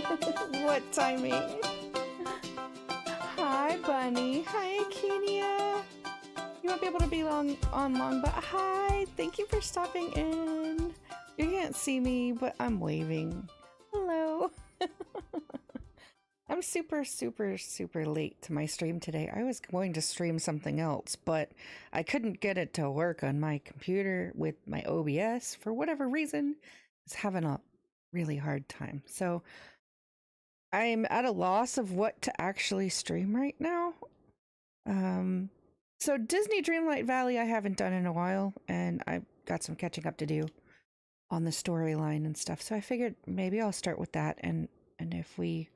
What timing? Hi, Bunny. Hi, Kenia. You won't be able to be long, but hi. Thank you for stopping in. You can't see me, but I'm waving. Hello. I'm super late to my stream today. I was going to stream something else, but I couldn't get it to work on my computer with my OBS for whatever reason. It's having a really hard time. So I'm at a loss of what to actually stream right now. So Disney Dreamlight Valley I haven't done in a while, and I've got some catching up to do on the storyline and stuff. So I figured maybe I'll start with that, and if we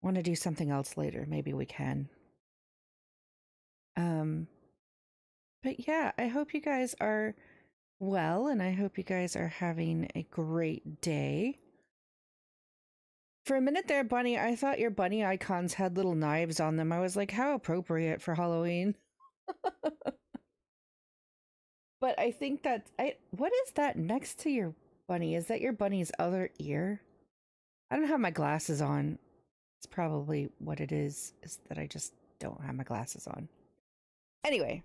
want to do something else later, maybe we can. But yeah, I hope you guys are well, and I hope you guys are having a great day. For a minute there, Bunny, I thought your bunny icons had little knives on them. I was like, how appropriate for Halloween. But I think that what is that next to your bunny? Is that your bunny's other ear? I don't have my glasses on. It's probably what it is that I just don't have my glasses on. Anyway,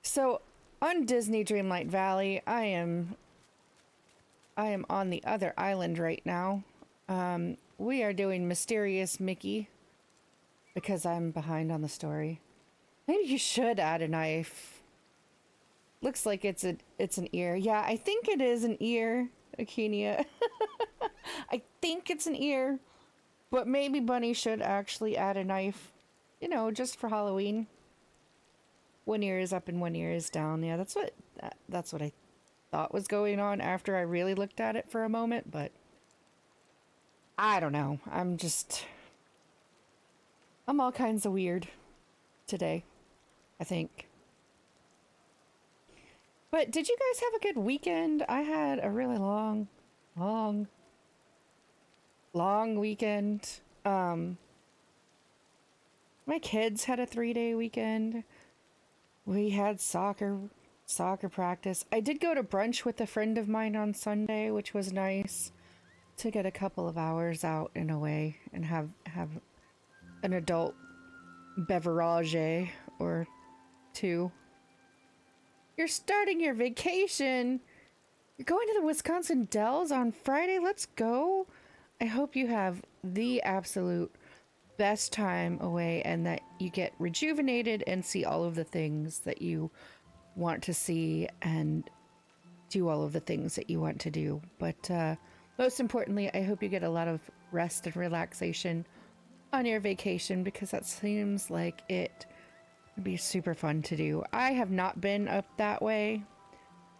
so on Disney Dreamlight Valley, I am on the other island right now. We are doing Mysterious Mickey because I'm behind on the story. Maybe you should add a knife. Looks like it's an ear. Yeah, I think it is an ear, Akenia. I think it's an ear. But maybe Bunny should actually add a knife. You know, just for Halloween. One ear is up and one ear is down. Yeah, that's what I thought was going on after I really looked at it for a moment, but I don't know. I'm all kinds of weird today, I think. But did you guys have a good weekend? I had a really long weekend. My kids had a 3-day weekend. We had soccer practice. I did go to brunch with a friend of mine on Sunday, which was nice to get a couple of hours out in a way and have an adult beverage or two. You're starting your vacation. You're going to the Wisconsin Dells on Friday. Let's go. I hope you have the absolute best time away and that you get rejuvenated and see all of the things that you want to see and do all of the things that you want to do. But most importantly, I hope you get a lot of rest and relaxation on your vacation because that seems like it would be super fun to do. I have not been up that way.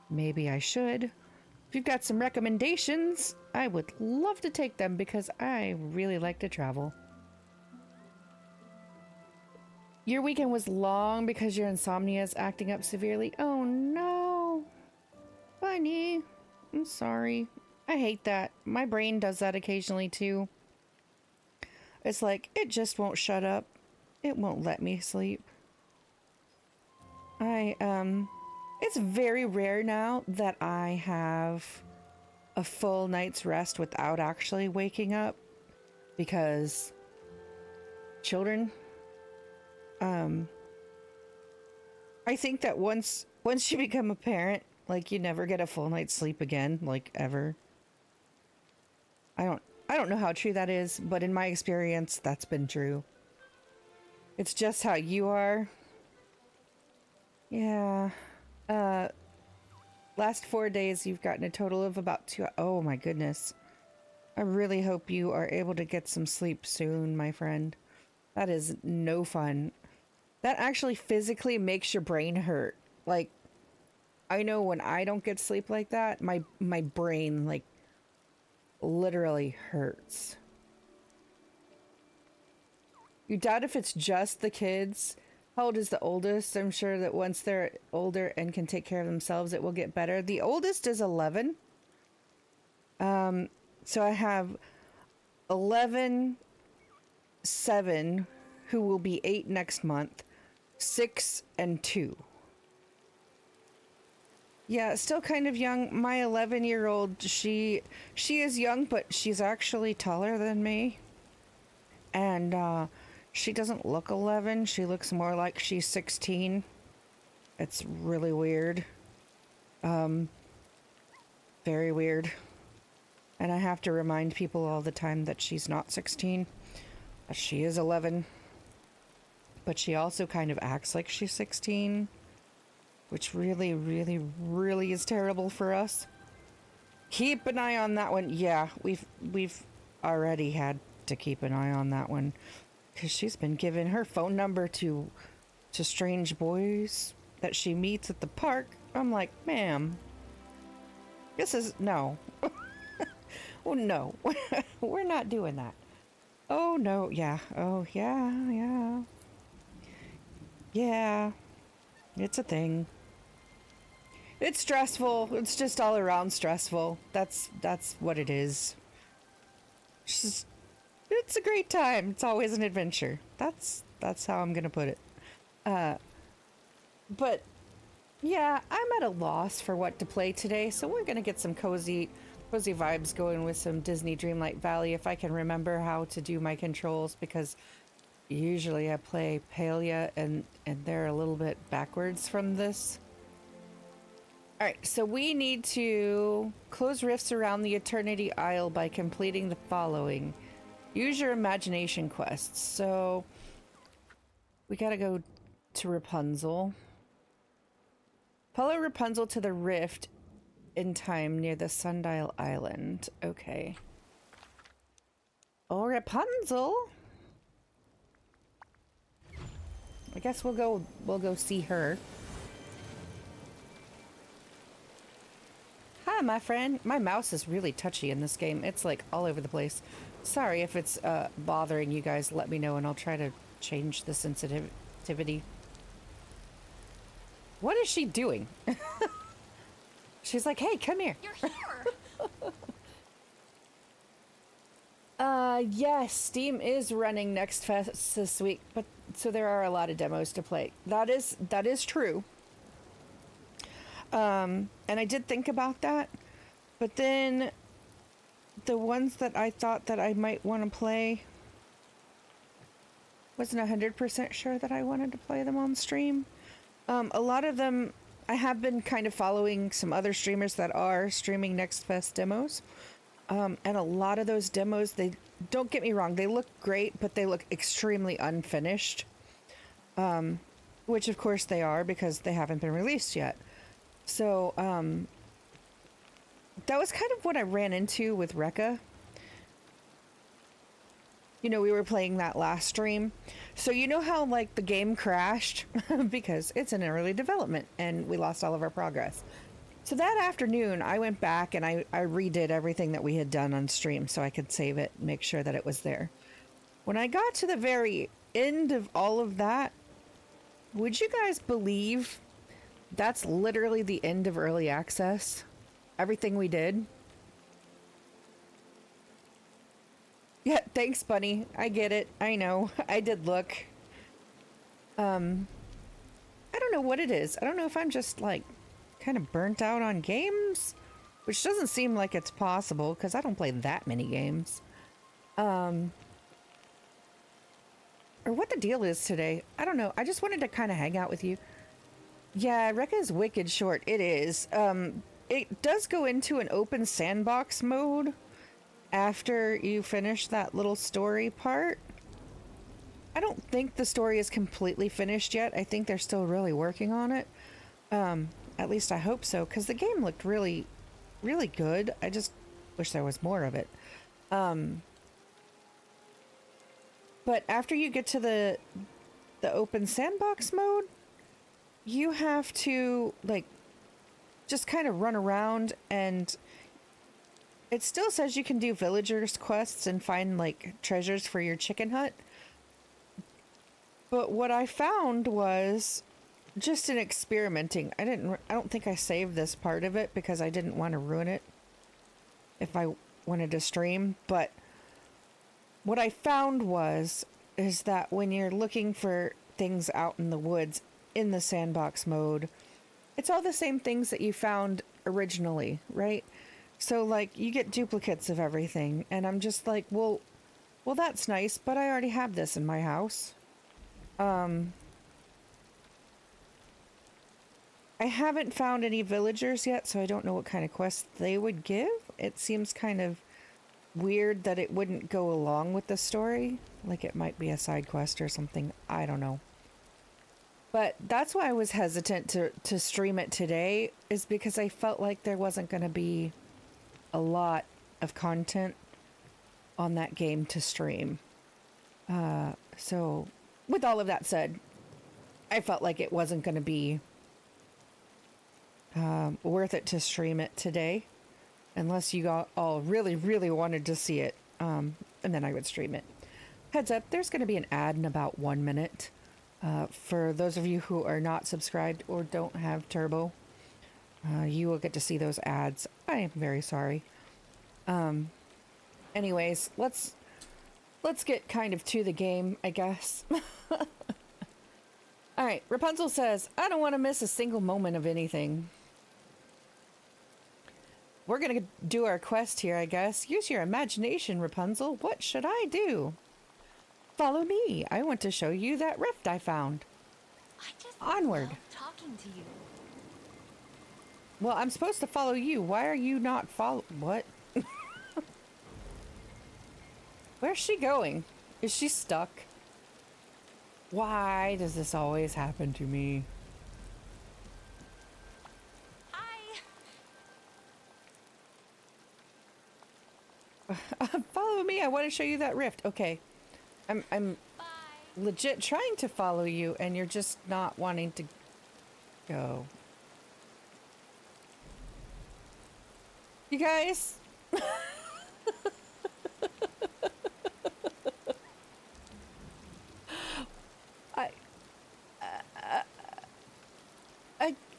Maybe I should. If you've got some recommendations, I would love to take them because I really like to travel. Your weekend was long because your insomnia is acting up severely. Oh no. Bunny, I'm sorry. I hate that. My brain does that occasionally too. It's like, it just won't shut up. It won't let me sleep. It's very rare now that I have a full night's rest without actually waking up because children. I think that once you become a parent, like you never get a full night's sleep again, like ever. I don't know how true that is, but in my experience, that's been true. It's just how you are. Yeah. Last 4 days, you've gotten a total of about 2. Oh my goodness. I really hope you are able to get some sleep soon, my friend. That is no fun. That actually physically makes your brain hurt. Like, I know when I don't get sleep like that, my brain, like, literally hurts. You doubt if it's just the kids. How old is the oldest? I'm sure that once they're older and can take care of themselves, it will get better. The oldest is 11. So I have 11, 7, who will be 8 next month, 6, and 2. Yeah, still kind of young. My 11-year-old, she is young, but she's actually taller than me. And she doesn't look 11. She looks more like she's 16. It's really weird. Very weird. And I have to remind people all the time that she's not 16. That she is 11. But she also kind of acts like she's 16. Which really, really, really is terrible for us. Keep an eye on that one. Yeah, we've already had to keep an eye on that one. Because she's been giving her phone number to strange boys that she meets at the park. I'm like, ma'am, this is, no. Oh, no. We're not doing that. Oh, no, yeah. Oh, yeah, yeah. Yeah. It's a thing. It's stressful. It's just all around stressful. That's what it is. It's a great time. It's always an adventure. That's how I'm gonna put it. But yeah, I'm at a loss for what to play today, so we're gonna get some cozy vibes going with some Disney Dreamlight Valley if I can remember how to do my controls, because usually I play Palia and they're a little bit backwards from this. Alright, so we need to close rifts around the Eternity Isle by completing the following. Use your imagination quests. So we gotta go to Rapunzel. Follow Rapunzel to the rift in time near the Sundial Island. Okay. Oh, Rapunzel! I guess we'll go see her. Hi, my friend. My mouse is really touchy in this game. It's like all over the place. Sorry if it's bothering you guys. Let me know and I'll try to change the sensitivity. What is she doing? She's like, hey, come here. You're here. Yes, Steam is running Next Fest this week, but so there are a lot of demos to play. That is true. And I did think about that, but then the ones that I thought that I might want to play, wasn't 100% sure that I wanted to play them on stream. A lot of them, I have been kind of following some other streamers that are streaming Next Fest demos. And a lot of those demos, they, don't get me wrong, they look great, but they look extremely unfinished. Which of course they are because they haven't been released yet. So, that was kind of what I ran into with Rekka. You know, we were playing that last stream. So you know how, like, the game crashed? Because it's in early development and we lost all of our progress. So that afternoon, I went back and I redid everything that we had done on stream so I could save it, make sure that it was there. When I got to the very end of all of that, would you guys believe that's literally the end of early access? Everything we did? Yeah, thanks, Bunny. I get it. I know. I did look. I don't know what it is. I don't know if I'm just, like, kind of burnt out on games, which doesn't seem like it's possible because I don't play that many games. Or what the deal is today. I don't know. I just wanted to kind of hang out with you. Yeah, Rekka is wicked short. It is. It does go into an open sandbox mode after you finish that little story part. I don't think the story is completely finished yet. I think they're still really working on it. At least I hope so, because the game looked really, really good. I just wish there was more of it. But after you get to the open sandbox mode, you have to, like, just kind of run around, and it still says you can do villagers quests and find, like, treasures for your chicken hut. But what I found was just in experimenting. I don't think I saved this part of it because I didn't want to ruin it if I wanted to stream, but what I found is that when you're looking for things out in the woods in the sandbox mode, it's all the same things that you found originally, right? So like you get duplicates of everything, and I'm just like, well, that's nice, but I already have this in my house. I haven't found any villagers yet, so I don't know what kind of quests they would give. It seems kind of weird that it wouldn't go along with the story. Like it might be a side quest or something. I don't know. But that's why I was hesitant to stream it today, is because I felt like there wasn't going to be a lot of content on that game to stream. So with all of that said, I felt like it wasn't going to be worth it to stream it today, unless you all really, really wanted to see it, and then I would stream it. Heads up, there's going to be an ad in about 1 minute. For those of you who are not subscribed or don't have Turbo, you will get to see those ads. I am very sorry. Anyways, let's get kind of to the game, I guess. All right, Rapunzel says, I don't want to miss a single moment of anything. We're going to do our quest here, I guess. Use your imagination, Rapunzel. What should I do? Follow me. I want to show you that rift I found. I just Onward. love talking to you. Well, I'm supposed to follow you. Why are you not What? Where's she going? Is she stuck? Why does this always happen to me? Hi. Follow me. I want to show you that rift. Okay. I'm Bye. legit trying to follow you, and you're just not wanting to go. You guys?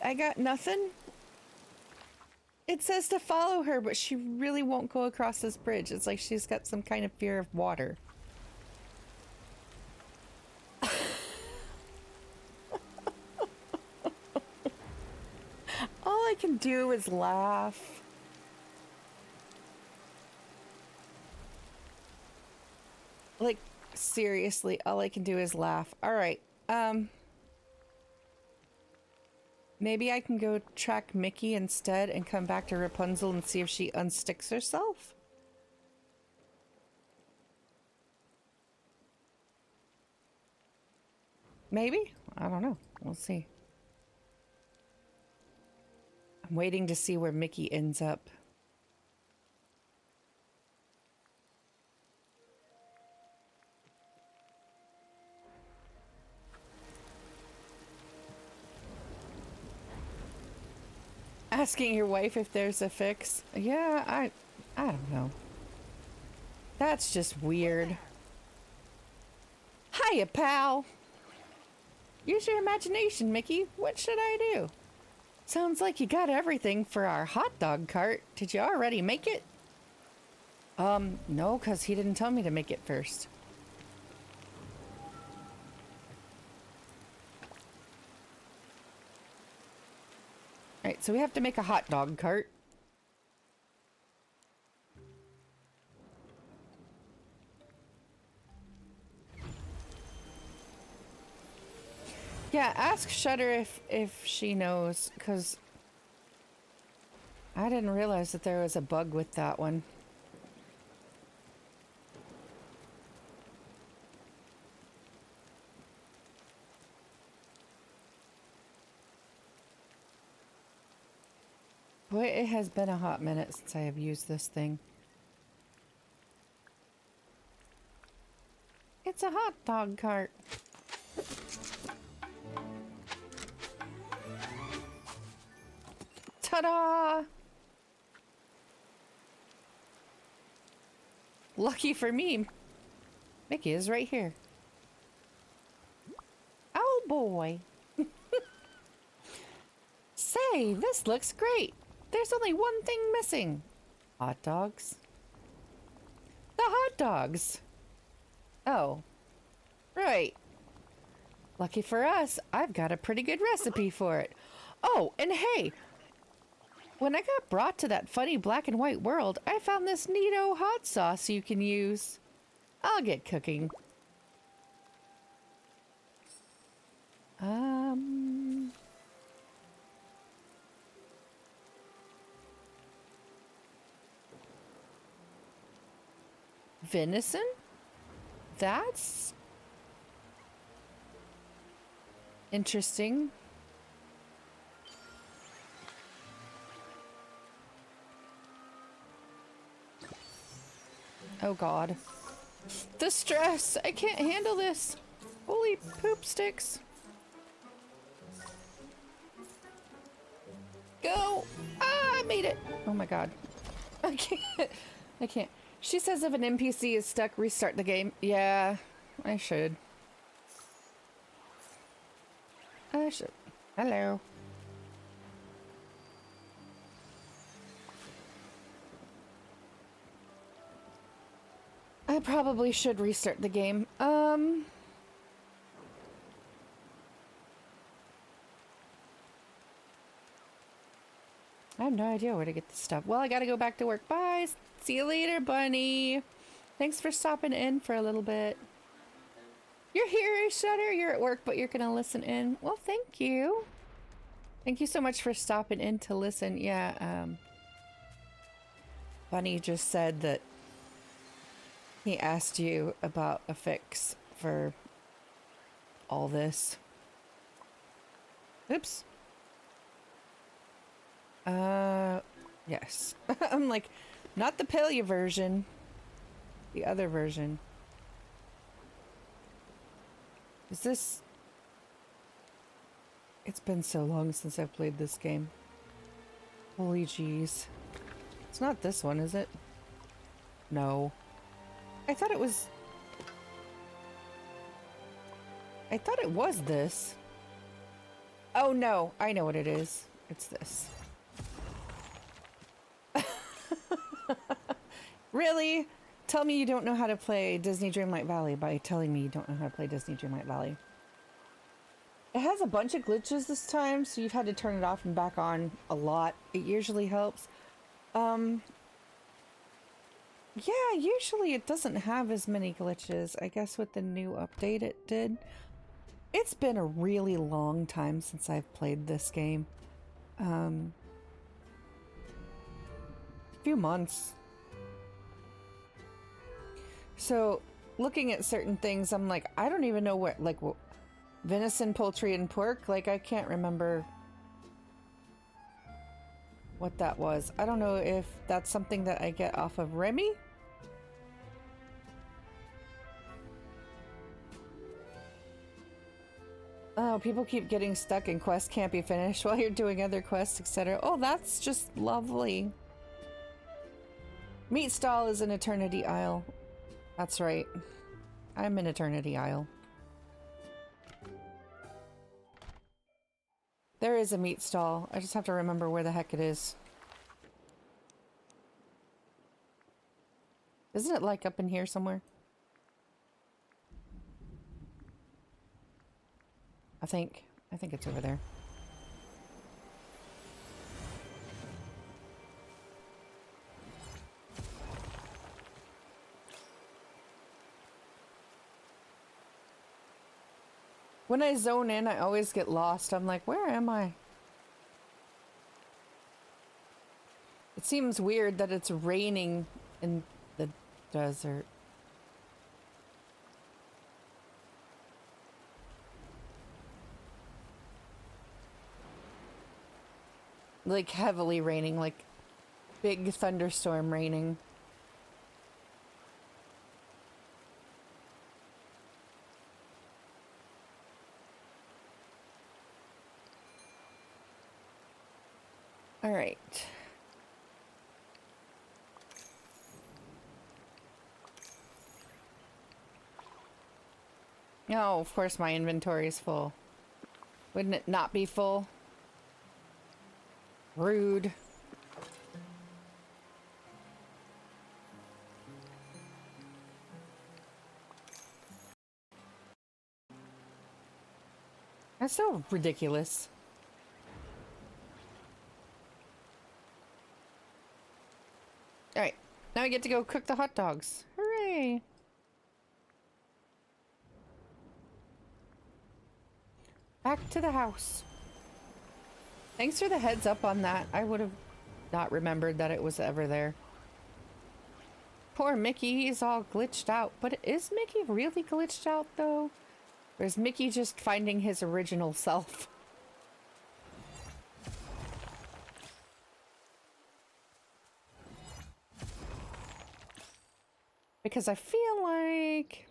I got nothing. It says to follow her, but she really won't go across this bridge. It's like she's got some kind of fear of water. All I can do is laugh. Like, seriously, all I can do is laugh. All right. Maybe I can go track Mickey instead and come back to Rapunzel and see if she unsticks herself? Maybe? I don't know. We'll see. I'm waiting to see where Mickey ends up. Asking your wife if there's a fix. Yeah, I don't know. That's just weird. Hiya, pal. Use your imagination, Mickey. What should I do? Sounds like you got everything for our hot dog cart. Did you already make it? No, because he didn't tell me to make it first. Alright, so we have to make a hot dog cart. Yeah, ask Shutter if she knows, because I didn't realize that there was a bug with that one. Boy, it has been a hot minute since I have used this thing. It's a hot dog cart. Ta-da! Lucky for me, Mickey is right here. Oh boy. Say, this looks great. There's only one thing missing. Hot dogs? The hot dogs. Oh. Right. Lucky for us, I've got a pretty good recipe for it. Oh, and hey, when I got brought to that funny black and white world, I found this neato hot sauce you can use. I'll get cooking. Venison? That's interesting. Oh God. The stress! I can't handle this! Holy poop sticks! Go! Ah, I made it! Oh my God. I can't. I can't. She says if an NPC is stuck, restart the game. Yeah, I should. I should. Hello. I probably should restart the game. I have no idea where to get this stuff. Well, I gotta go back to work. Bye. See you later, bunny. Thanks for stopping in for a little bit. You're here, Shutter. You're at work, but you're gonna listen in. Well, thank you. Thank you so much for stopping in to listen. Yeah, Bunny just said that he asked you about a fix for all this. Oops. Yes. I'm like, not the Pelia version. The other version. Is this... It's been so long since I've played this game. Holy jeez. It's not this one, is it? No. I thought it was... I thought it was this. Oh no, I know what it is. It's this. Really? Tell me you don't know how to play Disney Dreamlight Valley by telling me you don't know how to play Disney Dreamlight Valley. It has a bunch of glitches this time, so you've had to turn it off and back on a lot. It usually helps. Yeah, usually it doesn't have as many glitches. I guess with the new update it did. It's been a really long time since I've played this game. A few months. So, looking at certain things, I'm like, I don't even know what, like, venison, poultry, and pork. Like, I can't remember what that was. I don't know if that's something that I get off of Remy. Oh, people keep getting stuck and quests can't be finished while you're doing other quests, etc. Oh, that's just lovely. Meat stall is an Eternity Isle. That's right. I'm in Eternity Isle. There is a meat stall. I just have to remember where the heck it is. Isn't it like up in here somewhere? I think it's over there. When I zone in, I always get lost. I'm like, where am I? It seems weird that it's raining in the desert. Like heavily raining, like big thunderstorm raining. All right. Oh, of course my inventory is full. Wouldn't it not be full? Rude. That's so ridiculous. Now I get to go cook the hot dogs. Hooray! Back to the house. Thanks for the heads up on that. I would have not remembered that it was ever there. Poor Mickey, he's all glitched out. But is Mickey really glitched out, though? Or is Mickey just finding his original self? Because I feel like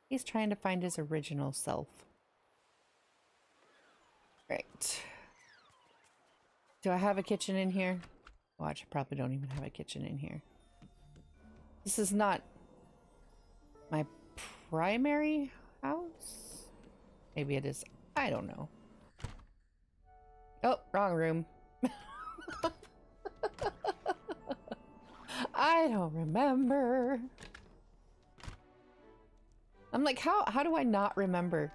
he's trying to find his original self. Right. Do I have a kitchen in here? Watch, I probably don't even have a kitchen in here. This is not my primary house? Maybe it is. I don't know. Oh, wrong room. I don't remember. I'm like, how do I not remember?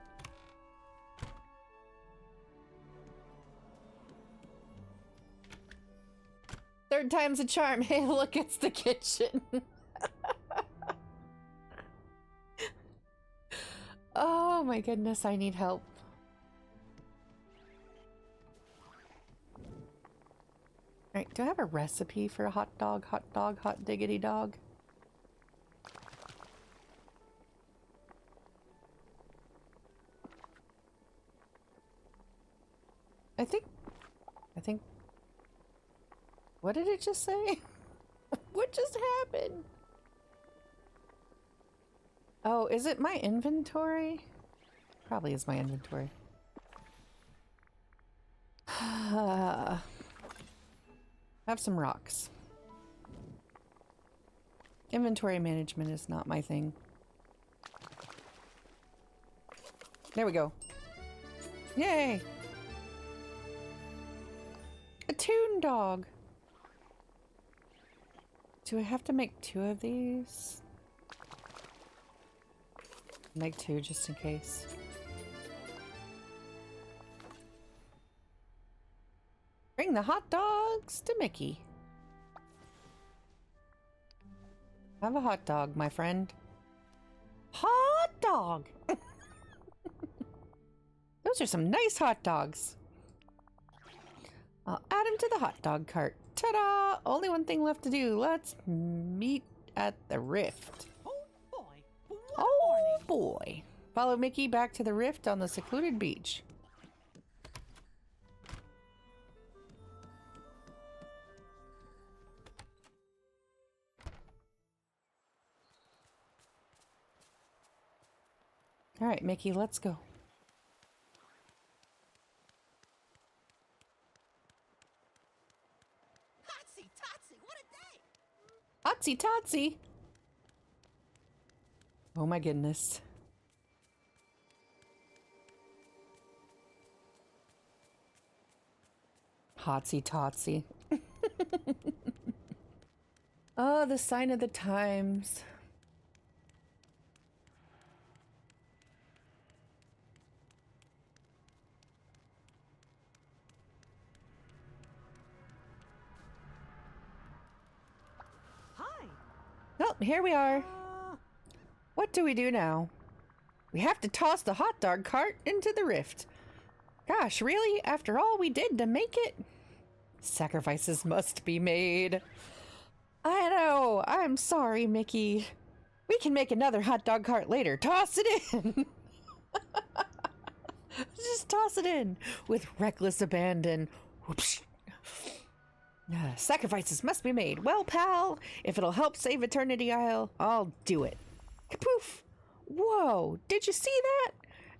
Third time's a charm. Hey, look, it's the kitchen. Oh my goodness, I need help. Alright, do I have a recipe for a hot dog, hot diggity dog? I think... What did it just say? What just happened? Oh, is it my inventory? Probably is my inventory. Have some rocks. Inventory management is not my thing. There we go. Yay! A toon dog! Do I have to make 2 of these? Make 2 just in case. Bring the hot dogs to Mickey. Have a hot dog, my friend. Hot dog! Those are some nice hot dogs. I'll add them to the hot dog cart. Ta-da! Only one thing left to do. Let's meet at the rift. Oh boy! Oh boy! Follow Mickey back to the rift on the secluded beach. All right, Mickey, let's go. Totsy, Totsy, what a day! Otsy totsy! Oh my goodness. Hotsy totsy. Oh, the sign of the times. Hi! Oh, here we are. What do we do now? We have to toss the hot dog cart into the rift. Gosh, really? After all we did to make it? Sacrifices must be made. I know. I'm sorry, Mickey. We can make another hot dog cart later. Toss it in. Just toss it in with reckless abandon. Whoops. Sacrifices must be made. Well, pal, if it'll help save Eternity Isle, I'll do it. Poof! Whoa, did you see that?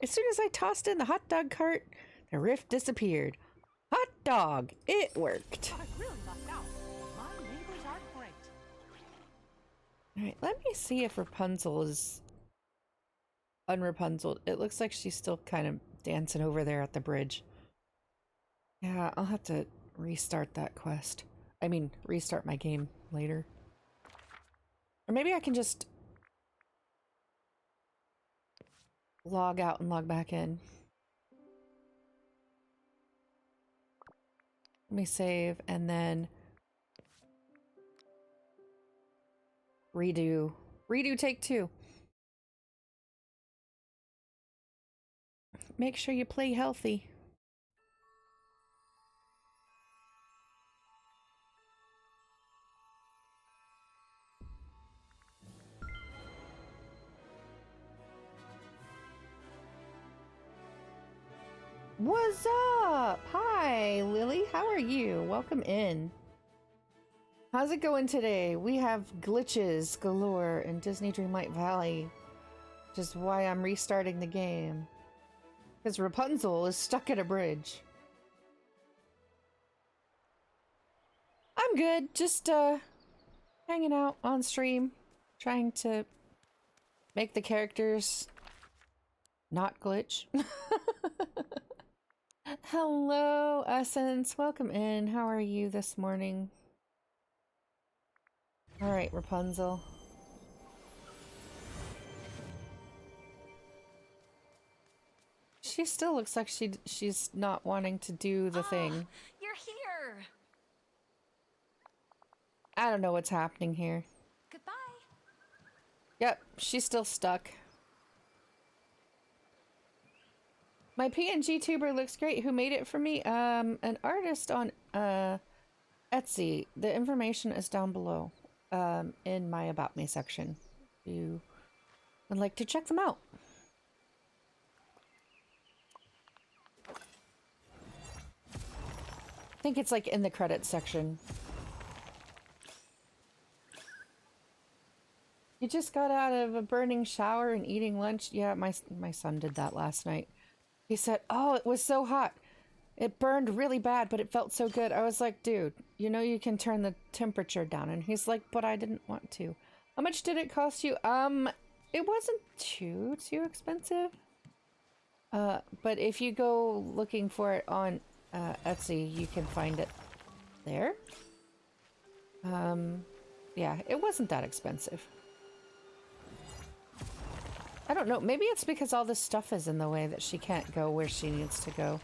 As soon as I tossed in the hot dog cart, the rift disappeared. Hot dog! It worked. I really lucked out. My neighbors are great. Alright, let me see if Rapunzel is unrapunzeled. It looks like she's still kind of dancing over there at the bridge. Yeah, I'll have to restart that quest. I mean, restart my game later. Or maybe I can just log out and log back in. Let me save and then Redo. Redo take 2. Make sure you play healthy. What's up? Hi, Lily. How are you? Welcome in. How's it going today? We have glitches galore in Disney Dreamlight Valley, which is why I'm restarting the game. Because Rapunzel is stuck at a bridge. I'm good. Just, hanging out on stream, trying to make the characters not glitch. Hello, Essence. Welcome in. How are you this morning? Alright, Rapunzel. She still looks like she's not wanting to do the thing. You're here. I don't know what's happening here. Goodbye. Yep, she's still stuck. My PNG tuber looks great. Who made it for me? An artist on Etsy. The information is down below, in my About Me section. If you would like to check them out. I think it's like in the credits section. You just got out of a burning shower and eating lunch? Yeah, my son did that last night. He said, oh, it was so hot. It burned really bad, but it felt so good. I was like, dude, you know you can turn the temperature down. And he's like, but I didn't want to. How much did it cost you? It wasn't too expensive. But if you go looking for it on Etsy, you can find it there. Yeah, it wasn't that expensive. I don't know. Maybe it's because all this stuff is in the way that she can't go where she needs to go.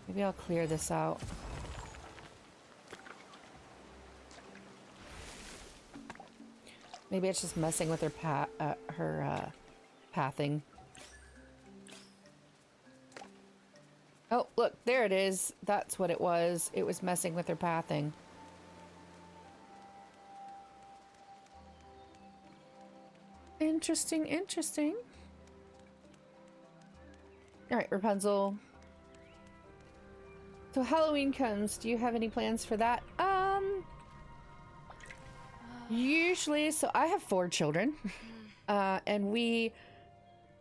Maybe I'll clear this out. Maybe it's just messing with her pathing. Oh, look, there it is. That's what it was. It was messing with her pathing. Interesting, interesting. Alright, Rapunzel. So Halloween comes. Do you have any plans for that? Usually, so I have 4 children. And we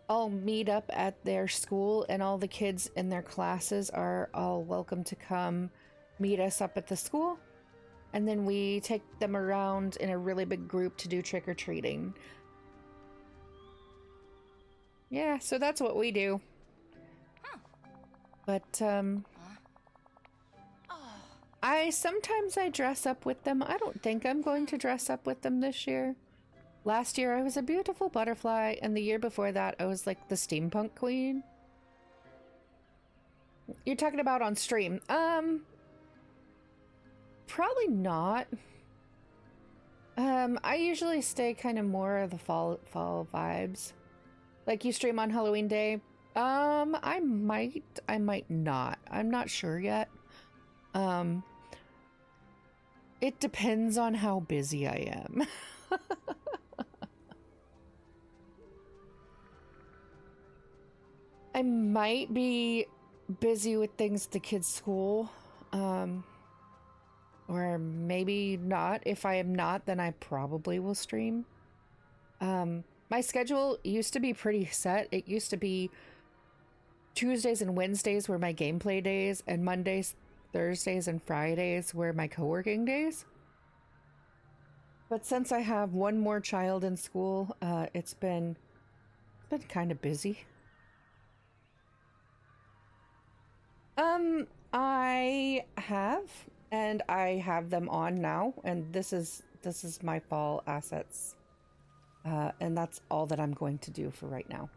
all meet up at their school, and all the kids in their classes are all welcome to come meet us up at the school. And then we take them around in a really big group to do trick-or-treating. Yeah, so that's what we do. But, sometimes I dress up with them. I don't think I'm going to dress up with them this year. Last year I was a beautiful butterfly, and the year before that I was like the steampunk queen. You're talking about on stream. Probably not. I usually stay kind of more of the fall vibes. Like, you stream on Halloween Day? I might not. I'm not sure yet. It depends on how busy I am. I might be busy with things at the kids' school. Or maybe not. If I am not, then I probably will stream. My schedule used to be pretty set. It used to be Tuesdays and Wednesdays were my gameplay days, and Mondays, Thursdays, and Fridays were my co-working days. But since I have one more child in school, it's been kind of busy. I have, and I have them on now, and this is my fall assets. And that's all that I'm going to do for right now.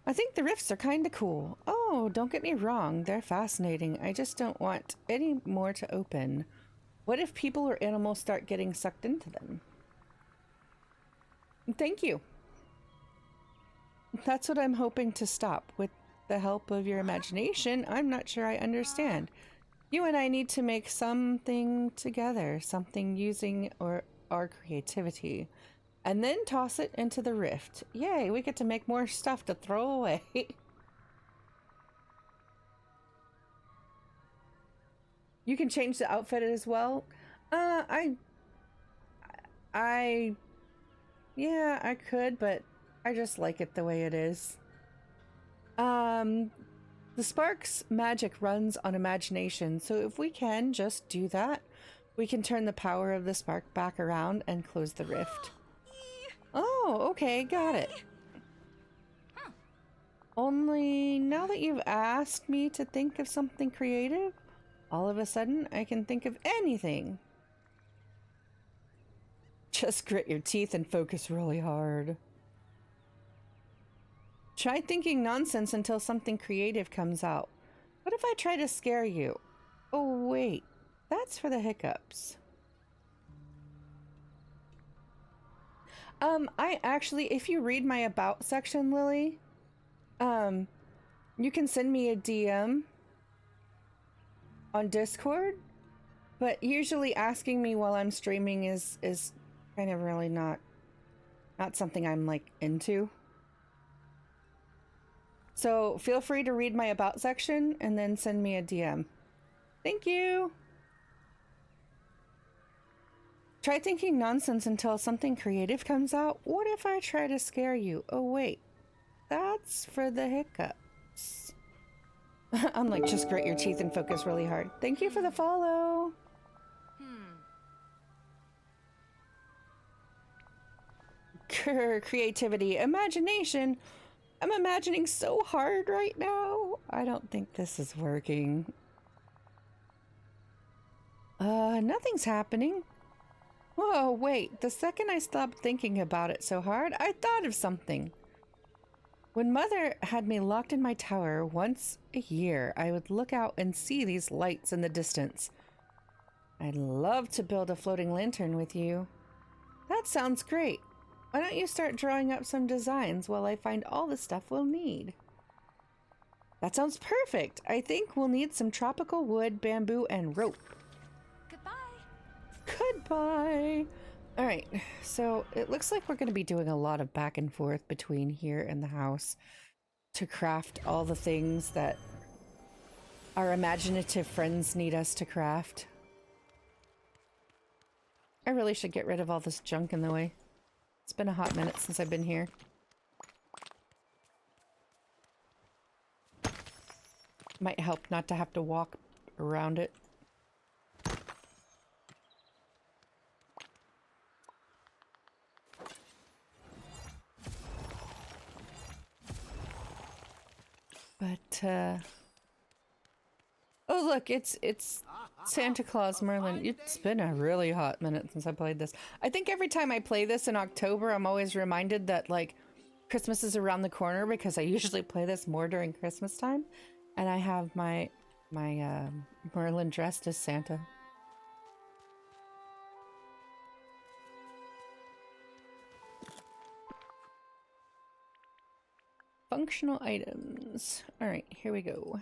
I think the rifts are kind of cool. Oh, don't get me wrong, they're fascinating. I just don't want any more to open. What if people or animals start getting sucked into them? Thank you. That's what I'm hoping to stop. With the help of your imagination, I'm not sure I understand. You and I need to make something together, something using our creativity, and then toss it into the rift. Yay, we get to make more stuff to throw away. You can change the outfit as well. Yeah, I could, but I just like it the way it is. The spark's magic runs on imagination, so if we can just do that, we can turn the power of the spark back around and close the rift. Oh, okay, got it. Only now that you've asked me to think of something creative, all of a sudden I can think of anything. Just grit your teeth and focus really hard. Try thinking nonsense until something creative comes out. What if I try to scare you? Oh, wait. That's for the hiccups. I actually, if you read my about section, Lily, you can send me a DM on Discord, but usually asking me while I'm streaming is kind of really not something I'm like into. So feel free to read my about section and then send me a DM. Thank you. Try thinking nonsense until something creative comes out. What if I try to scare you? Oh wait, that's for the hiccups. I'm like, just grit your teeth and focus really hard. Thank you for the follow. Creativity, imagination. I'm imagining so hard right now. I don't think this is working. Nothing's happening. Whoa, wait. The second I stopped thinking about it so hard, I thought of something. When Mother had me locked in my tower once a year, I would look out and see these lights in the distance. I'd love to build a floating lantern with you. That sounds great. Why don't you start drawing up some designs while I find all the stuff we'll need? That sounds perfect. I think we'll need some tropical wood, bamboo, and rope. Goodbye. All right, so it looks like we're going to be doing a lot of back and forth between here and the house to craft all the things that our imaginative friends need us to craft. I really should get rid of all this junk in the way. It's been a hot minute since I've been here. Might help not to have to walk around it. But, oh look, it's Santa Claus Merlin. It's been a really hot minute since I played this. I think every time I play this in October, I'm always reminded that, like, Christmas is around the corner because I usually play this more during Christmas time. And I have my Merlin dressed as Santa. Functional items. All right, here we go.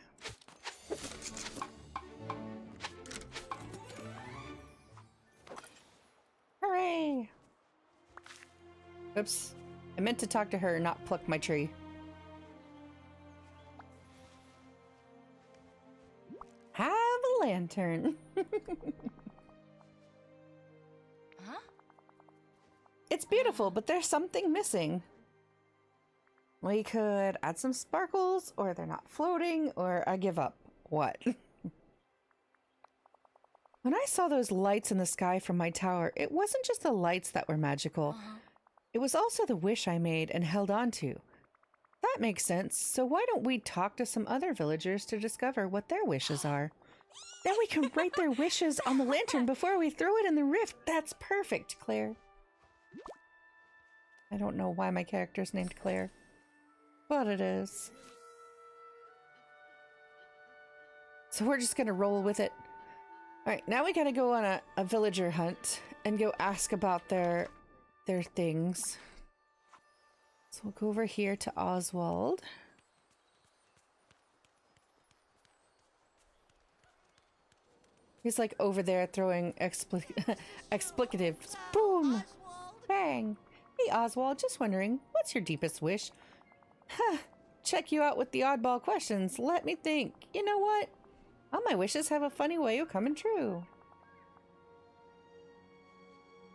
Hooray! Oops. I meant to talk to her, not pluck my tree. Have a lantern. Huh? It's beautiful, but there's something missing. We could add some sparkles, or they're not floating, or I give up. What? When I saw those lights in the sky from my tower, it wasn't just the lights that were magical. It was also the wish I made and held on to. That makes sense, so why don't we talk to some other villagers to discover what their wishes are? Then we can write their wishes on the lantern before we throw it in the rift. That's perfect, Claire. I don't know why my character's named Claire, but it is. So we're just gonna roll with it. Alright, now we gotta go on a villager hunt and go ask about their things. So we'll go over here to Oswald. He's like over there throwing explicatives. Boom! Bang! Hey Oswald, just wondering, what's your deepest wish? Huh, check you out with the oddball questions. Let me think. You know what? All my wishes have a funny way of coming true.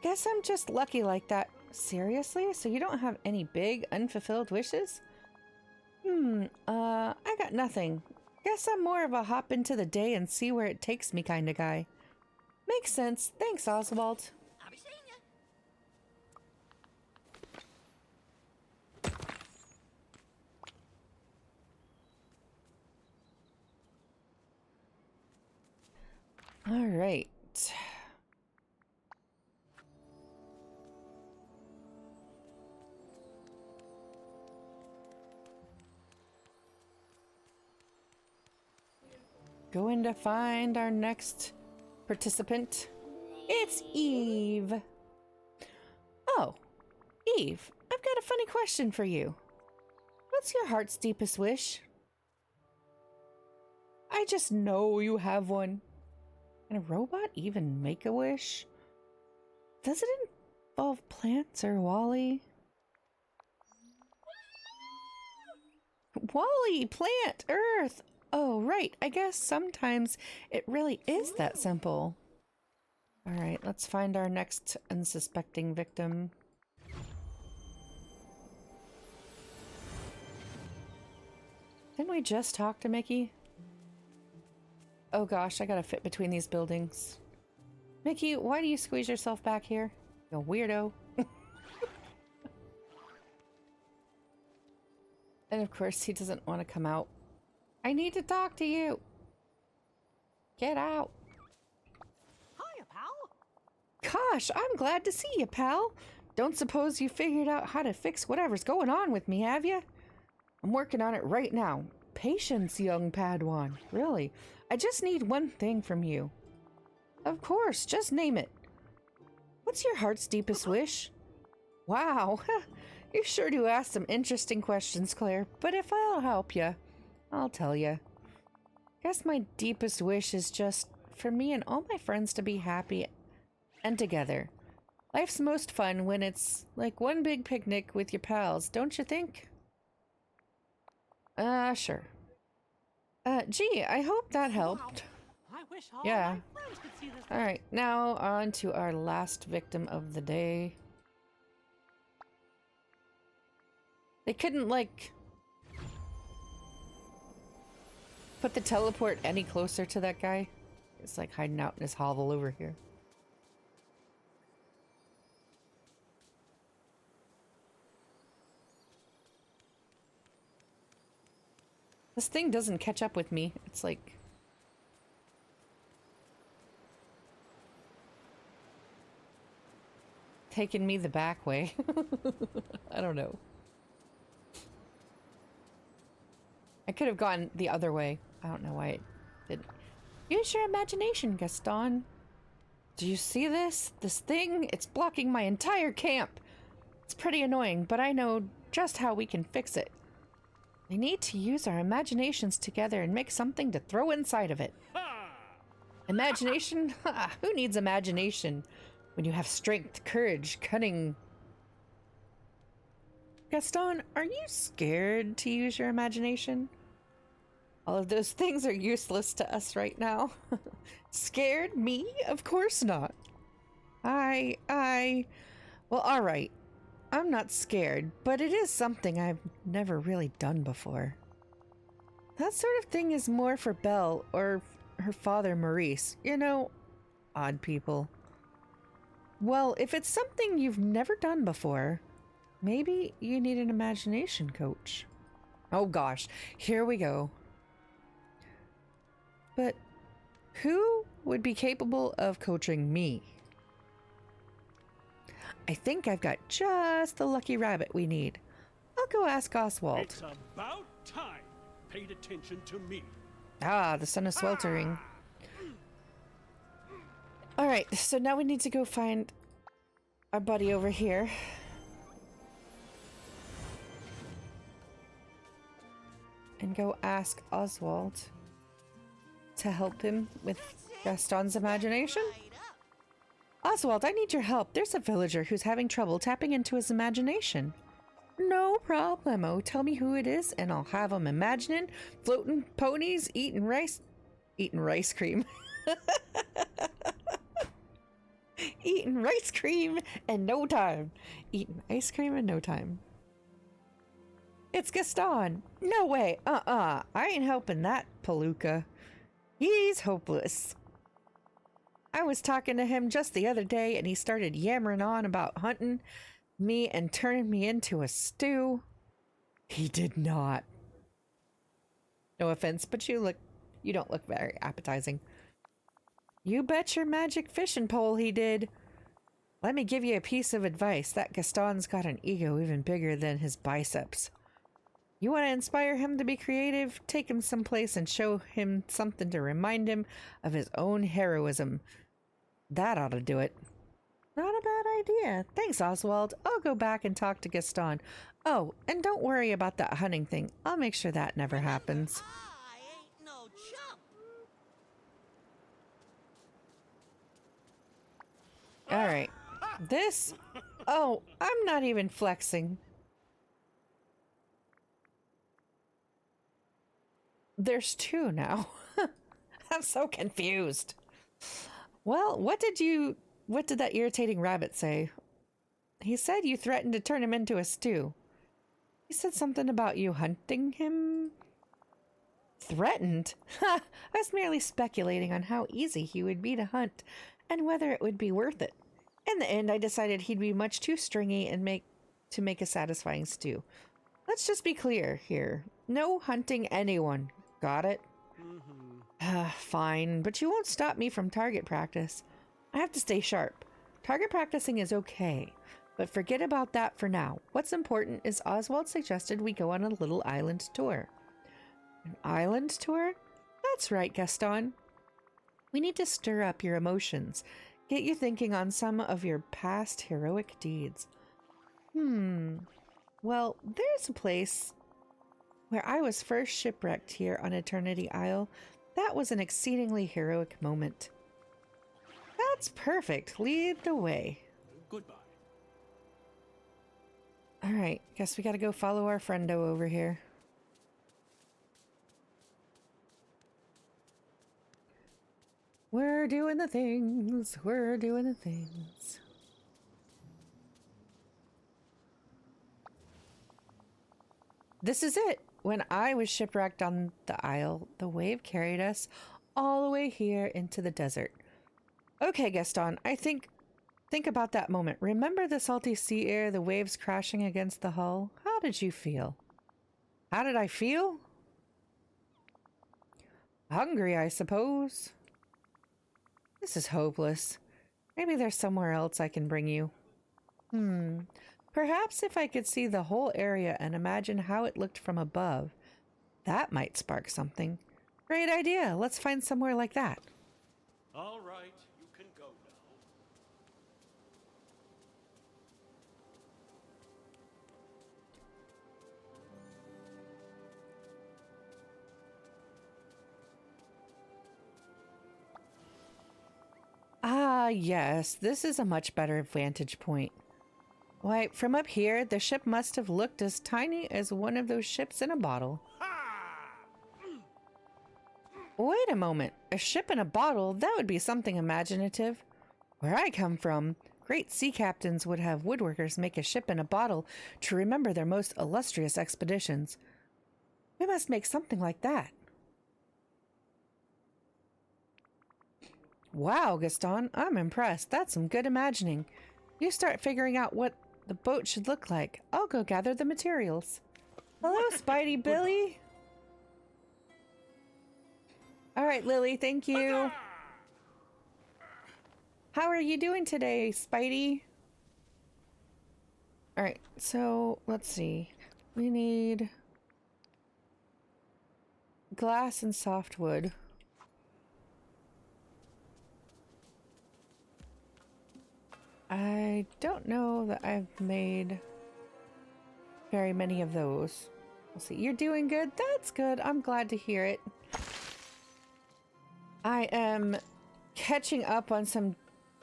Guess I'm just lucky like that. Seriously? So you don't have any big, unfulfilled wishes? I got nothing. Guess I'm more of a hop into the day and see where it takes me kind of guy. Makes sense. Thanks, Oswald. I'll be seeing you. All right. Going to find our next participant. It's Eve. Oh, Eve, I've got a funny question for you. What's your heart's deepest wish? I just know you have one. Can a robot even make a wish? Does it involve plants or Wally? Wally, plant, earth. Oh, right. I guess sometimes it really is that simple. All right, let's find our next unsuspecting victim. Didn't we just talk to Mickey? Oh gosh, I gotta fit between these buildings. Mickey, why do you squeeze yourself back here? You weirdo. And of course, he doesn't want to come out. I need to talk to you. Get out. Hiya, pal. Gosh, I'm glad to see you, pal. Don't suppose you figured out how to fix whatever's going on with me, have you? I'm working on it right now. Patience, young Padawan. Really. I just need one thing from you. Of course, just name it. What's your heart's deepest wish? Wow, you sure do ask some interesting questions, Claire. But if I'll help you, I'll tell you. Guess my deepest wish is just for me and all my friends to be happy and together. Life's most fun when it's like one big picnic with your pals, don't you think? Sure. Gee, I hope that helped. I wish all Yeah. my friends could see this. Alright, now on to our last victim of the day. They couldn't, like, put the teleport any closer to that guy. It's like hiding out in his hovel over here. This thing doesn't catch up with me. It's like... taking me the back way. I don't know. I could have gone the other way. I don't know why it didn't. Use your imagination, Gaston. Do you see this? This thing? It's blocking my entire camp. It's pretty annoying, but I know just how we can fix it. We need to use our imaginations together and make something to throw inside of it. Imagination? Ha! Who needs imagination when you have strength, courage, cunning? Gaston, are you scared to use your imagination? All of those things are useless to us right now. Scared? Me? Of course not. Well, alright. I'm not scared, but it is something I've never really done before. That sort of thing is more for Belle or her father Maurice. You know, odd people. Well, if it's something you've never done before, maybe you need an imagination coach. Oh gosh, here we go. But who would be capable of coaching me? I think I've got just the lucky rabbit we need. I'll go ask Oswald. It's about time you paid attention to me. Ah, the sun is sweltering. Alright, so now we need to go find our buddy over here. And go ask Oswald to help him with Gaston's imagination. Oswald, I need your help. There's a villager who's having trouble tapping into his imagination. No problemo. Tell me who it is and I'll have him imagining floating ponies, eating rice cream. Eating rice cream in no time. Eating ice cream in no time. It's Gaston. No way. I ain't helping that palooka. He's hopeless. I was talking to him just the other day and he started yammering on about hunting me and turning me into a stew. He did not. No offense, but you don't look very appetizing. You bet your magic fishing pole he did. Let me give you a piece of advice. That Gaston's got an ego even bigger than his biceps. You want to inspire him to be creative? Take him someplace and show him something to remind him of his own heroism. That ought to do it. Not a bad idea. Thanks, Oswald. I'll go back and talk to Gaston. Oh, and don't worry about that hunting thing. I'll make sure that never happens. I ain't no chump. All right. This... Oh, I'm not even flexing. There's two now. I'm so confused. Well, what did that irritating rabbit say? He said you threatened to turn him into a stew. He said something about you hunting him? Threatened? Ha! I was merely speculating on how easy he would be to hunt and whether it would be worth it. In the end, I decided he'd be much too stringy and to make a satisfying stew. Let's just be clear here. No hunting anyone. Got it? Fine, but you won't stop me from target practice. I have to stay sharp. Target practicing is okay, but forget about that for now. What's important is Oswald suggested we go on a little island tour. An island tour? That's right, Gaston. We need to stir up your emotions, get you thinking on some of your past heroic deeds. Well, there's a place where I was first shipwrecked here on Eternity Isle. That was an exceedingly heroic moment. That's perfect. Lead the way. Goodbye. All right, guess we gotta go follow our friendo over here. We're doing the things. We're doing the things. This is it. When I was shipwrecked on the Isle, the wave carried us all the way here into the desert. Okay, Gaston, think about that moment. Remember the salty sea air, the waves crashing against the hull? How did you feel? How did I feel? Hungry, I suppose. This is hopeless. Maybe there's somewhere else I can bring you. Perhaps if I could see the whole area and imagine how it looked from above, that might spark something. Great idea. Let's find somewhere like that. All right, you can go now. Ah, yes. This is a much better vantage point. Why, from up here, the ship must have looked as tiny as one of those ships in a bottle. Wait a moment. A ship in a bottle? That would be something imaginative. Where I come from, great sea captains would have woodworkers make a ship in a bottle to remember their most illustrious expeditions. We must make something like that. Wow, Gaston, I'm impressed. That's some good imagining. You start figuring out what the boat should look like. I'll go gather the materials. Hello, Spidey Billy. All right, Lily, thank you. How are you doing today, Spidey? All right, so let's see. We need glass and softwood. I don't know that I've made very many of those. We'll see. You're doing good? That's good. I'm glad to hear it. I am catching up on some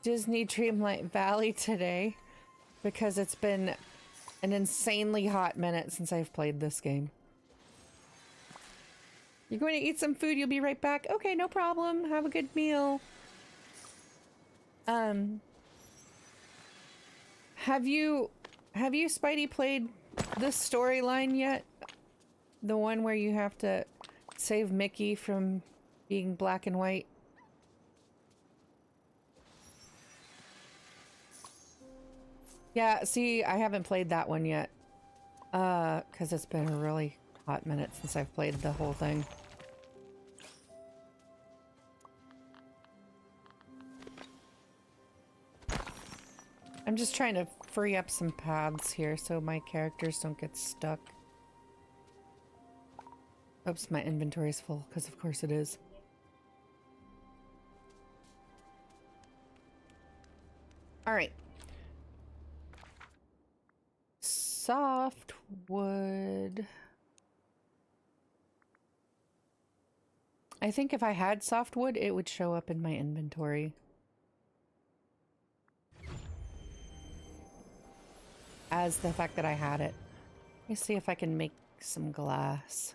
Disney Dreamlight Valley today because it's been an insanely hot minute since I've played this game. You're going to eat some food, you'll be right back. Okay, no problem. Have a good meal. Have you Spidey played this storyline yet? The one where you have to save Mickey from being black and white? Yeah, see, I haven't played that one yet. Because it's been a really hot minute since I've played the whole thing. I'm just trying to free up some paths here so my characters don't get stuck. Oops, my inventory's full, because of course it is. Alright. Softwood. I think if I had softwood, it would show up in my inventory. As the fact that I had it. Let me see if I can make some glass.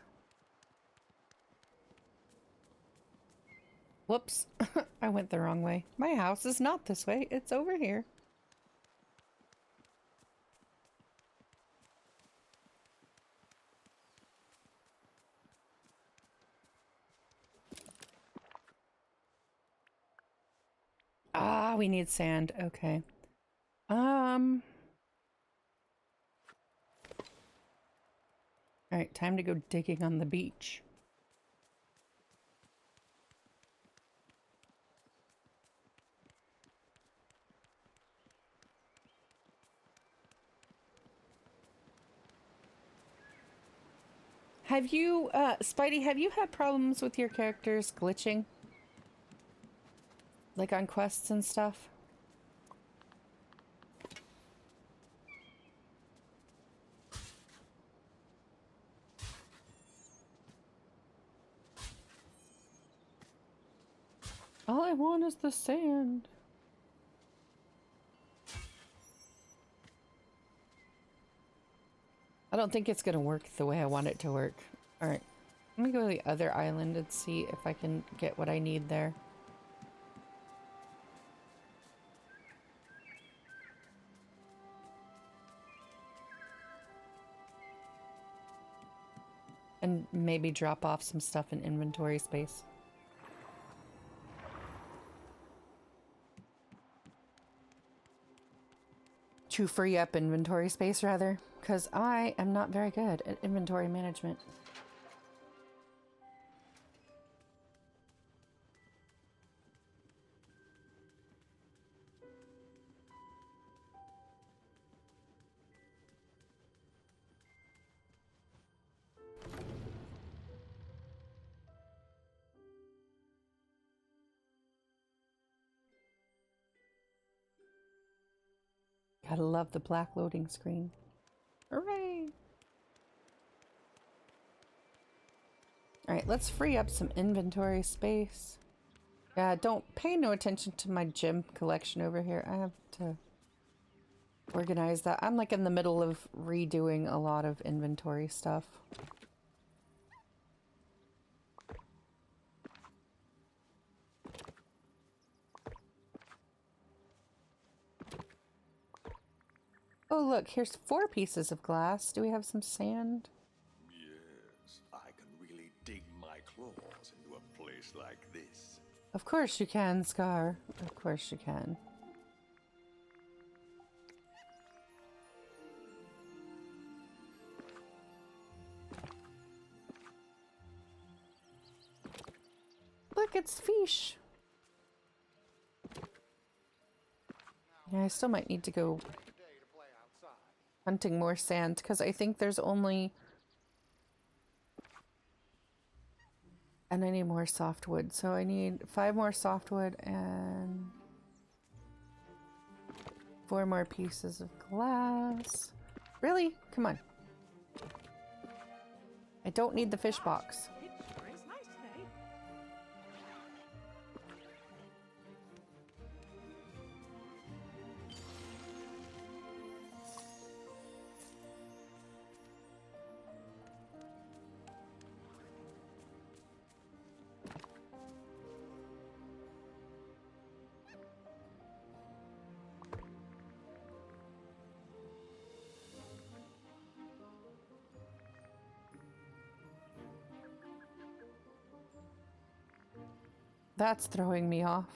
Whoops. I went the wrong way. My house is not this way. It's over here. Ah, we need sand. Okay. Alright, time to go digging on the beach. Have you, Spidey, have you had problems with your characters glitching? Like on quests and stuff? All I want is the sand. I don't think it's gonna work the way I want it to work. Alright. Let me go to the other island and see if I can get what I need there. And maybe drop off some stuff in inventory space. To free up inventory space, rather. Because I am not very good at inventory management. Gotta love the black loading screen. Hooray! Alright, let's free up some inventory space. Yeah, don't pay no attention to my gem collection over here. I have to organize that. I'm like in the middle of redoing a lot of inventory stuff. Oh look, here's 4 pieces of glass. Do we have some sand? Yes, I can really dig my claws into a place like this. Of course you can, Scar. Of course you can. Look, it's fish. Yeah, I still might need to go hunting more sand because I think there's only... And I need more softwood, so I need 5 more softwood and 4 more pieces of glass. Really? Come on. I don't need the fish box. It sure is nice today. That's throwing me off.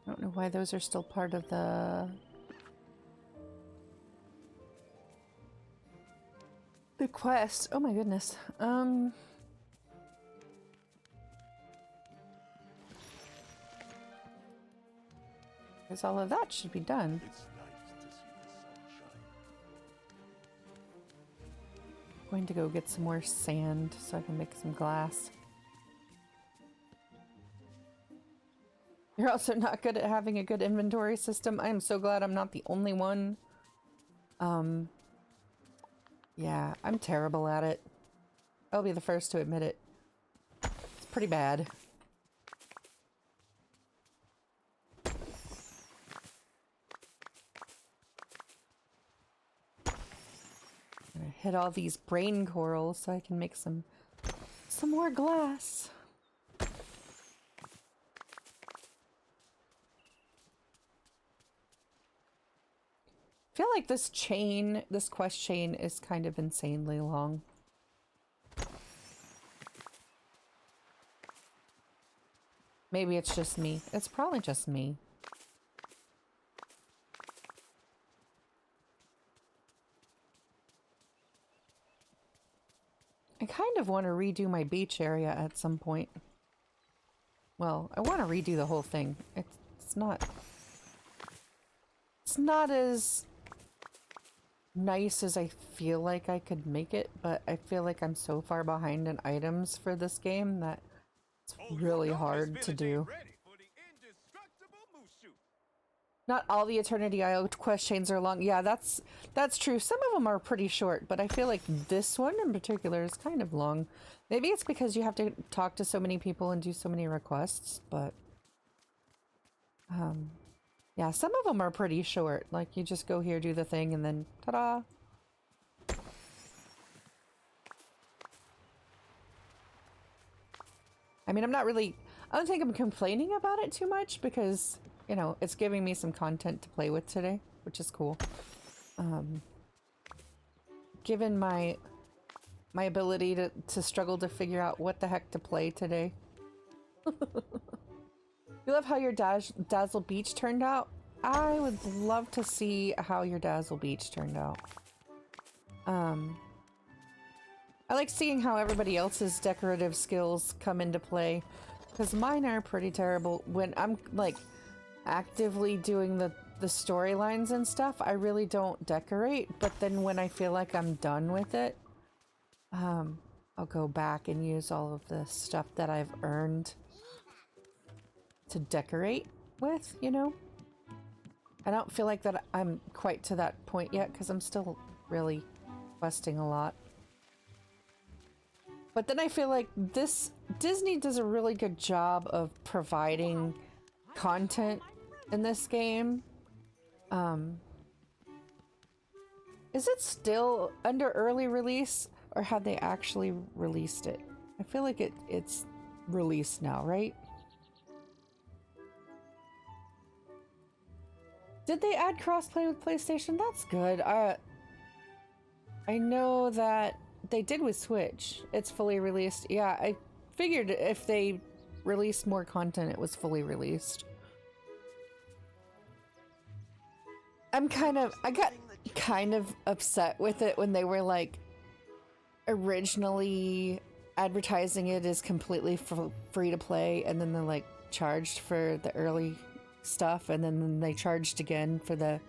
I don't know why those are still part of the quest. Oh my goodness. Because all of that should be done. It's nice to see the sun shine. Going to go get some more sand so I can make some glass. You're also not good at having a good inventory system. I am so glad I'm not the only one. Yeah, I'm terrible at it. I'll be the first to admit it. It's pretty bad. I'm gonna hit all these brain corals so I can make some more glass. I feel like this quest chain is kind of insanely long. Maybe it's just me. It's probably just me. I kind of want to redo my beach area at some point. Well, I want to redo the whole thing. It's not as nice as I feel like I could make it, but I feel like I'm so far behind in items for this game that it's really hard to do. Not all the Eternity Isle quest chains are long. Yeah, that's true. Some of them are pretty short, but I feel like this one in particular is kind of long. Maybe it's because you have to talk to so many people and do so many requests, but yeah, some of them are pretty short. Like, you just go here, do the thing, and then ta-da! I mean, I don't think I'm complaining about it too much because, you know, it's giving me some content to play with today, which is cool. Given my ability to struggle to figure out what the heck to play today. You love how your Dazzle Beach turned out? I would love to see how your Dazzle Beach turned out. I like seeing how everybody else's decorative skills come into play, because mine are pretty terrible. When I'm, like, actively doing the storylines and stuff, I really don't decorate, but then when I feel like I'm done with it, I'll go back and use all of the stuff that I've earned to decorate with, you know? I don't feel like that I'm quite to that point yet because I'm still really questing a lot. But then I feel like Disney does a really good job of providing content in this game. Is it still under early release or have they actually released it? I feel like it's released now, right? Did they add crossplay with PlayStation? That's good. I know that they did with Switch. It's fully released. Yeah, I figured if they released more content, it was fully released. I got kind of upset with it when they were like originally advertising it as completely free to play, and then they like charged for the early stuff, and then they charged again for the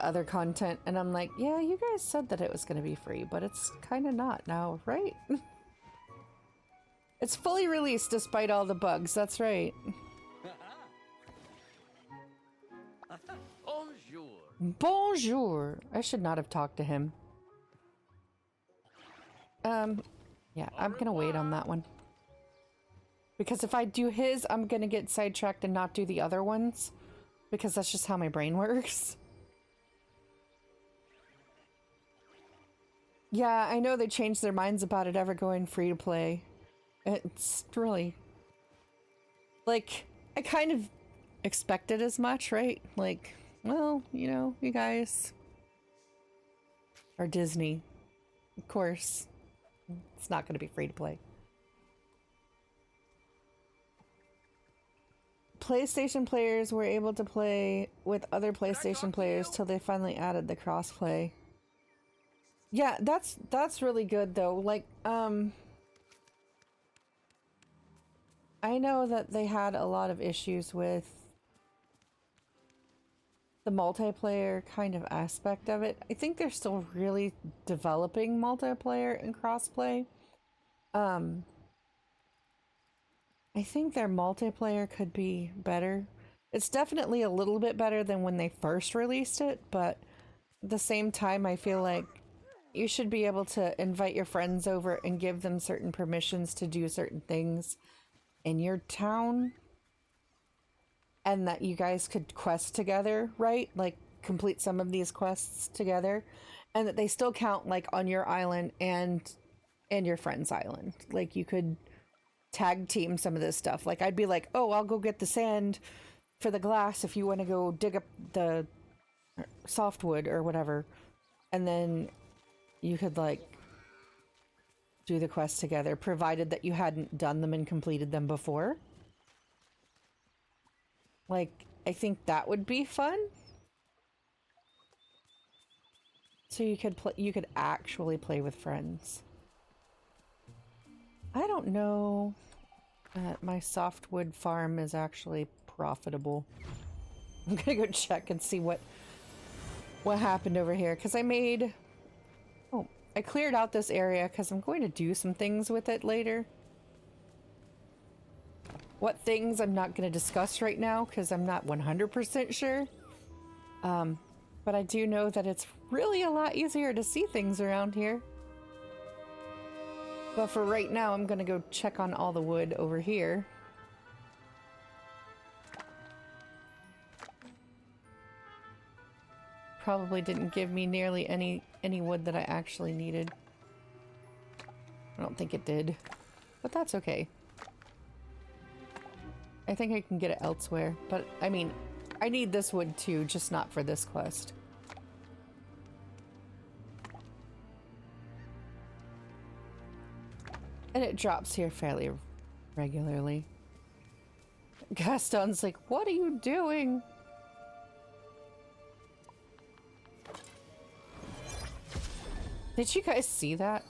other content, and I'm like, yeah, you guys said that it was going to be free, but it's kind of not now, right? It's fully released despite all the bugs. That's right. Bonjour. Bonjour. I should not have talked to him. Yeah, I'm gonna wait on that one. Because if I do his, I'm gonna get sidetracked and not do the other ones. Because that's just how my brain works. Yeah, I know they changed their minds about it ever going free to play. It's really... Like, I kind of expected as much, right? Like, well, you know, you guys are Disney. Of course. It's not going to be free to play. PlayStation players were able to play with other PlayStation players till they finally added the crossplay. Yeah, that's really good though. Like, I know that they had a lot of issues with the multiplayer kind of aspect of it. I think they're still really developing multiplayer and crossplay. I think their multiplayer could be better. It's definitely a little bit better than when they first released it, but at the same time, I feel like you should be able to invite your friends over and give them certain permissions to do certain things in your town. And that you guys could quest together, right? Like, complete some of these quests together. And that they still count, like, on your island and your friend's island. Like, you could tag team some of this stuff. Like, I'd be like, oh, I'll go get the sand for the glass if you want to go dig up the softwood or whatever. And then you could, like, do the quest together, provided that you hadn't done them and completed them before. Like, I think that would be fun. So you could actually play with friends. I don't know that my softwood farm is actually profitable. I'm gonna go check and see what happened over here, because I cleared out this area because I'm going to do some things with it later. What things I'm not going to discuss right now because I'm not 100% sure. But I do know that it's really a lot easier to see things around here. But for right now, I'm going to go check on all the wood over here. Probably didn't give me nearly any wood that I actually needed. I don't think it did, but that's okay. I think I can get it elsewhere, but I mean, I need this wood too, just not for this quest. And it drops here fairly regularly. Gaston's like, what are you doing? Did you guys see that?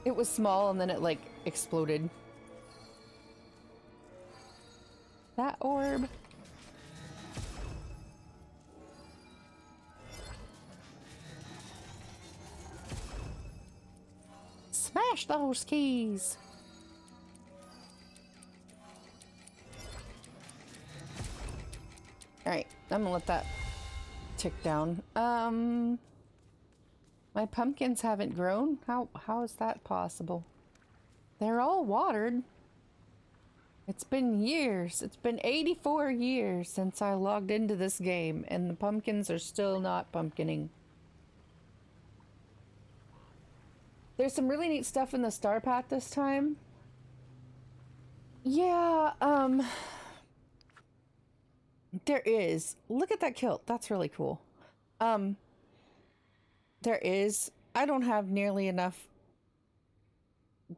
It was small and then it like exploded. That orb. Smash those keys. Alright, I'm gonna let that tick down. My pumpkins haven't grown? How is that possible? They're all watered. It's been years. It's been 84 years since I logged into this game, and the pumpkins are still not pumpkining. There's some really neat stuff in the star path this time. Yeah, there is. Look at that kilt. That's really cool. There is. I don't have nearly enough.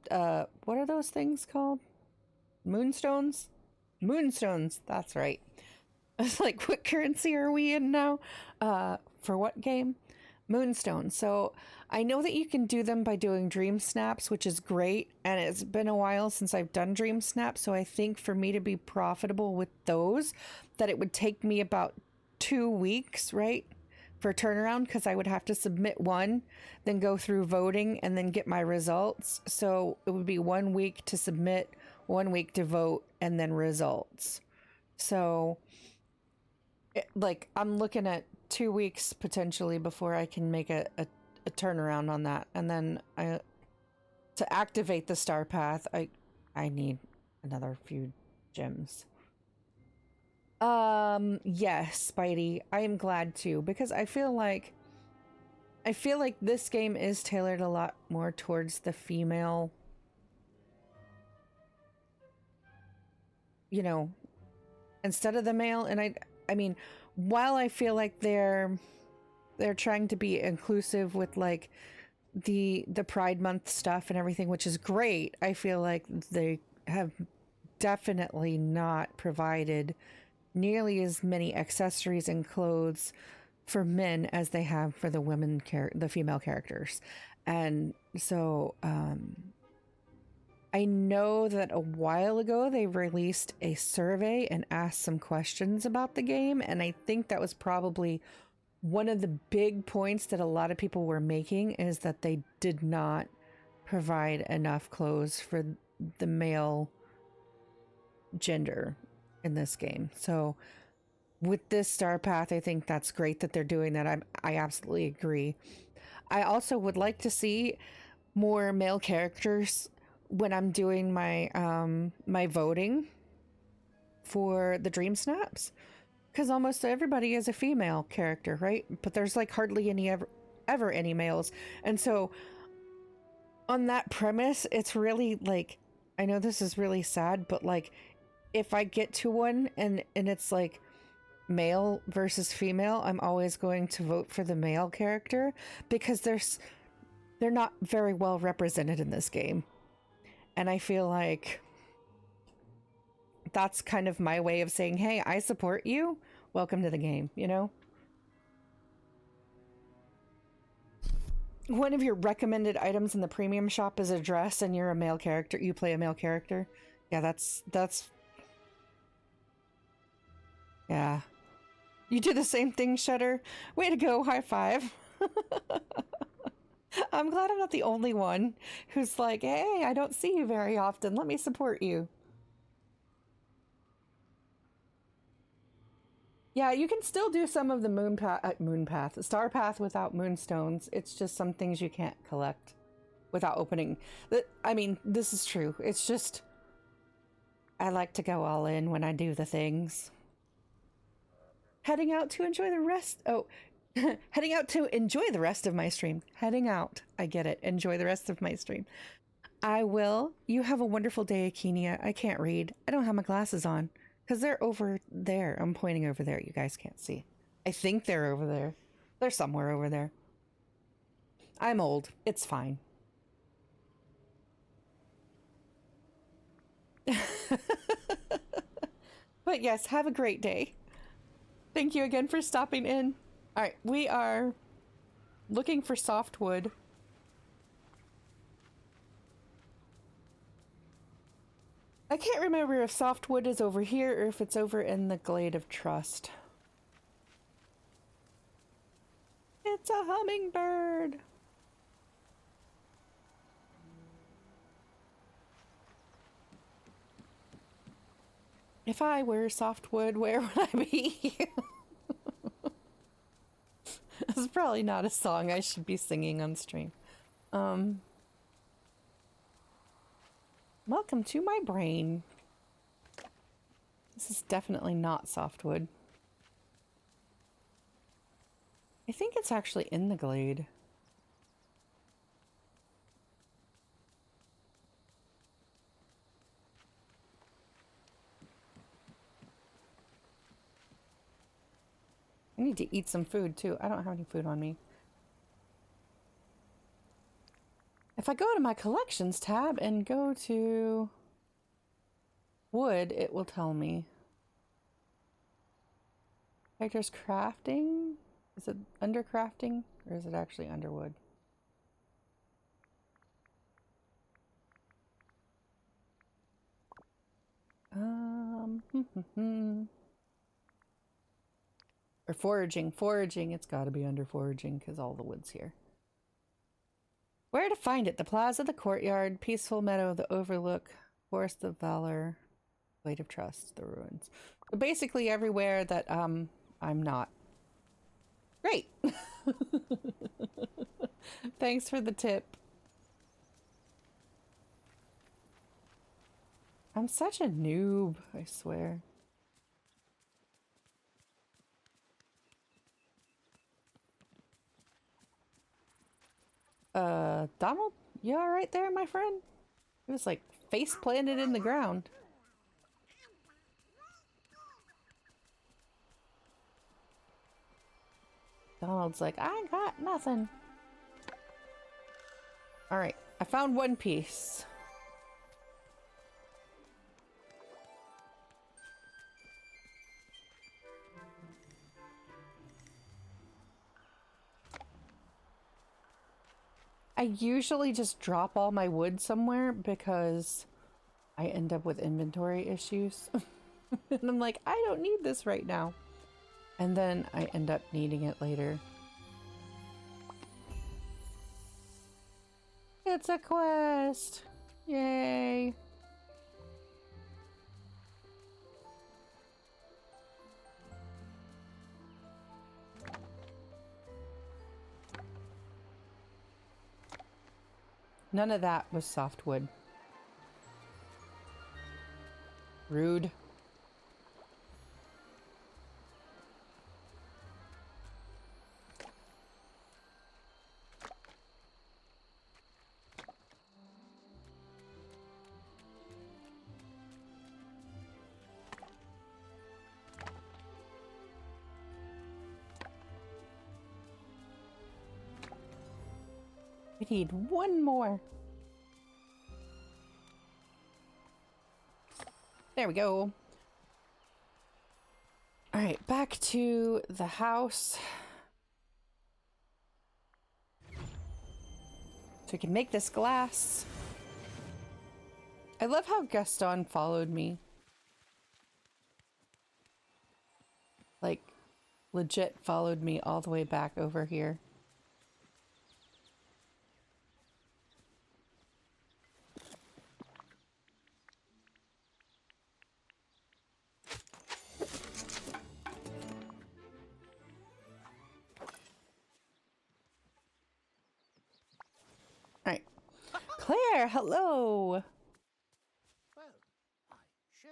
What are those things called? Moonstones? Moonstones. That's right. I was like, what currency are we in now? For what game? Moonstones. So I know that you can do them by doing dream snaps, which is great. And it's been a while since I've done dream snaps. So I think for me to be profitable with those, that it would take me about 2 weeks, right? for turnaround because I would have to submit one, then go through voting and then get my results. So it would be 1 week to submit, 1 week to vote, and then results. So like I'm looking at 2 weeks potentially before I can make a turnaround on that. And then to activate the star path, I need another few gems. Yes, Spidey, I am glad to, because I feel like this game is tailored a lot more towards the female, you know, instead of the male. And I mean, while I feel like they're trying to be inclusive with like the Pride Month stuff and everything, which is great, I feel like they have definitely not provided nearly as many accessories and clothes for men as they have for the the female characters. And so I know that a while ago they released a survey and asked some questions about the game, and I think that was probably one of the big points that a lot of people were making, is that they did not provide enough clothes for the male gender in this game. So with this star path, I think that's great that they're doing that. I absolutely agree. I also would like to see more male characters when I'm doing my my voting for the Dream Snaps, because almost everybody is a female character, right? But there's like hardly any ever any males. And so on that premise, it's really like, I know this is really sad, but like if I get to one and it's like male versus female, I'm always going to vote for the male character, because they're not very well represented in this game. And I feel like that's kind of my way of saying, hey, I support you. Welcome to the game, you know? One of your recommended items in the premium shop is a dress and you're a male character. You play a male character. Yeah, that's yeah. You do the same thing, Shutter. Way to go, high five. I'm glad I'm not the only one who's like, hey, I don't see you very often. Let me support you. Yeah, you can still do some of the star path without moonstones. It's just some things you can't collect without opening. I mean, this is true. It's just, I like to go all in when I do the things. Heading out to enjoy the rest. Oh, heading out to enjoy the rest of my stream. Heading out. I get it. Enjoy the rest of my stream. I will. You have a wonderful day, Akenia. I can't read. I don't have my glasses on because they're over there. I'm pointing over there. You guys can't see. I think they're over there. They're somewhere over there. I'm old. It's fine. But yes, have a great day. Thank you again for stopping in. All right, we are looking for softwood. I can't remember if softwood is over here or if it's over in the Glade of Trust. It's a hummingbird. If I were softwood, where would I be? It's probably not a song I should be singing on stream. Welcome to my brain. This is definitely not softwood. I think it's actually in the glade. I need to eat some food too. I don't have any food on me. If I go to my collections tab and go to wood, it will tell me. Characters crafting? Is it under crafting or is it actually under wood? Or foraging. Foraging. It's got to be under foraging because all the wood's here. Where to find it? The plaza, the courtyard, peaceful meadow, the overlook, forest of valor, weight of trust, the ruins. So basically everywhere that I'm not. Great. Thanks for the tip. I'm such a noob, I swear. Donald? You alright there, my friend? He was like face planted in the ground. Donald's like, I got nothing. Alright, I found one piece. I usually just drop all my wood somewhere because I end up with inventory issues. And I'm like, I don't need this right now. And then I end up needing it later. It's a quest! Yay! None of that was softwood. Rude. We need one more. There we go. All right, back to the house. So we can make this glass. I love how Gaston followed me. Like, legit followed me all the way back over here. Alright. Claire, hello! Well, I show.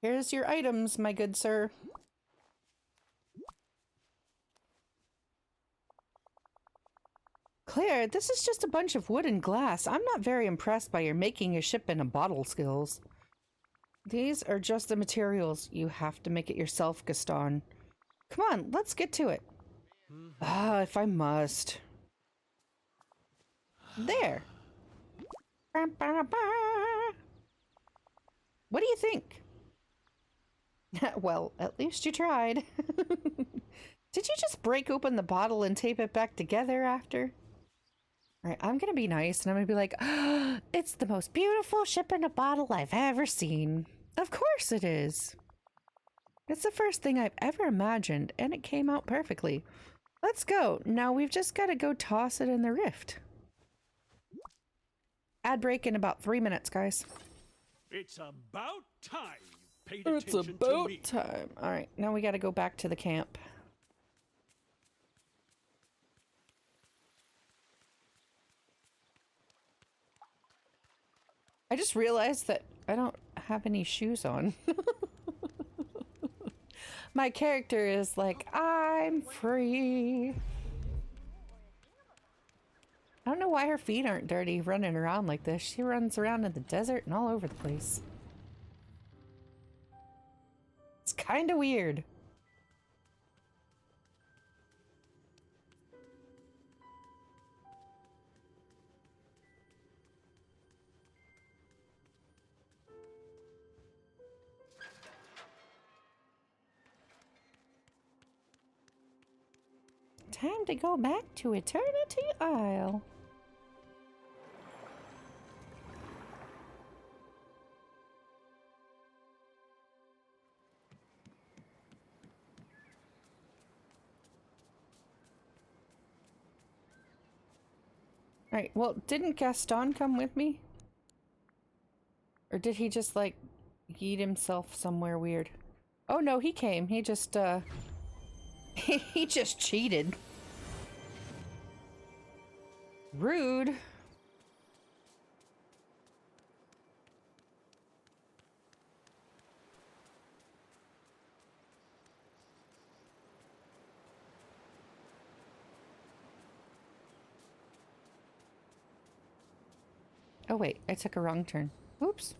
Here's your items, my good sir. Claire, this is just a bunch of wood and glass. I'm not very impressed by your making a ship in a bottle skills. These are just the materials. You have to make it yourself, Gaston. Come on, let's get to it. Ah, if I must. There. What do you think? Well, at least you tried. Did you just break open the bottle and tape it back together after? Alright, I'm gonna be nice and I'm gonna be like, oh, it's the most beautiful ship in a bottle I've ever seen. Of course it is. It's the first thing I've ever imagined and it came out perfectly. Let's go. Now we've just gotta go toss it in the rift. Ad break in about 3 minutes, guys. It's about time you paid It's attention about to me. time. Alright, now we gotta go back to the camp. I just realized that I don't have any shoes on. My character is like, I'm free. I don't know why her feet aren't dirty running around like this. She runs around in the desert and all over the place. It's kind of weird. Time to go back to Eternity Isle. Alright, well, didn't Gaston come with me? Or did he just, like, yeet himself somewhere weird? Oh no, he came. He just, he just cheated. Rude. Oh wait, I took a wrong turn. Oops.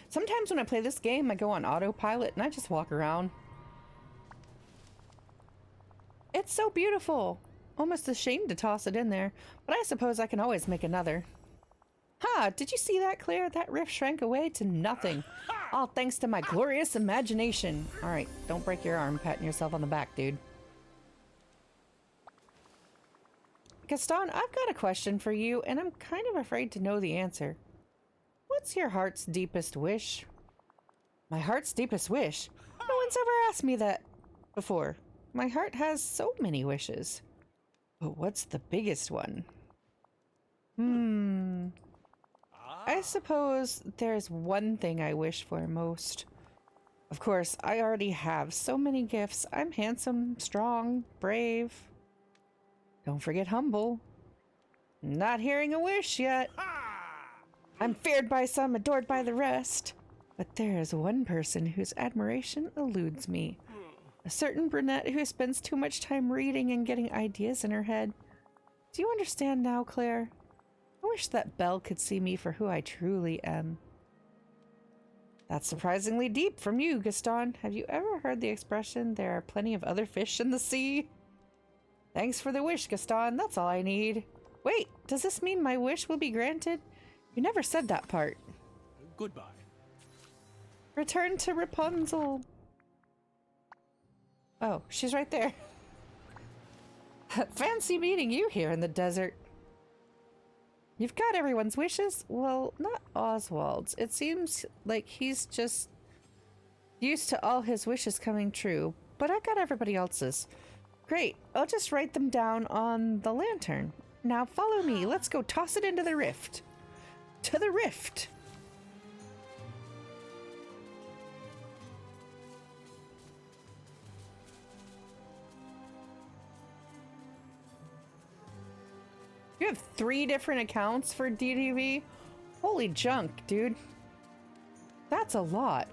Sometimes when I play this game, I go on autopilot and I just walk around. It's so beautiful. Almost ashamed to toss it in there, but I suppose I can always make another. Ha! Did you see that, Claire? That rift shrank away to nothing. All thanks to my glorious imagination. Alright, don't break your arm patting yourself on the back, dude. Gaston, I've got a question for you, and I'm kind of afraid to know the answer. What's your heart's deepest wish? My heart's deepest wish? No one's ever asked me that before. My heart has so many wishes. But what's the biggest one? I suppose there's one thing I wish for most. Of course, I already have so many gifts. I'm handsome, strong, brave. Don't forget humble. Not hearing a wish yet. I'm feared by some, adored by the rest. But there is one person whose admiration eludes me. A certain brunette who spends too much time reading and getting ideas in her head. Do you understand now, Claire? I wish that Belle could see me for who I truly am. That's surprisingly deep from you, Gaston. Have you ever heard the expression, there are plenty of other fish in the sea? Thanks for the wish, Gaston. That's all I need. Wait, does this mean my wish will be granted? You never said that part. Goodbye. Return to Rapunzel. Oh, she's right there. Fancy meeting you here in the desert. You've got everyone's wishes? Well, not Oswald's. It seems like he's just used to all his wishes coming true, but I got everybody else's. Great, I'll just write them down on the lantern. Now follow me, let's go toss it into the rift. To the rift! You have 3 different accounts for DDV? Holy junk, dude. That's a lot.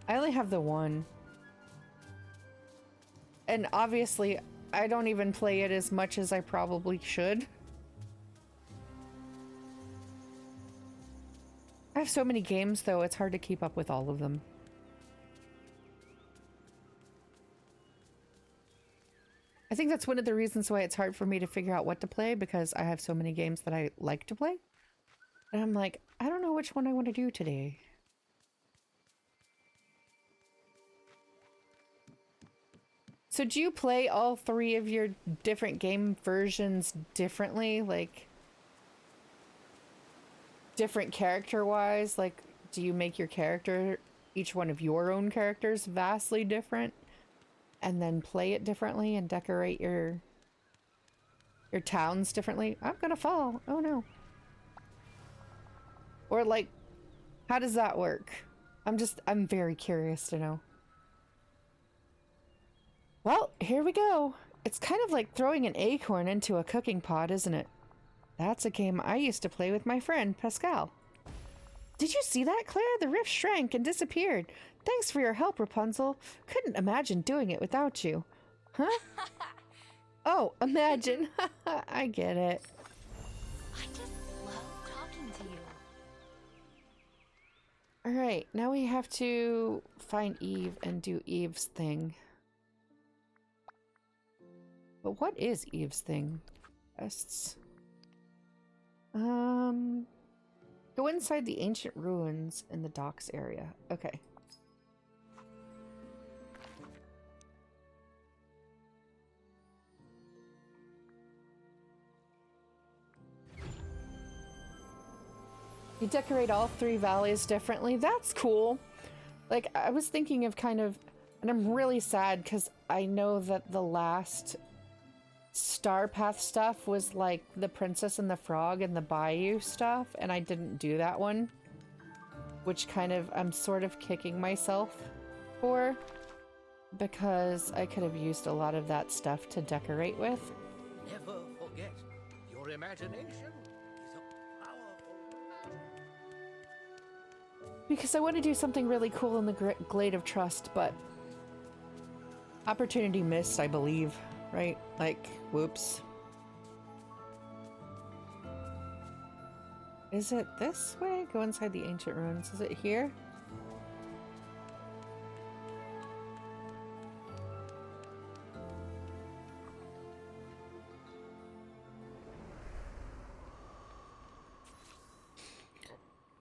I only have the one. And obviously, I don't even play it as much as I probably should. I have so many games, though, it's hard to keep up with all of them. I think that's one of the reasons why it's hard for me to figure out what to play, because I have so many games that I like to play. And I'm like, I don't know which one I want to do today. So do you play all 3 of your different game versions differently? Like, different character-wise? Like, do you make your character, each one of your own characters, vastly different? And then play it differently and decorate your towns differently? I'm gonna fall. Oh no. Or like, how does that work? I'm very curious to know. Well, here we go. It's kind of like throwing an acorn into a cooking pot, isn't it? That's a game I used to play with my friend, Pascal. Did you see that, Claire? The rift shrank and disappeared. Thanks for your help, Rapunzel. Couldn't imagine doing it without you. Huh? Oh, imagine. I get it. I just love talking to you. Alright, now we have to find Eve and do Eve's thing. But what is Eve's thing? Quests. Go inside the ancient ruins in the docks area. Okay. You decorate all 3 valleys differently. That's cool. Like, I was thinking of kind of, and I'm really sad because I know that the last Star Path stuff was like the Princess and the Frog and the Bayou stuff, and I didn't do that one, which kind of I'm sort of kicking myself for, because I could have used a lot of that stuff to decorate with. Never forget, your imagination is a powerful magic. Because I want to do something really cool in the Glade of Trust, but opportunity missed, I believe, right? Like, whoops. Is it this way? Go inside the ancient ruins. Is it here?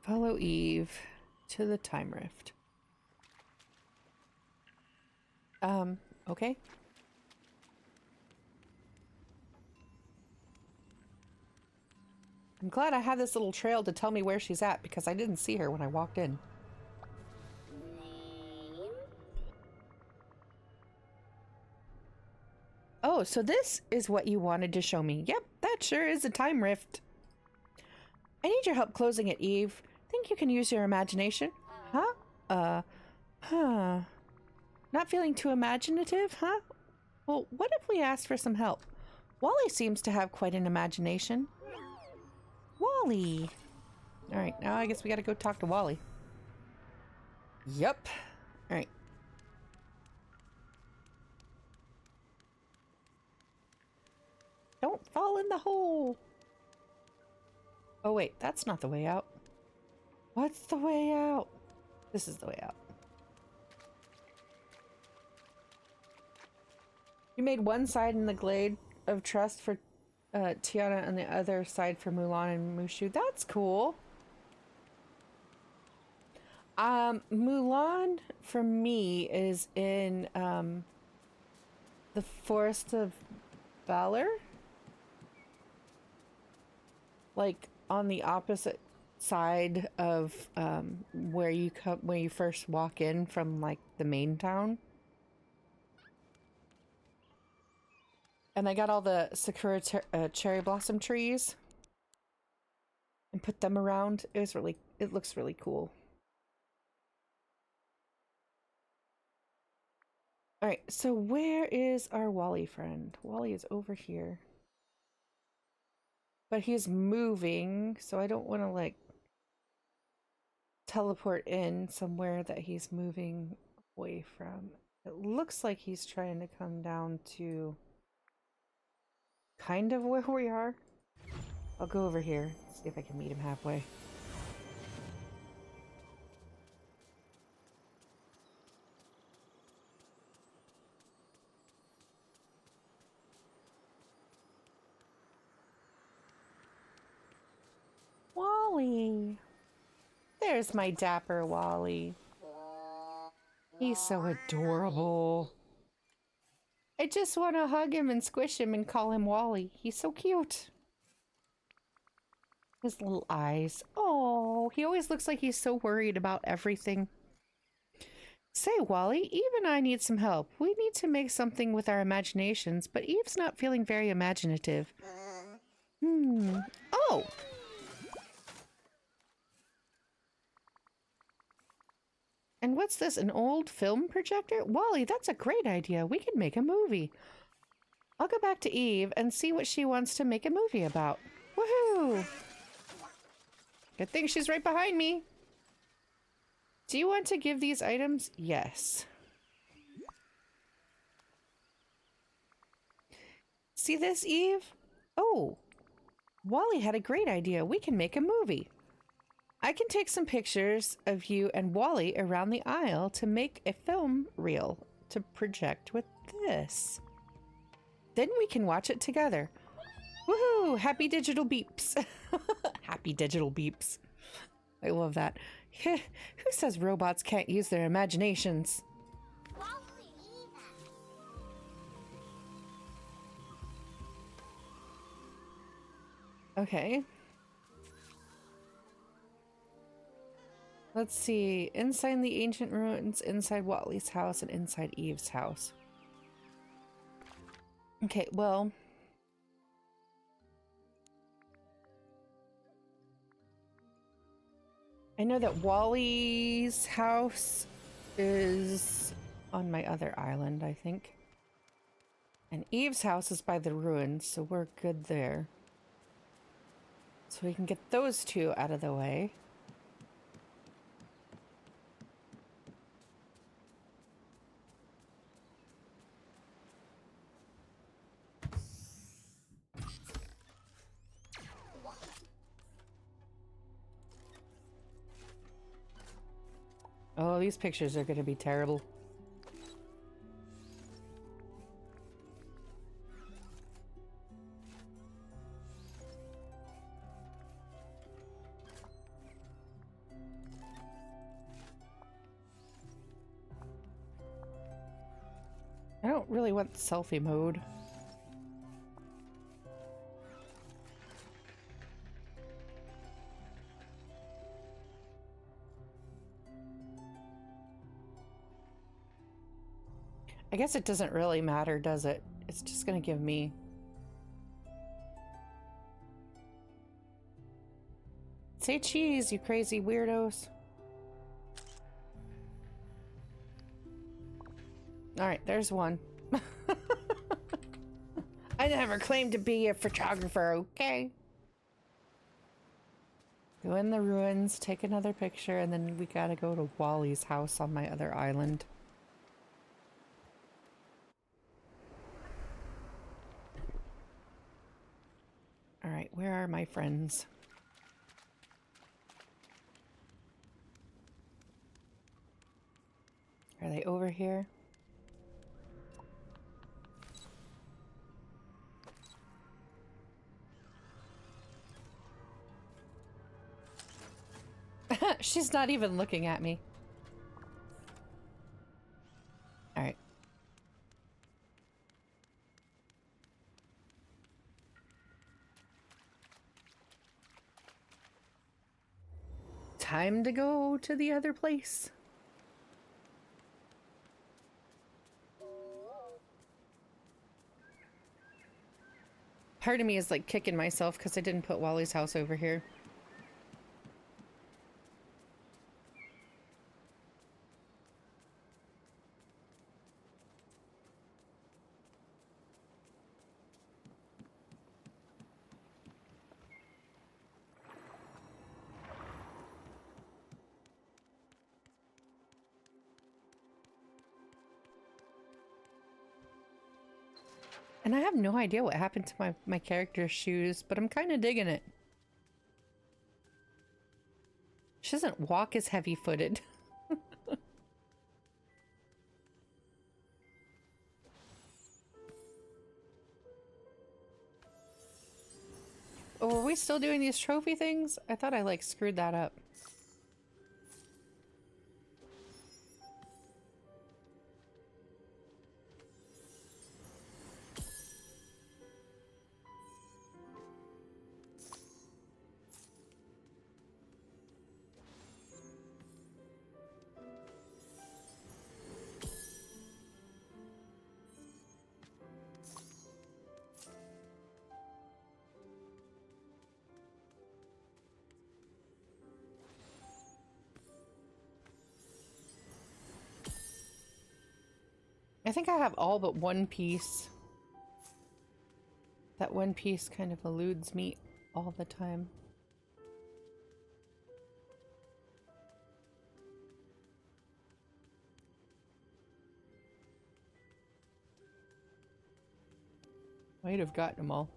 Follow Eve to the Time Rift. Okay. I'm glad I have this little trail to tell me where she's at, because I didn't see her when I walked in. Oh, so this is what you wanted to show me. Yep, that sure is a time rift. I need your help closing it, Eve. Think you can use your imagination? Huh? Not feeling too imaginative, huh? Well, what if we asked for some help? Wally seems to have quite an imagination. Wally! Alright, now I guess we gotta go talk to Wally. Yep. Alright. Don't fall in the hole! Oh wait, that's not the way out. What's the way out? This is the way out. You made one side in the Glade of Trust for Tiana and the other side for Mulan and Mushu. That's cool. Mulan for me is in the Forest of Valor, like on the opposite side of where you first walk in from like the main town. And I got all the Sakura cherry blossom trees and put them around. It looks really cool. Alright, so where is our Wally friend? Wally is over here. But he's moving, so I don't want to, like, teleport in somewhere that he's moving away from. It looks like he's trying to come down to kind of where we are. I'll go over here, see if I can meet him halfway. Wally! There's my dapper Wally. He's so adorable. I just want to hug him and squish him and call him Wally. He's so cute. His little eyes. Oh, he always looks like he's so worried about everything. Say, Wally, Eve and I need some help. We need to make something with our imaginations, but Eve's not feeling very imaginative. Oh! And what's this, an old film projector? Wally, that's a great idea. We could make a movie. I'll go back to Eve and see what she wants to make a movie about. Woohoo! Good thing she's right behind me. Do you want to give these items? Yes. See this, Eve? Oh, Wally had a great idea. We can make a movie. I can take some pictures of you and Wally around the aisle to make a film reel to project with this. Then we can watch it together. Woohoo! Happy digital beeps. Happy digital beeps. I love that. Who says robots can't use their imaginations? Okay. Let's see. Inside the ancient ruins, inside Wally's house, and inside Eve's house. Okay, well, I know that Wally's house is on my other island, I think. And Eve's house is by the ruins, so we're good there. So we can get those two out of the way. Oh, these pictures are going to be terrible. I don't really want selfie mode. I guess it doesn't really matter, does it? It's just gonna give me... Say cheese, you crazy weirdos. Alright, there's one. I never claimed to be a photographer, okay? Go in the ruins, take another picture, and then we gotta go to Wally's house on my other island. Alright, where are my friends? Are they over here? She's not even looking at me. Alright. Time to go to the other place. Part of me is like kicking myself because I didn't put Wally's house over here. And I have no idea what happened to my character's shoes, but I'm kind of digging it. She doesn't walk as heavy-footed. Oh, are we still doing these trophy things? I thought I, like, screwed that up. I think I have all but one piece. That one piece kind of eludes me all the time. Might have gotten them all.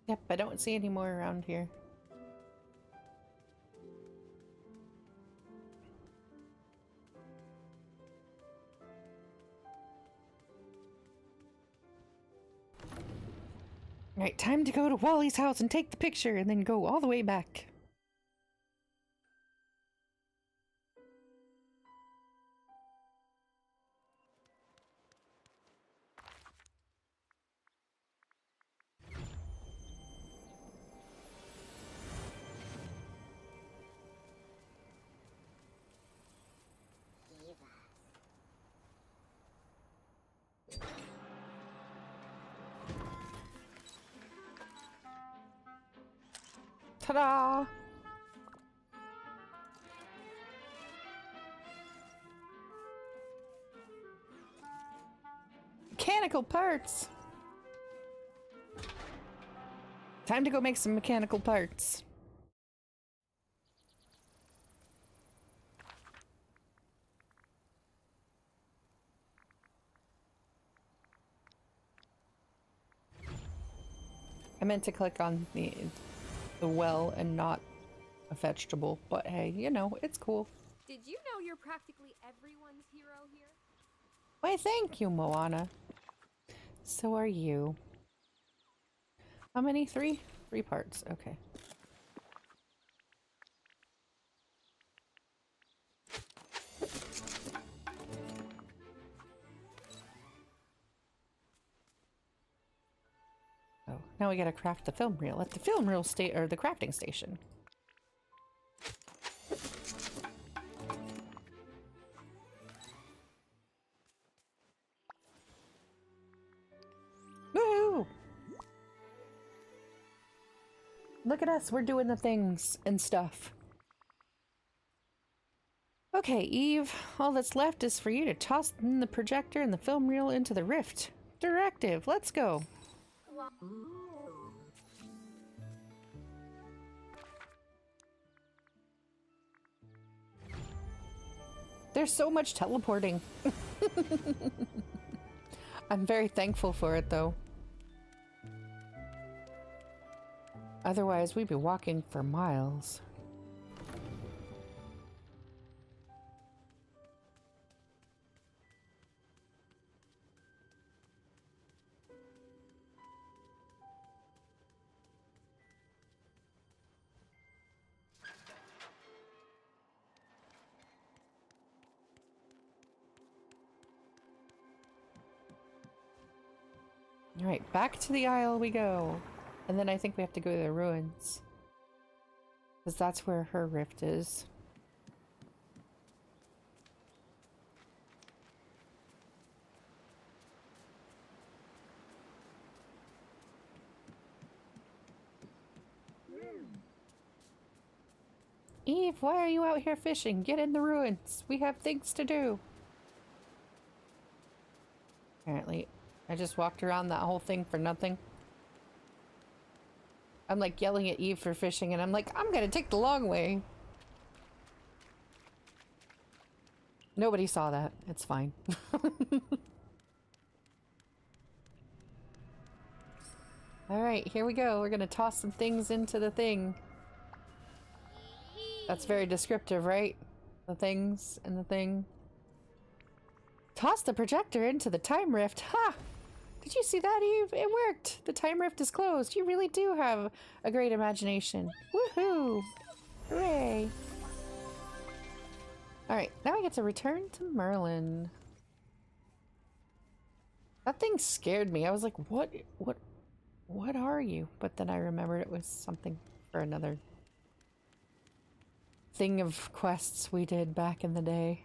Yep, I don't see any more around here. Alright, time to go to Wally's house and take the picture and then go all the way back. Ta-da! Mechanical parts! Time to go make some mechanical parts. I meant to click on the well and not a vegetable, but hey, you know, it's cool. Did you know you're practically everyone's hero here? Why, thank you, Moana. So are you. How many? 3? 3 parts. Okay. Oh, now we gotta craft the film reel at the film reel or the crafting station. Woohoo! Look at us, we're doing the things and stuff. Okay, Eve, all that's left is for you to toss in the projector and the film reel into the rift. Directive, let's go. There's so much teleporting. I'm very thankful for it, though. Otherwise, we'd be walking for miles. Alright, back to the Isle we go. And then I think we have to go to the ruins. Because that's where her rift is. Eve, why are you out here fishing? Get in the ruins. We have things to do. Apparently, I just walked around that whole thing for nothing. I'm like yelling at Eve for fishing and I'm like, I'm gonna take the long way. Nobody saw that. It's fine. Alright, here we go. We're gonna toss some things into the thing. That's very descriptive, right? The things and the thing. Toss the projector into the time rift. Ha! Did you see that, Eve? It worked! The time rift is closed. You really do have a great imagination. Woohoo! Hooray! Alright, now I get to return to Merlin. That thing scared me. I was like, what are you? But then I remembered it was something for another thing of quests we did back in the day.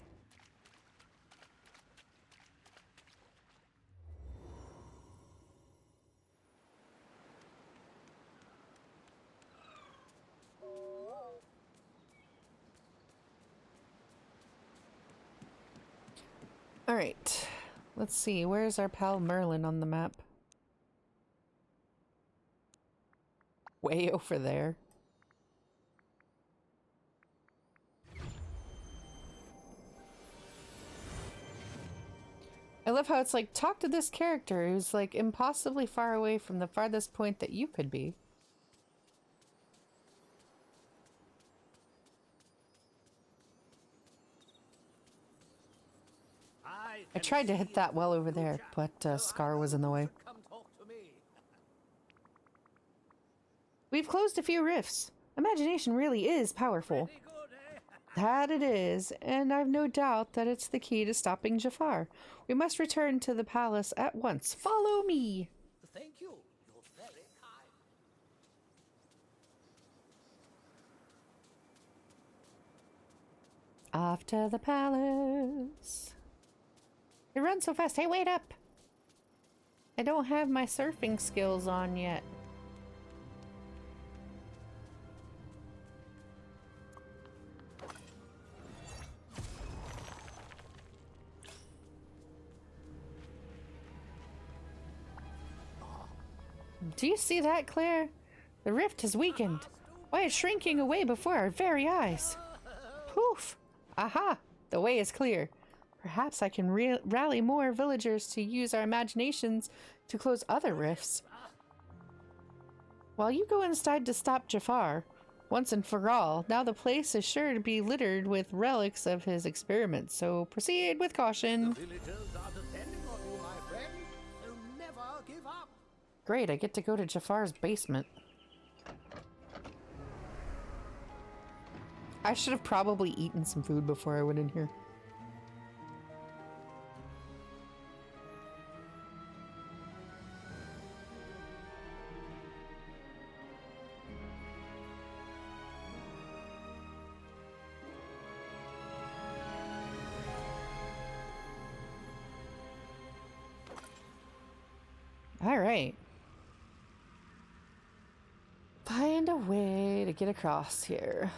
Alright, let's see, where's our pal Merlin on the map? Way over there. I love how it's like, talk to this character who's like impossibly far away from the farthest point that you could be. I tried to hit that well over there, but Scar was in the way. Come talk to me. We've closed a few rifts. Imagination really is powerful. Pretty good, eh? That it is, and I've no doubt that it's the key to stopping Jafar. We must return to the palace at once. Follow me! Thank you. You're very kind. Off to the palace. It runs so fast. Hey, wait up! I don't have my surfing skills on yet. Do you see that, Claire? The rift has weakened. Why, it's shrinking away before our very eyes. Poof! Aha! The way is clear. Perhaps I can rally more villagers to use our imaginations to close other rifts. While you go inside to stop Jafar, once and for all, now the place is sure to be littered with relics of his experiments, so proceed with caution. The villagers are depending on you, my friend, so never give up. Great, I get to go to Jafar's basement. I should have probably eaten some food before I went in here. All right. Find a way to get across here.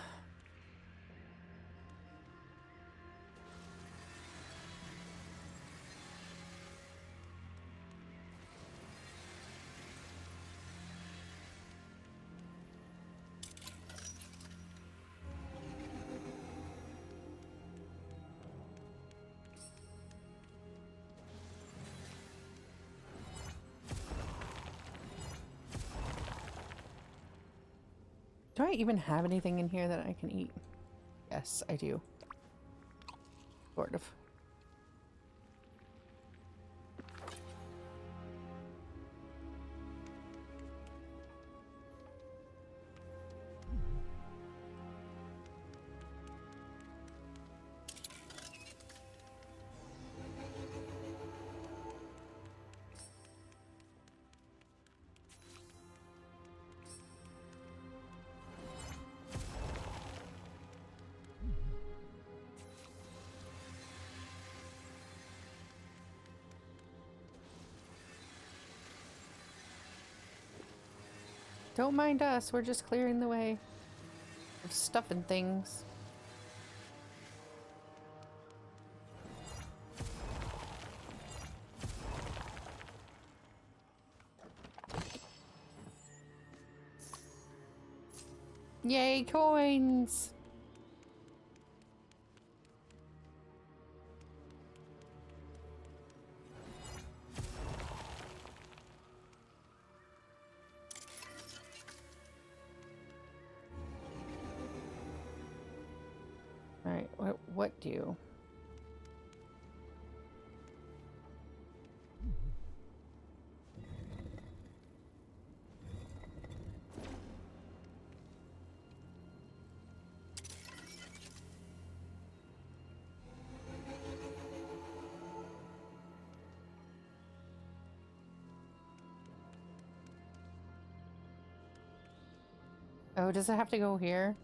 Do I even have anything in here that I can eat? Yes, I do. Sort of. Don't mind us, we're just clearing the way of stuff and things. Yay, coins! Alright, what do? Oh, does it have to go here?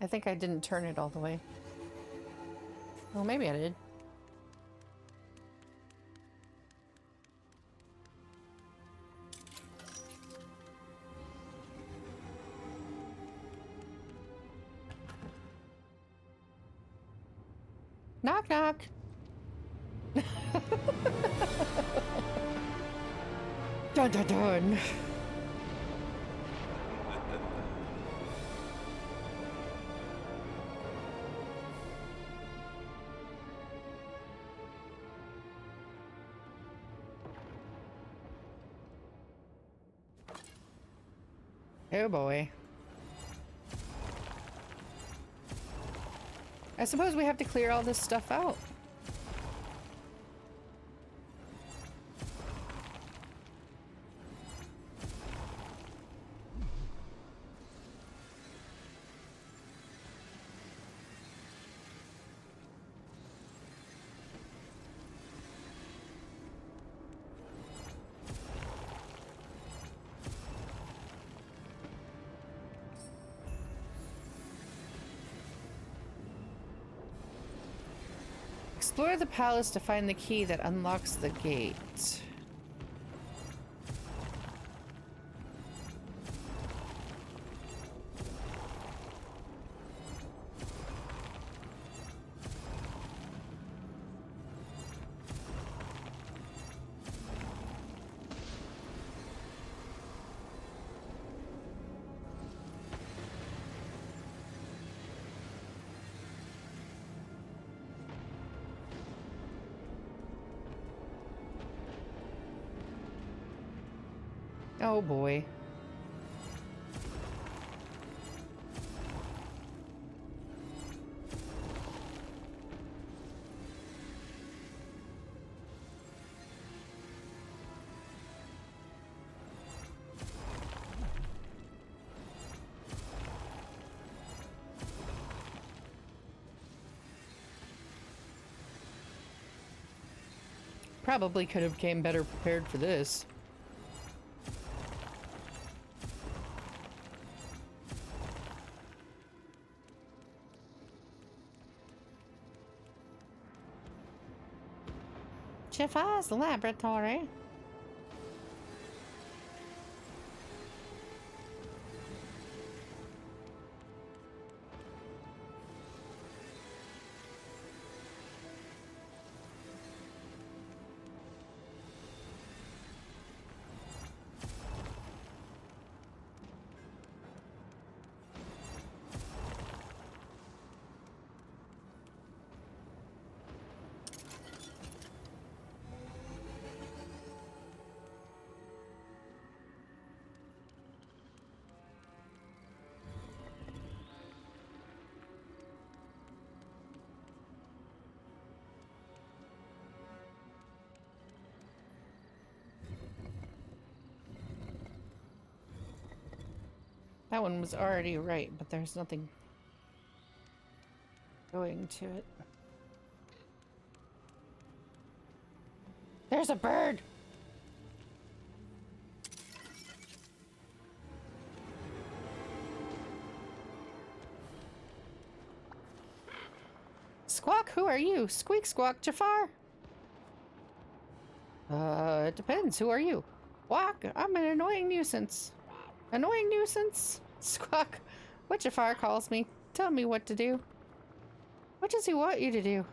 I think I didn't turn it all the way. Oh, maybe I did. Knock, knock. Dun dun dun. Oh boy. I suppose we have to clear all this stuff out. Explore the palace to find the key that unlocks the gate. Oh boy. Probably could have came better prepared for this. Jafar's laboratory. That one was already right, but there's nothing going to it. There's a bird! Squawk, who are you? Squeak, squawk, Jafar? It depends. Who are you? Squawk, I'm an annoying nuisance. Annoying nuisance? Squawk, what Jafar calls me. Tell me what to do. What does he want you to do?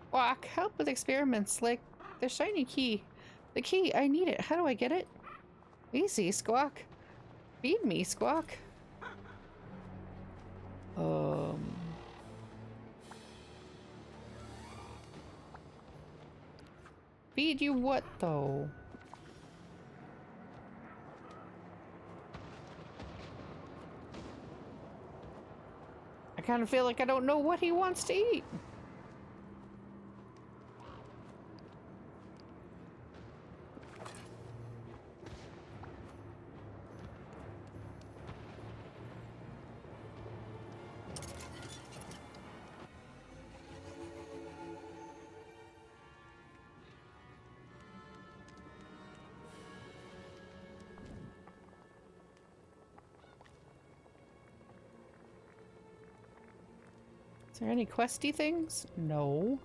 Squawk, help with experiments, like the shiny key. The key, I need it. How do I get it? Easy, Squawk. Feed me, Squawk. Feed you what, though? I kind of feel like I don't know what he wants to eat. Is there any questy things? No.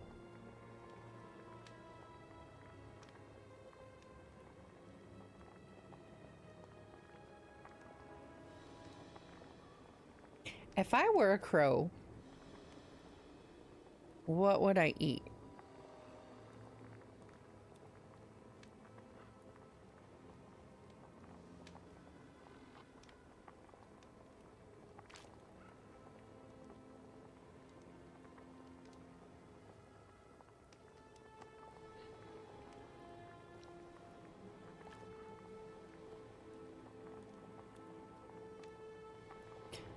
If I were a crow, what would I eat?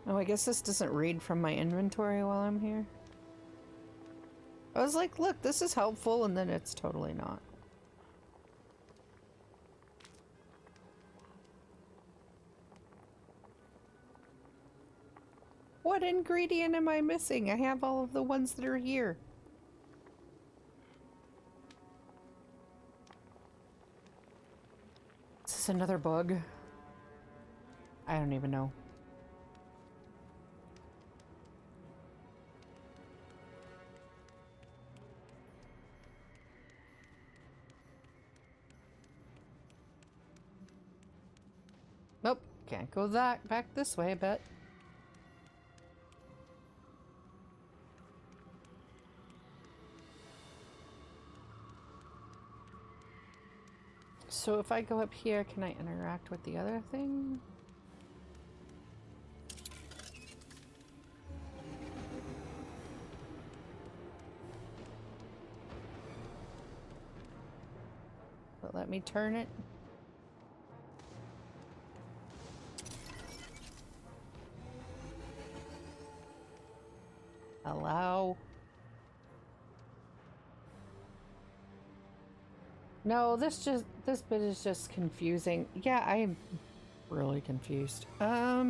Oh, I guess this doesn't read from my inventory while I'm here. I was like, look, this is helpful, and then it's totally not. What ingredient am I missing? I have all of the ones that are here. Is this another bug? I don't even know. Can't go that back this way, but so if I go up here, can I interact with the other thing? But let me turn it. Allow. No, this bit is just confusing. Yeah, I am really confused. Yeah,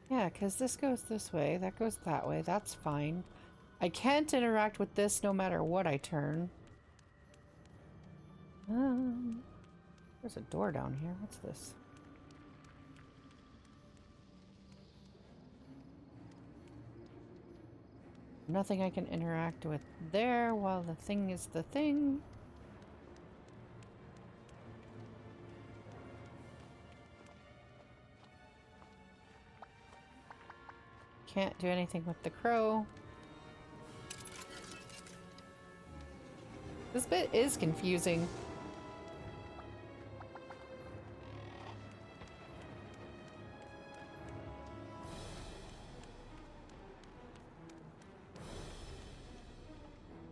because this goes this way, that goes that way, that's fine. I can't interact with this no matter what I turn. There's a door down here. What's this? Nothing I can interact with there while the thing is the thing. Can't do anything with the crow. This bit is confusing.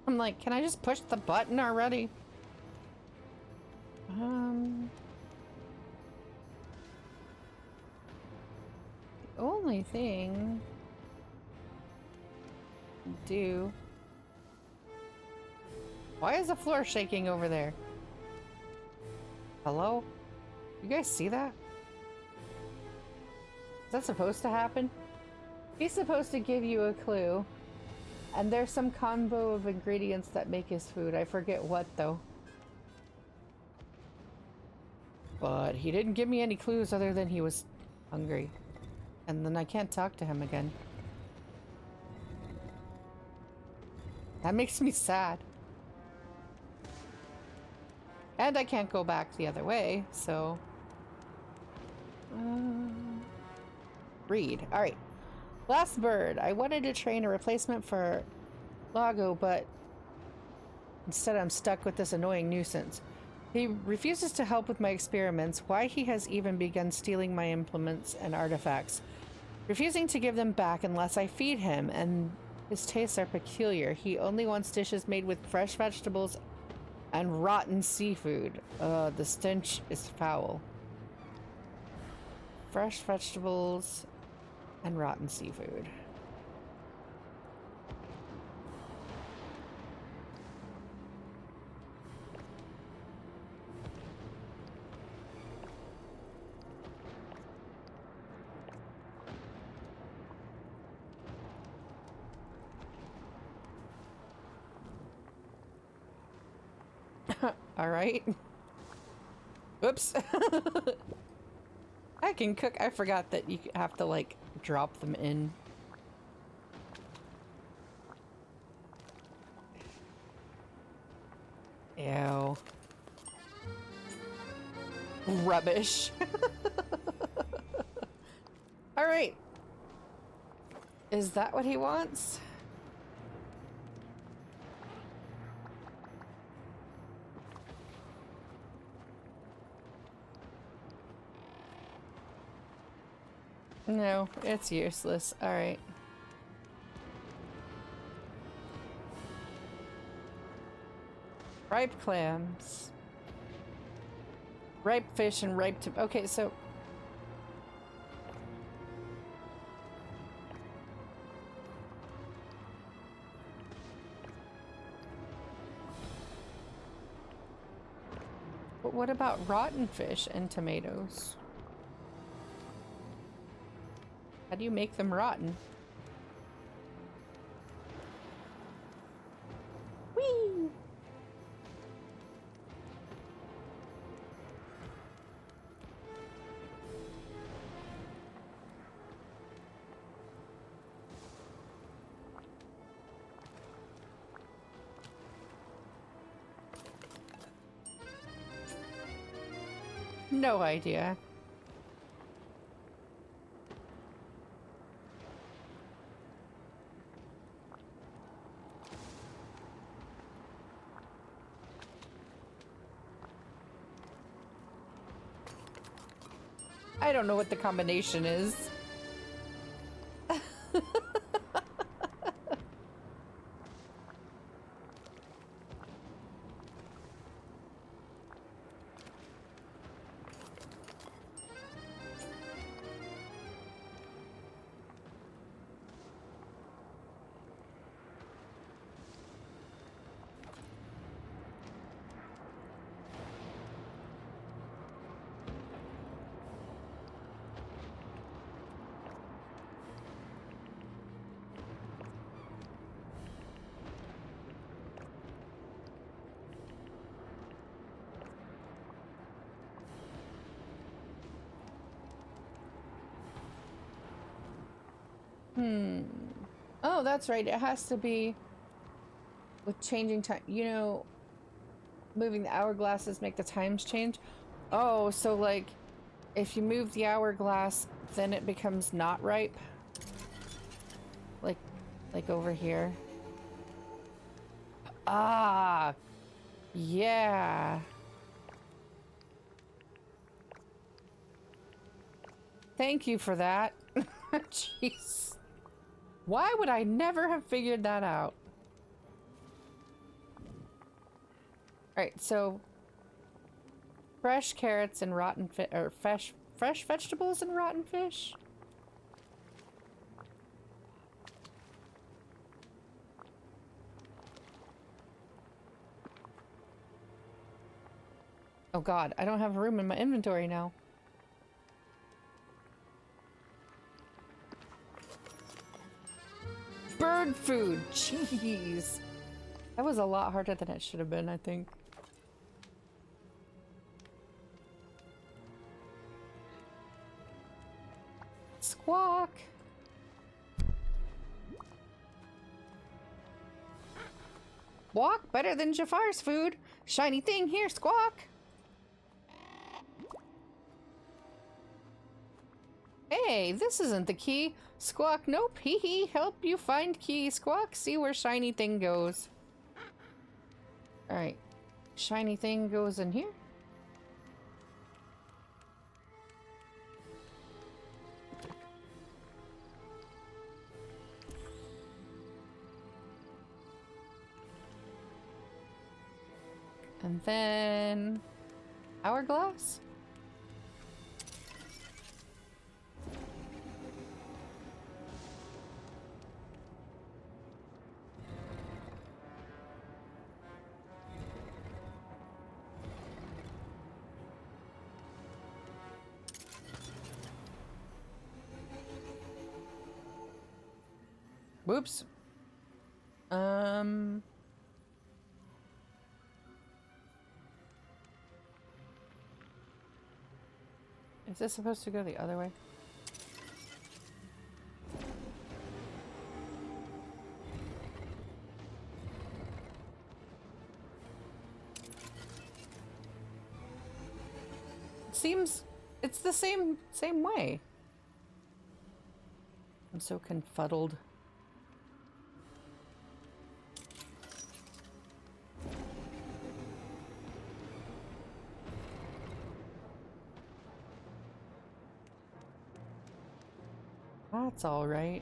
I'm like, can I just push the button already? The only thing do. Why is the floor shaking over there? Hello? You guys see that? Is that supposed to happen? He's supposed to give you a clue. And there's some combo of ingredients that make his food. I forget what though. But he didn't give me any clues other than he was hungry. And then I can't talk to him again. That makes me sad. And I can't go back the other way, so... read. Alright. Last bird. I wanted to train a replacement for Lago, but instead I'm stuck with this annoying nuisance. He refuses to help with my experiments. Why he has even begun stealing my implements and artifacts. Refusing to give them back unless I feed him, and his tastes are peculiar. He only wants dishes made with fresh vegetables and rotten seafood. The stench is foul. Fresh vegetables and rotten seafood. All right. Oops. I can cook. I forgot that you have to like drop them in. Ew. Rubbish. All right. Is that what he wants? No, it's useless. All right. Ripe clams. Ripe fish and ripe okay, so... But what about rotten fish and tomatoes? How do you make them rotten? Whee! No idea. I don't know what the combination is. Oh, that's right. It has to be with changing time. You know, moving the hourglasses make the times change. Oh, so like if you move the hourglass, then it becomes not ripe. Like over here. Ah, yeah. Thank you for that. Jeez. Why would I never have figured that out? Alright, so fresh carrots and rotten fish, or fresh vegetables and rotten fish? Oh god, I don't have room in my inventory now. Bird food! Jeez! That was a lot harder than it should have been, I think. Squawk! Squawk better than Jafar's food! Shiny thing here, Squawk! Hey, this isn't the key. Squawk, nope, hee hee, help you find key. Squawk, see where shiny thing goes. Alright. Shiny thing goes in here. And then... hourglass? Whoops. Is this supposed to go the other way? It seems it's the same way. I'm so confuddled. That's all right.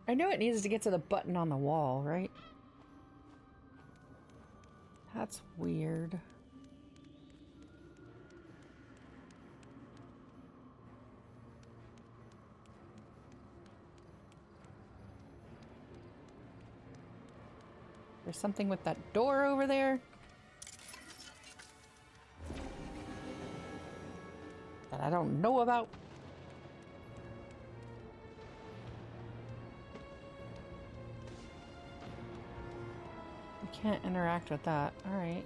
I know it needs to get to the button on the wall, right? That's weird. There's something with that door over there that I don't know about. Can't interact with that. Alright.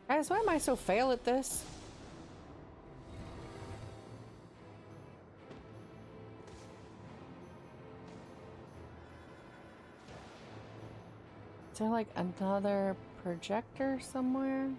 Guys, why am I so fail at this? Is there like another projector somewhere?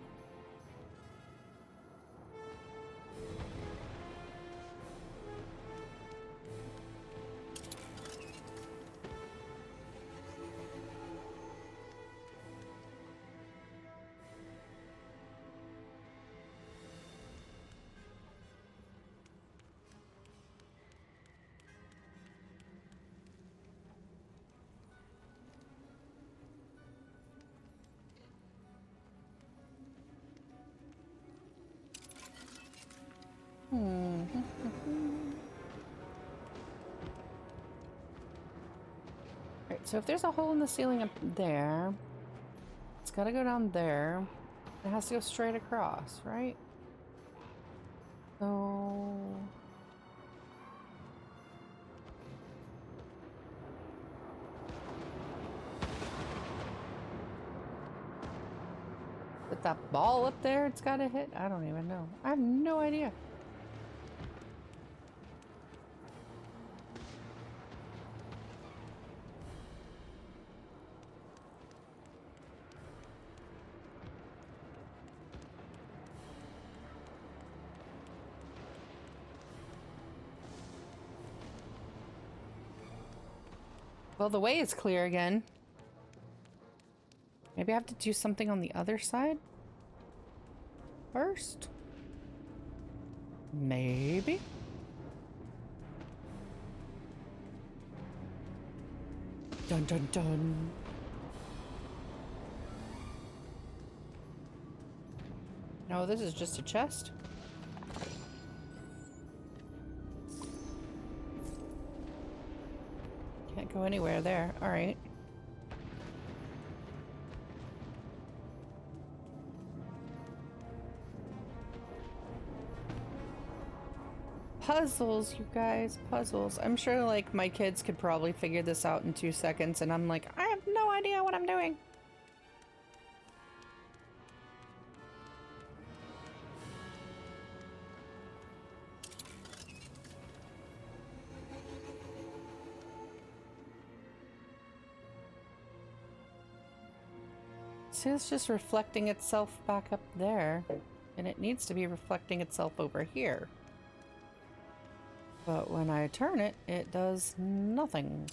Right, so if there's a hole in the ceiling up there, it's gotta go down there. It has to go straight across, right? So... with that ball up there it's gotta hit? I don't even know. I have no idea. Well, the way is clear again. Maybe I have to do something on the other side first? Maybe? Dun dun dun. No, this is just a chest. Can't go anywhere there. All right. Puzzles, you guys, puzzles. I'm sure like my kids could probably figure this out in 2 seconds and I'm like, I have no idea what I'm doing. See, it's just reflecting itself back up there, and it needs to be reflecting itself over here. But when I turn it, it does nothing.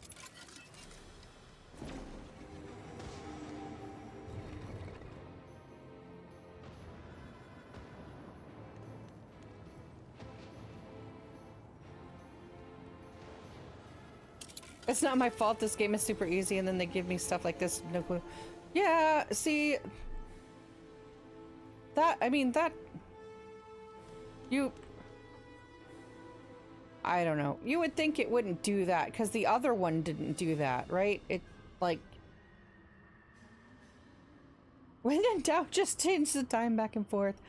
It's not my fault this game is super easy and then they give me stuff like this. No clue. Yeah, see... That, I mean, that... You... I don't know. You would think it wouldn't do that, because the other one didn't do that, right? It, like... When in doubt, just change the time back and forth.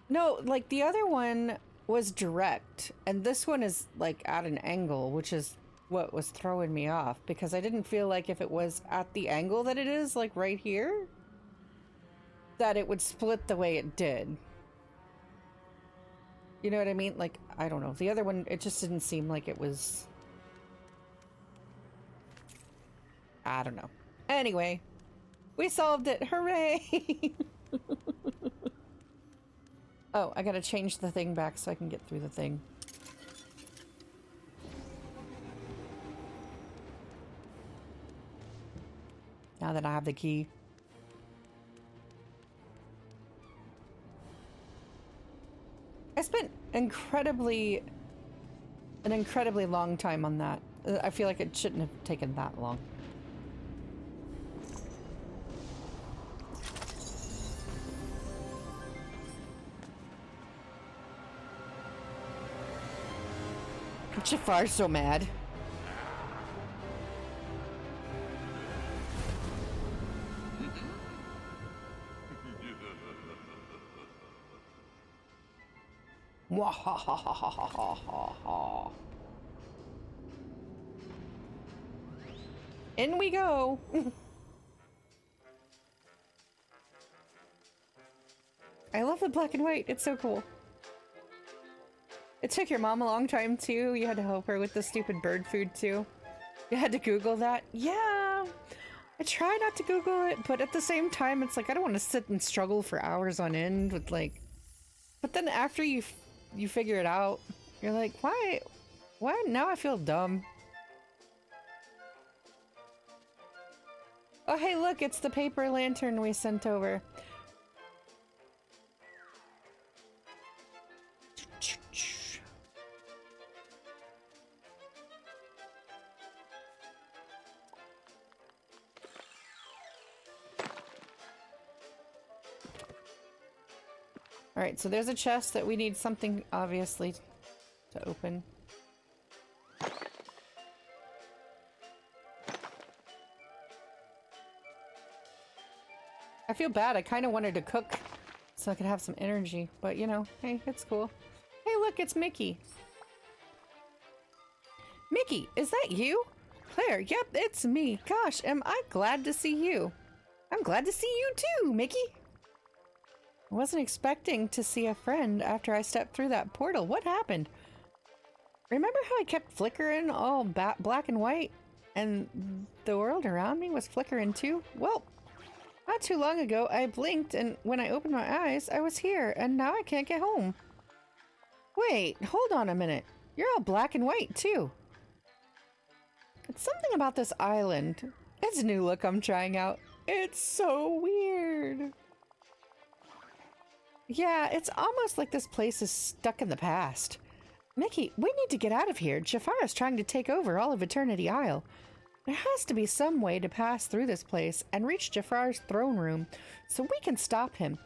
No, like, the other one was direct, and this one is, like, at an angle, which is what was throwing me off, because I didn't feel like if it was at the angle that it is, like, right here, that it would split the way it did. You know what I mean? Like, I don't know. The other one, it just didn't seem like it was... I don't know. Anyway, we solved it. Hooray! Oh, I gotta change the thing back so I can get through the thing. Now that I have the key. I spent an incredibly long time on that. I feel like it shouldn't have taken that long. Jafar's so mad. Mwahahahahaha. In we go. I love the black and white. It's so cool. It took your mom a long time too. You had to help her with the stupid bird food too. You had to Google that. Yeah. I try not to Google it, but at the same time, it's like I don't want to sit and struggle for hours on end with like. But then after you figure it out, you're like, why? Why? Now I feel dumb. Oh, hey, look, it's the paper lantern we sent over. Alright, so there's a chest that we need something, obviously, to open. I feel bad. I kind of wanted to cook so I could have some energy, but you know, hey, it's cool. Hey, look, it's Mickey. Mickey, is that you? Claire, yep, it's me. Gosh, am I glad to see you. I'm glad to see you too, Mickey. I wasn't expecting to see a friend after I stepped through that portal. What happened? Remember how I kept flickering all black and white? And the world around me was flickering too? Well, not too long ago, I blinked, and when I opened my eyes, I was here, and now I can't get home. Wait, hold on a minute. You're all black and white, too. It's something about this island. It's a new look I'm trying out. It's so weird. Yeah, it's almost like this place is stuck in the past. Mickey, we need to get out of here. Jafar is trying to take over all of Eternity Isle. There has to be some way to pass through this place and reach Jafar's throne room so we can stop him.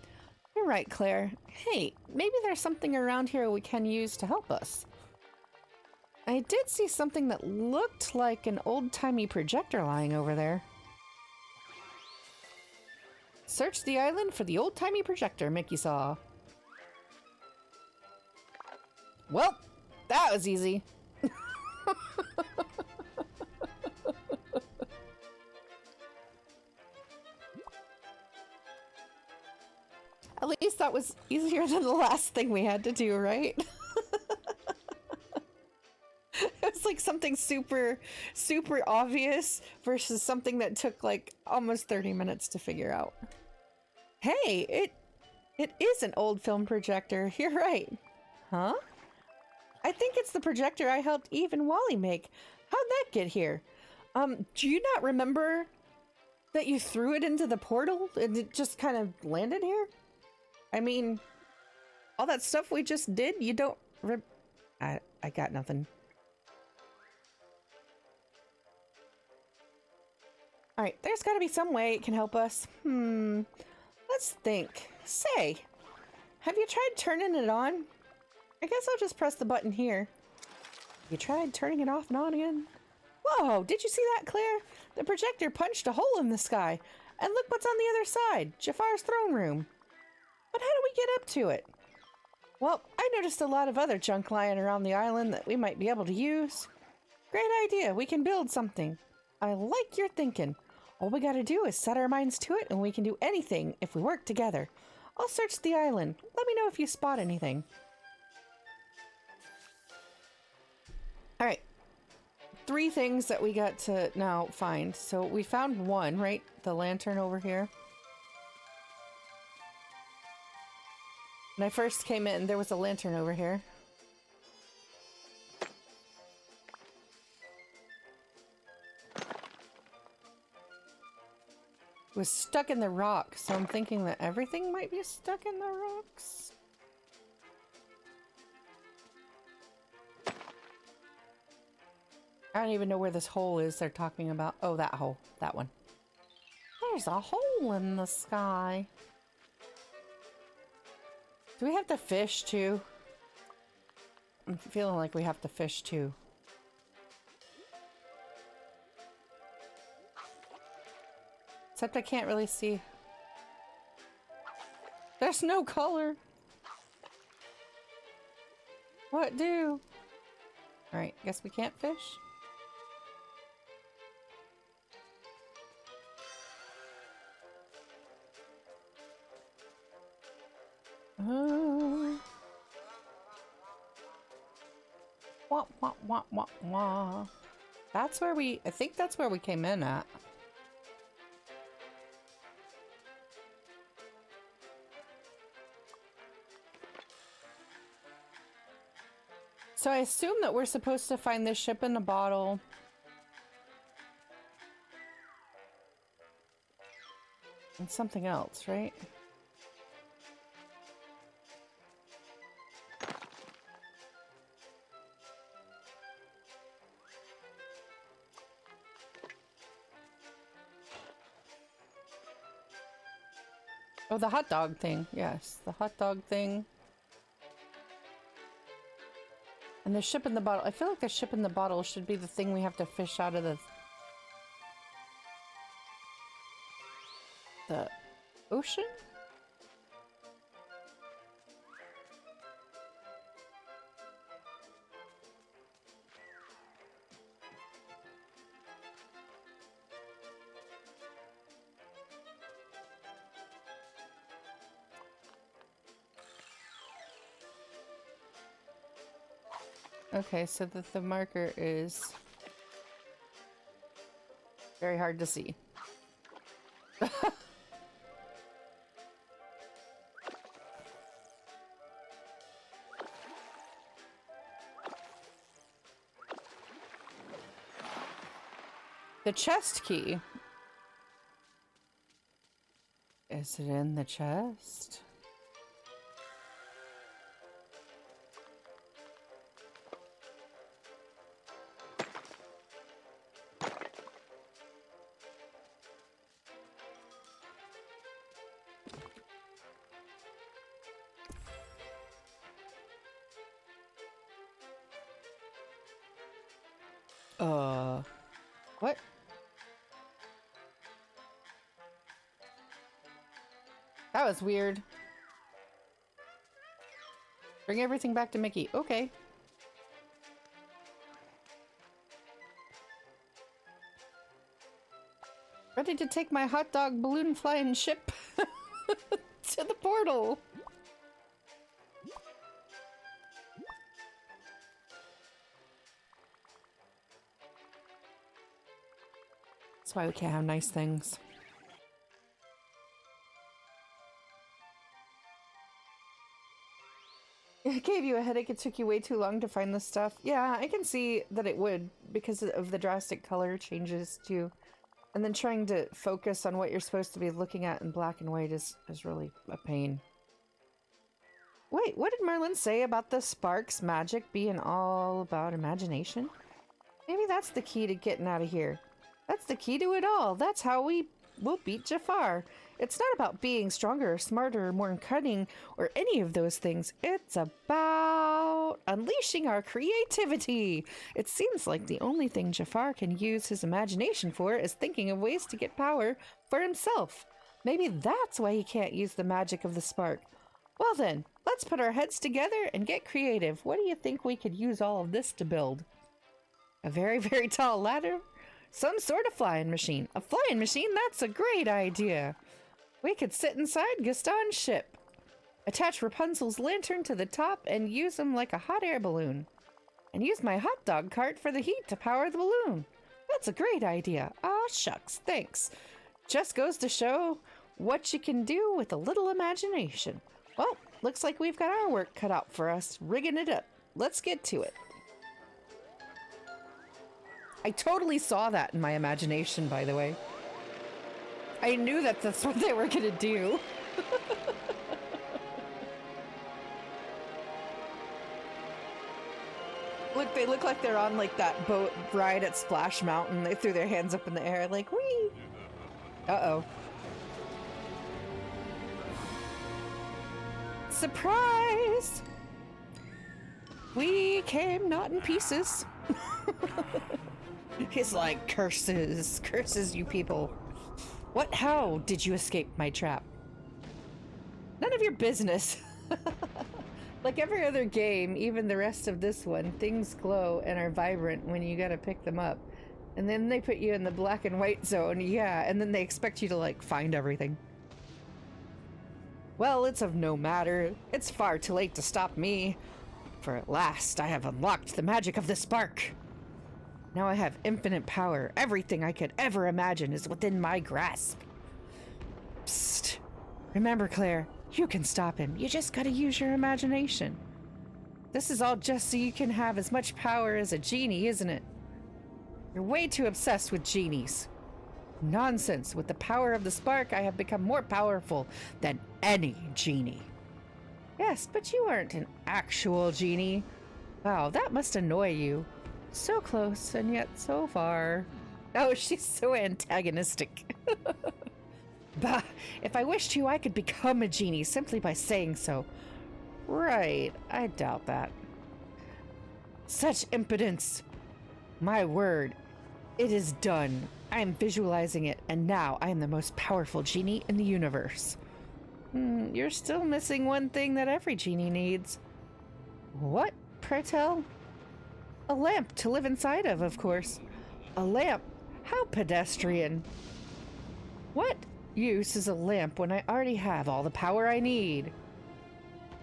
You're right, Claire. Hey, maybe there's something around here we can use to help us. I did see something that looked like an old-timey projector lying over there. Search the island for the old-timey projector Mickey saw. Well, that was easy. At least that was easier than the last thing we had to do, right? It was like something super, super obvious versus something that took like almost 30 minutes to figure out. Hey, it is an old film projector. You're right. Huh? I think it's the projector I helped Eve and Wally make. How'd that get here? Do you not remember that you threw it into the portal and it just kind of landed here? I mean, all that stuff we just did, you don't I got nothing. Alright, there's gotta be some way it can help us. Let's think. Say, have you tried turning it on? I guess I'll just press the button here. You tried turning it off and on again? Whoa, did you see that, Claire? The projector punched a hole in the sky. And look what's on the other side, Jafar's throne room. But how do we get up to it? Well, I noticed a lot of other junk lying around the island that we might be able to use. Great idea, we can build something. I like your thinking. All we gotta do is set our minds to it and we can do anything if we work together. I'll search the island. Let me know if you spot anything. Alright. 3 things that we got to now find. So we found one, right? The lantern over here. When I first came in, there was a lantern over here. It was stuck in the rock, so I'm thinking that everything might be stuck in the rocks. I don't even know where this hole is they're talking about. Oh, that hole. That one. There's a hole in the sky. Do we have to fish too? I'm feeling like we have to fish too. Except I can't really see. There's no color. What do? Alright, guess we can't fish. Wah, wah, wah, wah, wah. That's where I think that's where we came in at. So I assume that we're supposed to find this ship in a bottle. And something else, right? Oh, the hot dog thing. Yes, the hot dog thing. And the ship in the bottle. I feel like the ship in the bottle should be the thing we have to fish out of the ocean? Okay, so the marker is very hard to see. The chest key. Is it in the chest? What? That was weird. Bring everything back to Mickey. Okay. Ready to take my hot dog balloon flying ship to the portal. That's why we can't have nice things. It gave you a headache. It took you way too long to find this stuff. Yeah, I can see that it would because of the drastic color changes too. And then trying to focus on what you're supposed to be looking at in black and white is really a pain. Wait, what did Merlin say about the sparks magic being all about imagination? Maybe that's the key to getting out of here. That's the key to it all. That's how we will beat Jafar. It's not about being stronger or smarter or more cunning or any of those things. It's about unleashing our creativity. It seems like the only thing Jafar can use his imagination for is thinking of ways to get power for himself. Maybe that's why he can't use the magic of the spark. Well then, let's put our heads together and get creative. What do you think we could use all of this to build? A very, very tall ladder? Some sort of flying machine. A flying machine? That's a great idea. We could sit inside Gaston's ship, attach Rapunzel's lantern to the top and use them like a hot air balloon. And use my hot dog cart for the heat to power the balloon. That's a great idea. Aw, shucks, thanks. Just goes to show what you can do with a little imagination. Well, looks like we've got our work cut out for us, rigging it up. Let's get to it. I totally saw that in my imagination, by the way. I knew that that's what they were gonna do. Look, they look like they're on like that boat ride at Splash Mountain. They threw their hands up in the air like, whee! Uh-oh. Surprise! We came not in pieces. He's like, curses, curses you people. How did you escape my trap? None of your business. Like every other game, even the rest of this one, things glow and are vibrant when you gotta pick them up. And then they put you in the black and white zone, yeah, and then they expect you to like find everything. Well, it's of no matter. It's far too late to stop me. For at last I have unlocked the magic of the spark. Now I have infinite power. Everything I could ever imagine is within my grasp. Psst. Remember, Claire, you can stop him. You just gotta use your imagination. This is all just so you can have as much power as a genie, isn't it? You're way too obsessed with genies. Nonsense. With the power of the spark, I have become more powerful than any genie. Yes, but you aren't an actual genie. Wow, that must annoy you. So close and yet so far. Oh, she's so antagonistic. Bah, if I wished to, I could become a genie simply by saying so. Right, I doubt that. Such impudence! My word, it is done. I am visualizing it, and now I am the most powerful genie in the universe. You're still missing one thing that every genie needs. What, pray tell? A lamp to live inside of course. A lamp? How pedestrian. What use is a lamp when I already have all the power I need?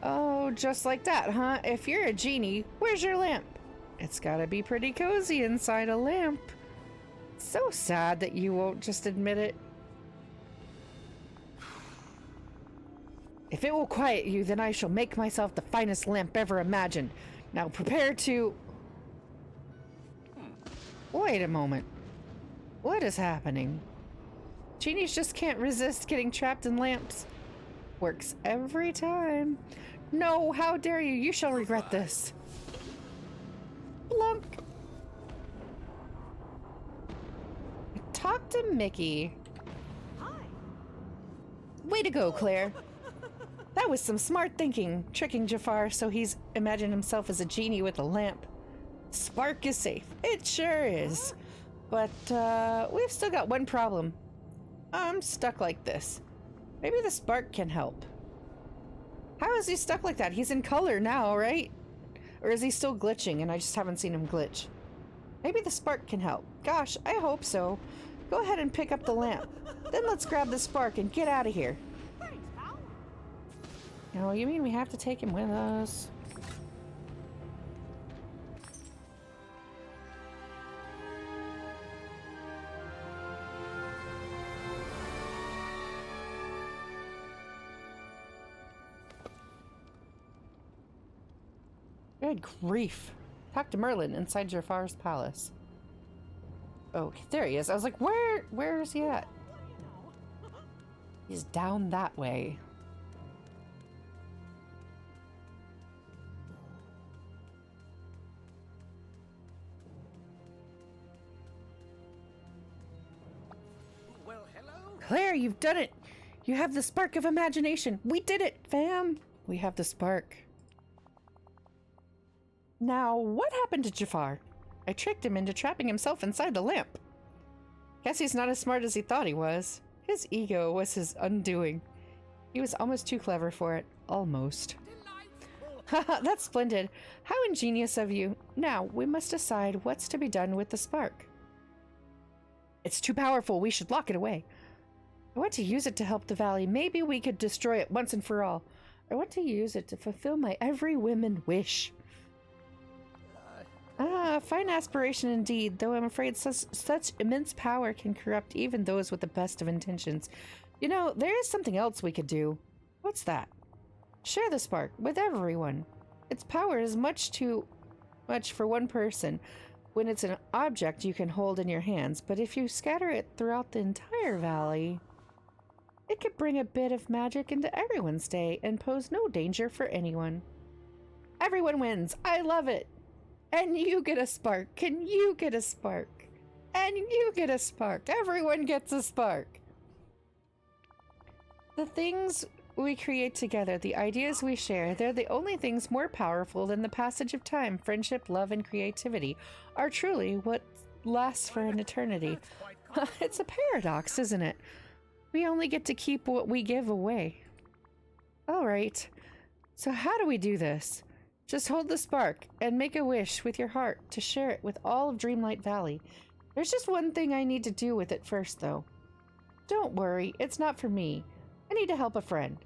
Oh, just like that, huh? If you're a genie, where's your lamp? It's gotta be pretty cozy inside a lamp. It's so sad that you won't just admit it. If it will quiet you, then I shall make myself the finest lamp ever imagined. Now prepare to... Wait a moment. What is happening? Genies just can't resist getting trapped in lamps. Works every time. No, how dare you? You shall regret this. Blunk. Talk to Mickey. Hi. Way to go, Claire. That was some smart thinking, tricking Jafar so he's imagined himself as a genie with a lamp. Spark is safe. It sure is. But, we've still got one problem. I'm stuck like this. Maybe the spark can help. How is he stuck like that? He's in color now, right? Or is he still glitching and I just haven't seen him glitch? Maybe the spark can help. Gosh, I hope so. Go ahead and pick up the lamp. Then let's grab the spark and get out of here. Thanks, pal. No, you mean we have to take him with us? Good grief. Talk to Merlin inside Jafar's palace. Oh, there he is. I was like, where is he at? He's down that way. Well, hello. Claire, you've done it! You have the spark of imagination. We did it, fam! We have the spark. Now, what happened to Jafar? I tricked him into trapping himself inside the lamp. Guess he's not as smart as he thought he was. His ego was his undoing. He was almost too clever for it. Almost. Haha, that's splendid. How ingenious of you. Now, we must decide what's to be done with the spark. It's too powerful. We should lock it away. I want to use it to help the valley. Maybe we could destroy it once and for all. I want to use it to fulfill my every whim and wish. Fine aspiration indeed, though I'm afraid such immense power can corrupt even those with the best of intentions. You know, there is something else we could do. What's that? Share the spark with everyone. Its power is much too much for one person when it's an object you can hold in your hands, but if you scatter it throughout the entire valley, it could bring a bit of magic into everyone's day and pose no danger for anyone. Everyone wins. I love it. And you get a spark. Can you get a spark? And you get a spark. Everyone gets a spark. The things we create together, the ideas we share, they're the only things more powerful than the passage of time. Friendship, love, and creativity are truly what lasts for an eternity. It's a paradox, isn't it? We only get to keep what we give away. All right. So how do we do this? Just hold the spark and make a wish with your heart to share it with all of Dreamlight Valley. There's just one thing I need to do with it first, though. Don't worry, it's not for me. I need to help a friend.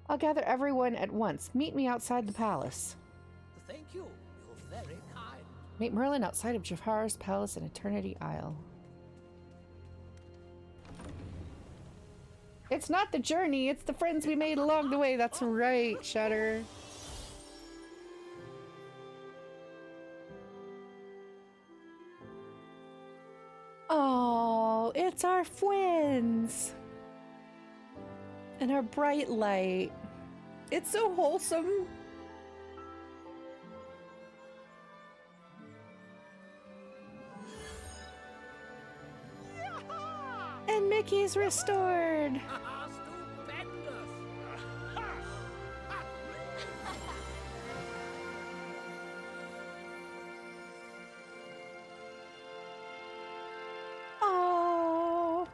I'll gather everyone at once. Meet me outside the palace. Thank you. You're very kind. Meet Merlin outside of Jafar's palace in Eternity Isle. It's not the journey, it's the friends we made along the way. That's right, Shutter. Oh, it's our friends. And our bright light. It's so wholesome. And Mickey's restored. Stupendous. Oh.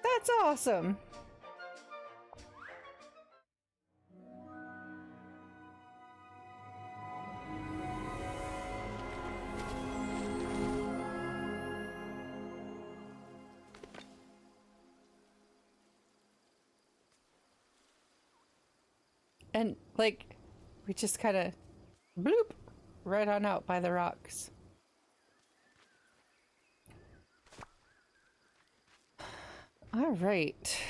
That's awesome. And, like, we just kind of bloop right on out by the rocks. All right.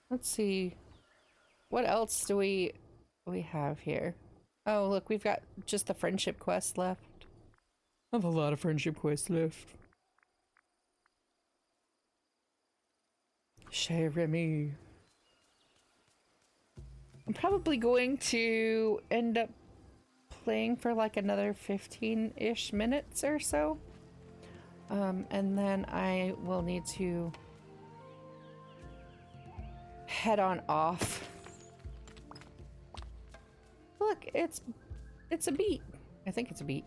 Let's see. What else do we have here? Oh, look, we've got just the friendship quest left. I have a lot of friendship quests left. Chez Remy. I'm probably going to end up playing for like another 15-ish minutes or so. And then I will need to head on off. Look, it's a beat. I think it's a beat.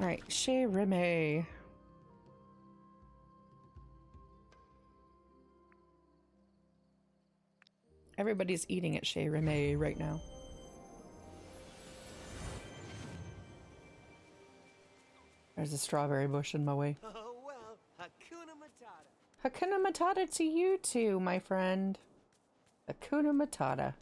Alright, Chez Remy. Everybody's eating at Chez Remy right now. There's a strawberry bush in my way. Oh, well, Hakuna Matata. Hakuna Matata to you too, my friend. Hakuna Matata.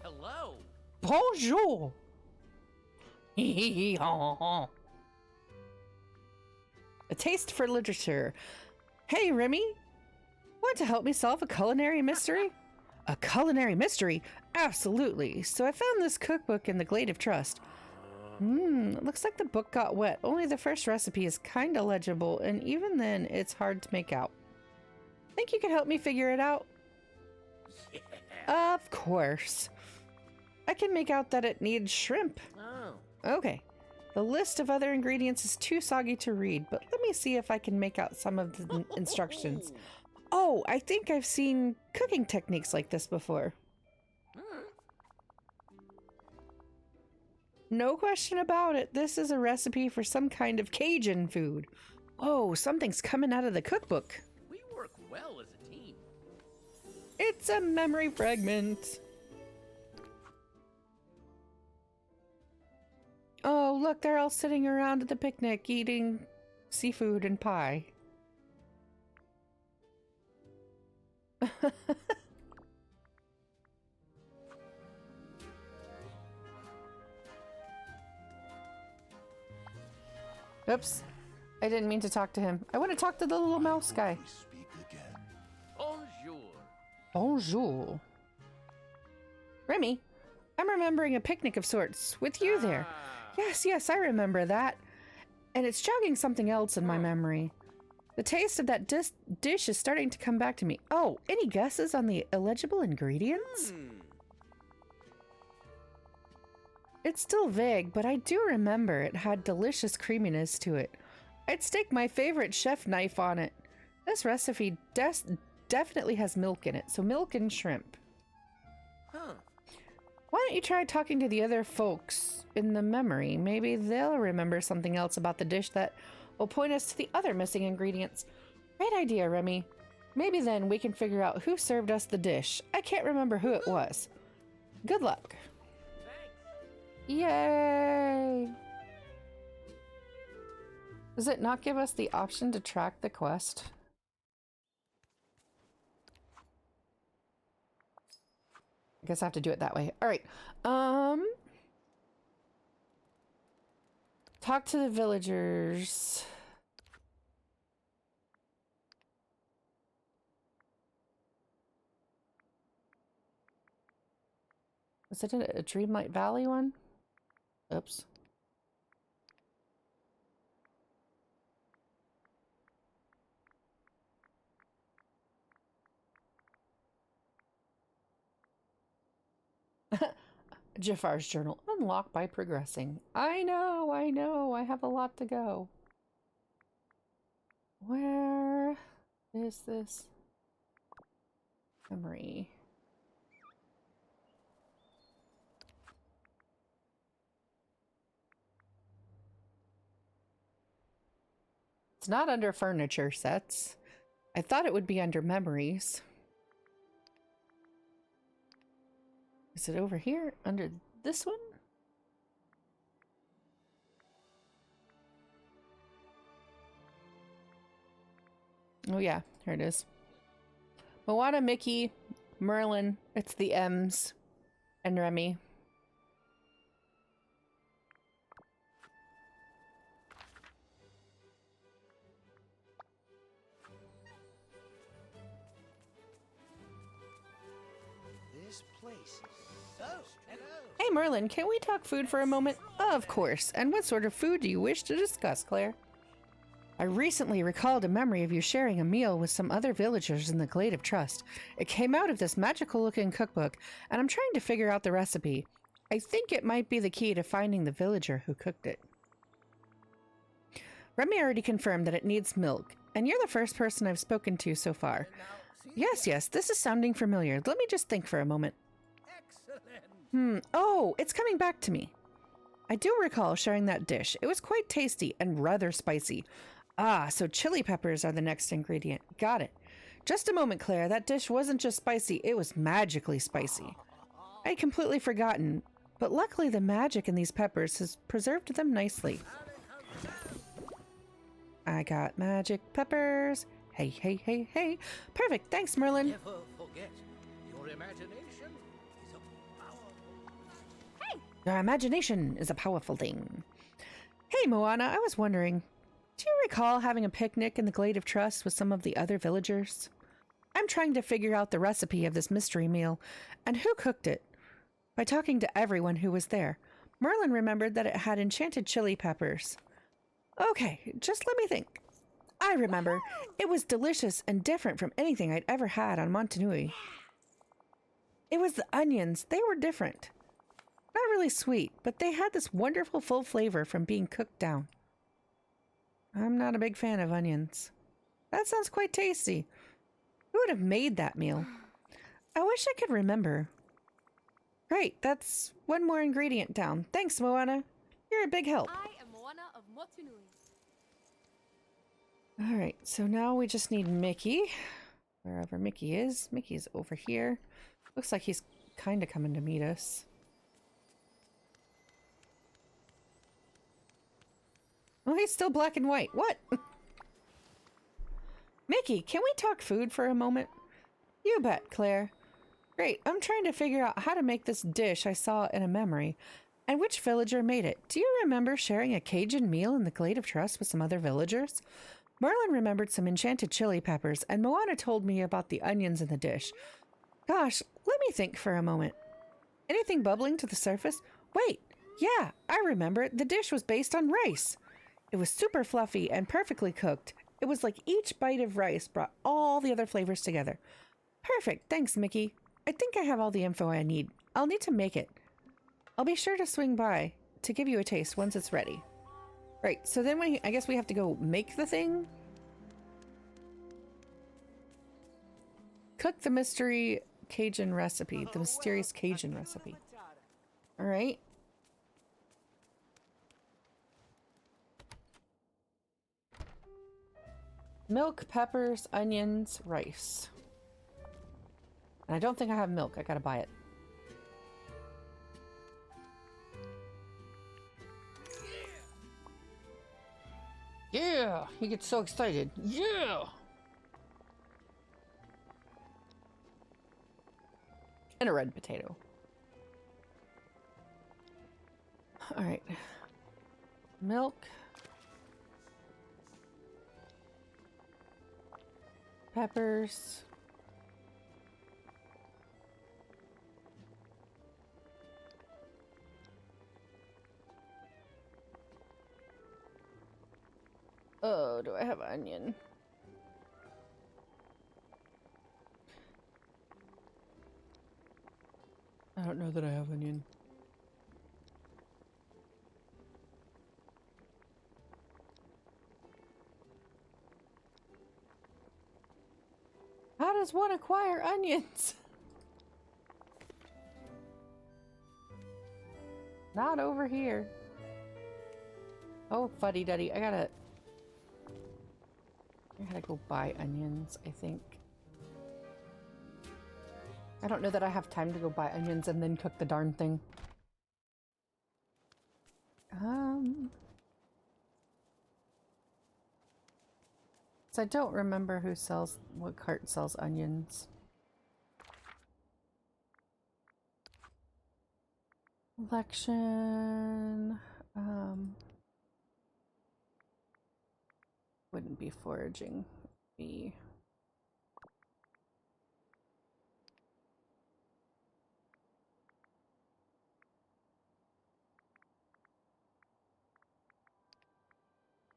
Hello. Bonjour. A taste for literature. Hey, Remy. Want to help me solve a culinary mystery? A culinary mystery? Absolutely. So I found this cookbook in the Glade of Trust. Looks like the book got wet. Only the first recipe is kinda legible, and even then, it's hard to make out. Think you could help me figure it out? Yeah. Of course. I can make out that it needs shrimp. Oh. Okay. The list of other ingredients is too soggy to read, but let me see if I can make out some of the instructions. Oh, I think I've seen cooking techniques like this before. No question about it. This is a recipe for some kind of Cajun food. Oh, something's coming out of the cookbook. We work well as a team. It's a memory fragment. Oh, look, they're all sitting around at the picnic eating seafood and pie. Oops. I didn't mean to talk to him. I want to talk to the little mouse guy. We speak again. Bonjour. Bonjour. Remy, I'm remembering a picnic of sorts with you there. Yes, I remember that. And it's jogging something else in my memory. The taste of that dish is starting to come back to me. Oh, any guesses on the illegible ingredients? It's still vague, but I do remember it had delicious creaminess to it. I'd stake my favorite chef knife on it. This recipe definitely has milk in it, so milk and shrimp. Huh. Why don't you try talking to the other folks in the memory? Maybe they'll remember something else about the dish that will point us to the other missing ingredients. Great idea, Remy. Maybe then we can figure out who served us the dish. I can't remember who it was. Good luck. Yay! Does it not give us the option to track the quest? I guess I have to do it that way. Alright. Talk to the villagers. Was it a Dreamlight Valley one? Oops. Jafar's journal. Unlocked by progressing. I know, I have a lot to go. Where is this memory? It's not under furniture sets. I thought it would be under memories. Is it over here? Under this one? Oh yeah, here it is. Moana, Mickey, Merlin, it's the M's, and Remy. This place is so... Hello. Hey Merlin, can we talk food for a moment? Of course. And what sort of food do you wish to discuss, Claire? I recently recalled a memory of you sharing a meal with some other villagers in the Glade of Trust. It came out of this magical-looking cookbook, and I'm trying to figure out the recipe. I think it might be the key to finding the villager who cooked it. Remy already confirmed that it needs milk, and you're the first person I've spoken to so far. Yes, this is sounding familiar. Let me just think for a moment. Excellent. Oh, it's coming back to me. I do recall sharing that dish. It was quite tasty and rather spicy. Ah, so chili peppers are the next ingredient. Got it. Just a moment, Claire. That dish wasn't just spicy, it was magically spicy. I'd completely forgotten, but luckily the magic in these peppers has preserved them nicely. I got magic peppers. Hey, hey, hey, hey. Perfect. Thanks, Merlin. Never forget, your imagination is a powerful... Your imagination is a powerful thing. Hey, Moana, I was wondering, do you recall having a picnic in the Glade of Trust with some of the other villagers? I'm trying to figure out the recipe of this mystery meal and who cooked it. By talking to everyone who was there, Merlin remembered that it had enchanted chili peppers. Okay, just let me think. I remember. It was delicious and different from anything I'd ever had on Montanui. It was the onions. They were different. Not really sweet, but they had this wonderful full flavor from being cooked down. I'm not a big fan of onions. That sounds quite tasty. Who would have made that meal? I wish I could remember. Great, that's one more ingredient down. Thanks, Moana. You're a big help. I am Moana of Motunui. Alright, so now we just need Mickey. Wherever Mickey is. Mickey's over here. Looks like he's kind of coming to meet us. Oh, he's still black and white. What? Mickey, can we talk food for a moment? You bet, Claire. Great, I'm trying to figure out how to make this dish I saw in a memory, and which villager made it. Do you remember sharing a Cajun meal in the Glade of Trust with some other villagers? Merlin remembered some enchanted chili peppers, and Moana told me about the onions in the dish. Gosh, let me think for a moment. Anything bubbling to the surface? Wait, yeah, I remember it. The dish was based on rice. It was super fluffy and perfectly cooked. It was like each bite of rice brought all the other flavors together. Perfect, thanks, Mickey. I think I have all the info I need. I'll need to make it. I'll be sure to swing by to give you a taste once it's ready. Right, so then I guess we have to go make the thing? Cook the mystery Cajun recipe. The mysterious Cajun recipe. Alright. Milk, peppers, onions, rice. And I don't think I have milk. I gotta buy it. Yeah! He gets so excited. Yeah! And a red potato. Alright. Milk. Peppers. Oh, do I have onion? I don't know that I have onion. How does one acquire onions? Not over here. Oh, fuddy-duddy. I gotta go buy onions, I think. I don't know that I have time to go buy onions and then cook the darn thing. So I don't remember what cart sells onions. Election, wouldn't be foraging, be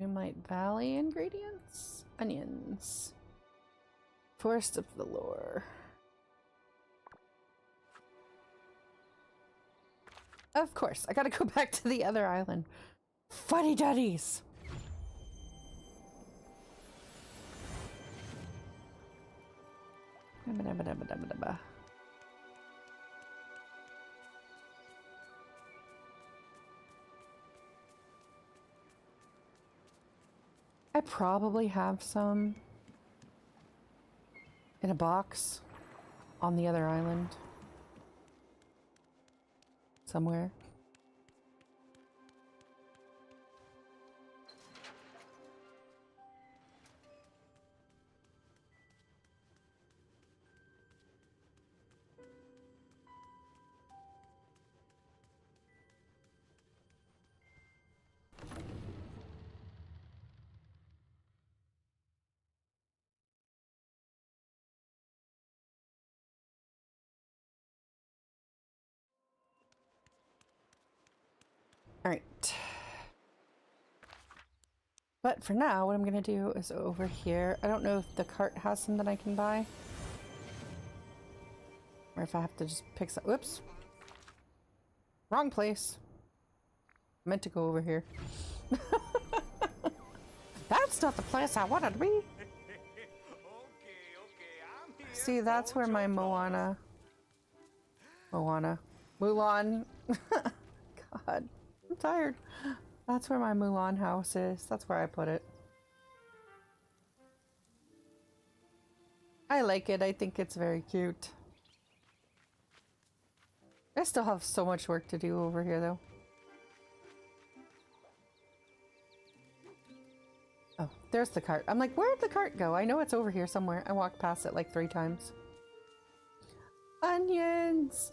Moonlight Valley ingredients? Onions. Forest of the Lore. Of course, I gotta go back to the other island. Fuddy-duddies! I probably have some in a box on the other island somewhere. Alright. But for now, what I'm gonna do is over here. I don't know if the cart has some that I can buy. Or if I have to just pick some. Whoops. Wrong place. I meant to go over here. That's not the place I wanted to be. See, that's where my Mulan. God, I'm tired. That's where my Mulan house is. That's where I put it. I like it. I think it's very cute. I still have so much work to do over here, though. Oh, there's the cart. I'm like, where'd the cart go? I know it's over here somewhere. I walked past it like 3 times. Onions!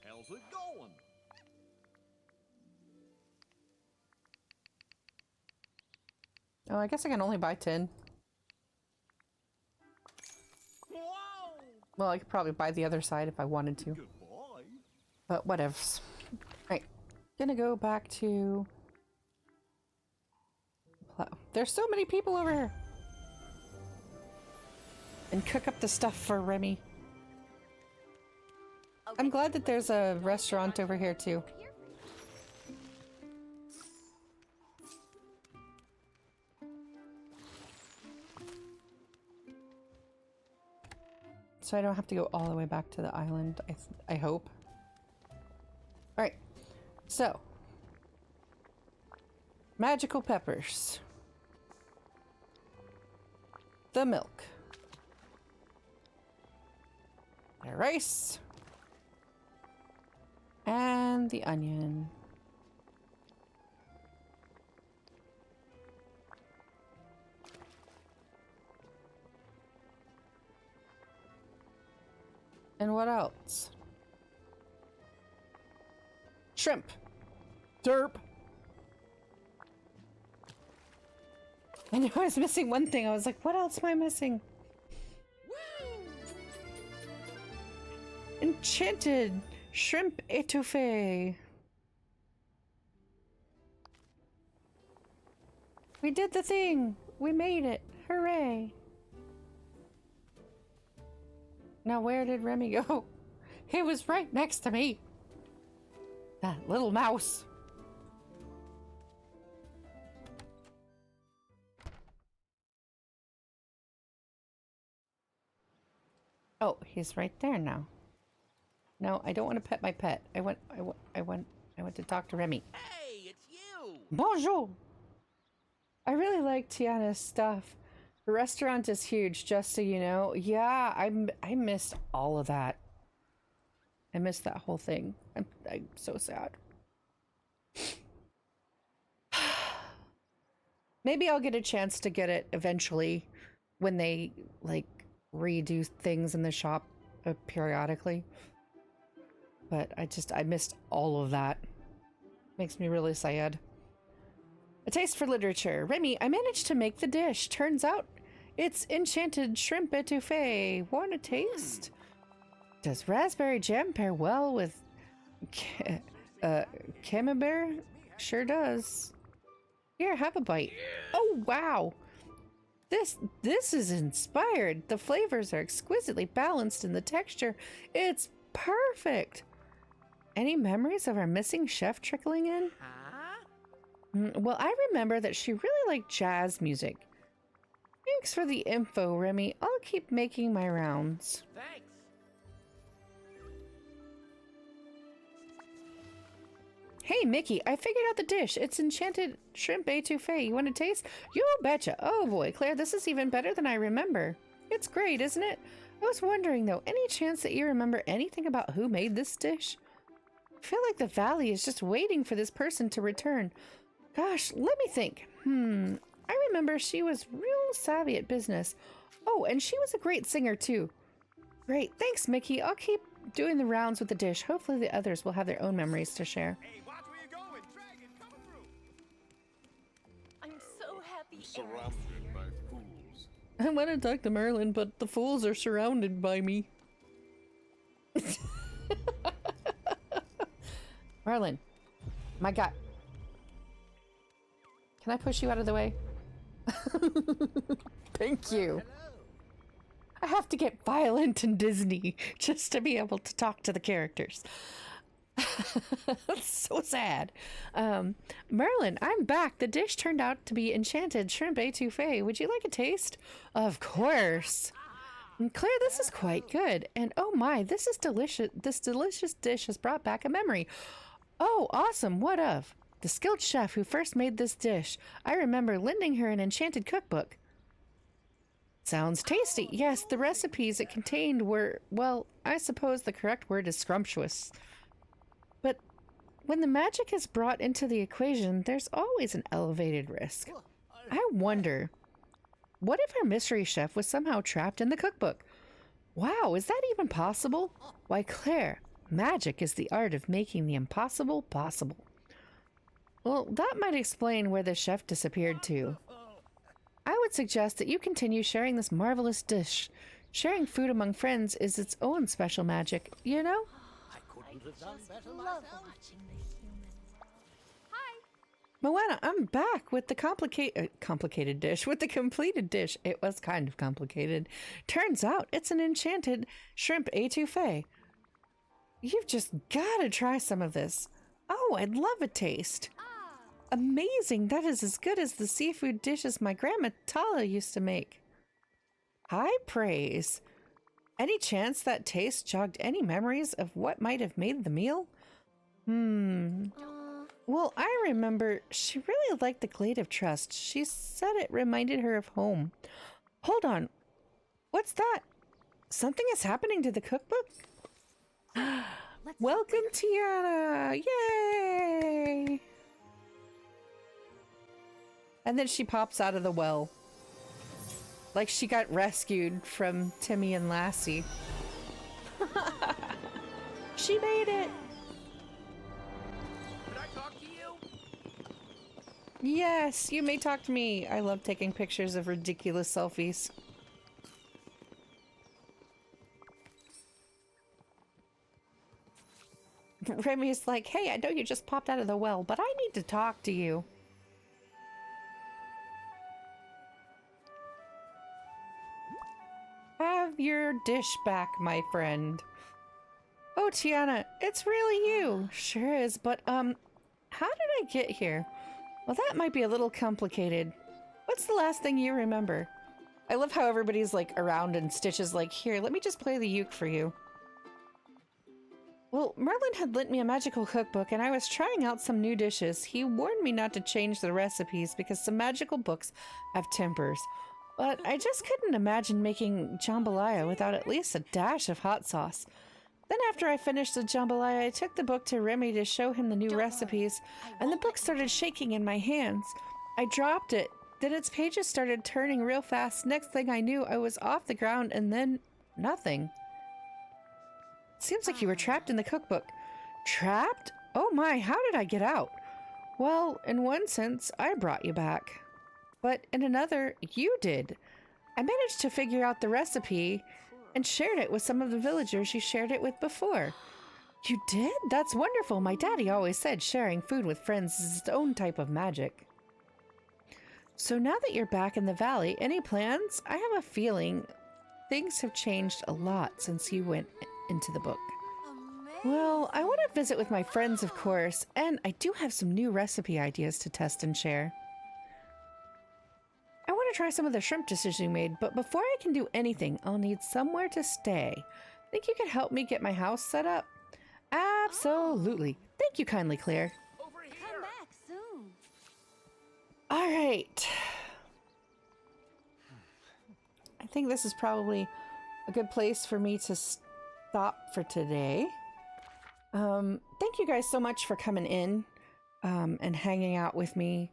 How's it going? Oh, I guess I can only buy 10. Whoa! Well, I could probably buy the other side if I wanted to. Goodbye. But whatevs. Alright. Gonna go back to... There's so many people over here! And cook up the stuff for Remy. I'm glad that there's a restaurant over here too. So I don't have to go all the way back to the island, I hope. Alright, so. Magical peppers. the milk. The rice. And the onion. And what else? Shrimp. Derp. I knew I was missing one thing. I was like, what else am I missing? Enchanted shrimp etouffee. We did the thing. We made it. Hooray. Now where did Remy go? He was right next to me. That little mouse. Oh, he's right there now. No, I don't want to pet my pet. I want to talk to Remy. Hey, it's you! Bonjour. I really like Tiana's stuff. The restaurant is huge, just so you know. Yeah, I missed all of that. I missed that whole thing. I'm so sad. Maybe I'll get a chance to get it eventually when they like redo things in the shop periodically. But I missed all of that. Makes me really sad. A taste for literature. Remy, I managed to make the dish. Turns out it's enchanted shrimp etouffee. Want a taste? Does raspberry jam pair well with camembert? Sure does. Here, have a bite. Oh, wow. This is inspired. The flavors are exquisitely balanced and the texture, it's perfect. Any memories of our missing chef trickling in? Huh? Well, I remember that she really liked jazz music. Thanks for the info, Remy. I'll keep making my rounds. Thanks. Hey, Mickey, I figured out the dish. It's enchanted shrimp etouffee. You want to taste? You betcha. Oh boy, Claire, this is even better than I remember. It's great, isn't it? I was wondering though, any chance that you remember anything about who made this dish? I feel like the valley is just waiting for this person to return. Gosh, let me think. I remember she was real savvy at business. Oh, and she was a great singer too. Great, thanks, Mickey. I'll keep doing the rounds with the dish. Hopefully the others will have their own memories to share. Hey, watch where you're going. Dragon coming through. I'm so happy. Surrounded by fools. I want to talk to Merlin, but the fools are surrounded by me. Merlin, my God. Can I push you out of the way? Thank you. I have to get violent in Disney just to be able to talk to the characters. That's so sad. Merlin, I'm back. The dish turned out to be enchanted shrimp etouffee. Would you like a taste? Of course. And Claire, this is quite good. And oh my, this is delicious. This delicious dish has brought back a memory. Oh, awesome. What of? The skilled chef who first made this dish. I remember lending her an enchanted cookbook. Sounds tasty. Yes, the recipes it contained were, well, I suppose the correct word is scrumptious. But when the magic is brought into the equation, there's always an elevated risk. I wonder, what if our mystery chef was somehow trapped in the cookbook? Wow, is that even possible? Why, Claire, magic is the art of making the impossible possible. Well, that might explain where the chef disappeared to. I would suggest that you continue sharing this marvelous dish. Sharing food among friends is its own special magic, you know? I couldn't have done better Love myself. watching the humans. Hi. Moana, I'm back with the complicated dish. With the completed dish. It was kind of complicated. Turns out it's an enchanted shrimp etouffee. You've just gotta try some of this. Oh, I'd love a taste. Amazing! That is as good as the seafood dishes my grandma Tala used to make. High praise. Any chance that taste jogged any memories of what might have made the meal? Well, I remember she really liked the Glade of Trust. She said it reminded her of home. Hold on. What's that? Something is happening to the cookbook? Welcome, Tiana! Yay! And then she pops out of the well. Like she got rescued from Timmy and Lassie. She made it! Can I talk to you? Yes, you may talk to me. I love taking pictures of ridiculous selfies. Remy's like, hey, I know you just popped out of the well, but I need to talk to you. Have your dish back, my friend. Oh, Tiana, it's really you. Sure is, but, how did I get here? Well, that might be a little complicated. What's the last thing you remember? I love how everybody's, like, around and Stitch is like, here, let me just play the uke for you. Well, Merlin had lent me a magical cookbook, and I was trying out some new dishes. He warned me not to change the recipes because some magical books have tempers. But I just couldn't imagine making jambalaya without at least a dash of hot sauce. Then after I finished the jambalaya, I took the book to Remy to show him the new recipes, and the book started shaking in my hands. I dropped it. Then its pages started turning real fast. Next thing I knew, I was off the ground, and then nothing. Seems like you were trapped in the cookbook. Trapped? Oh my, how did I get out? Well, in one sense, I brought you back. But in another, you did. I managed to figure out the recipe and shared it with some of the villagers you shared it with before. You did? That's wonderful. My daddy always said sharing food with friends is its own type of magic. So now that you're back in the valley, any plans? I have a feeling things have changed a lot since you went into the book. Well, I want to visit with my friends, of course, and I do have some new recipe ideas to test and share. I want to try some of the shrimp dishes you made, but before I can do anything, I'll need somewhere to stay. Think you could help me get my house set up? Absolutely. Thank you kindly, Claire. Over here! Come back soon. All right. I think this is probably a good place for me to stop for today. Thank you guys so much for coming in and hanging out with me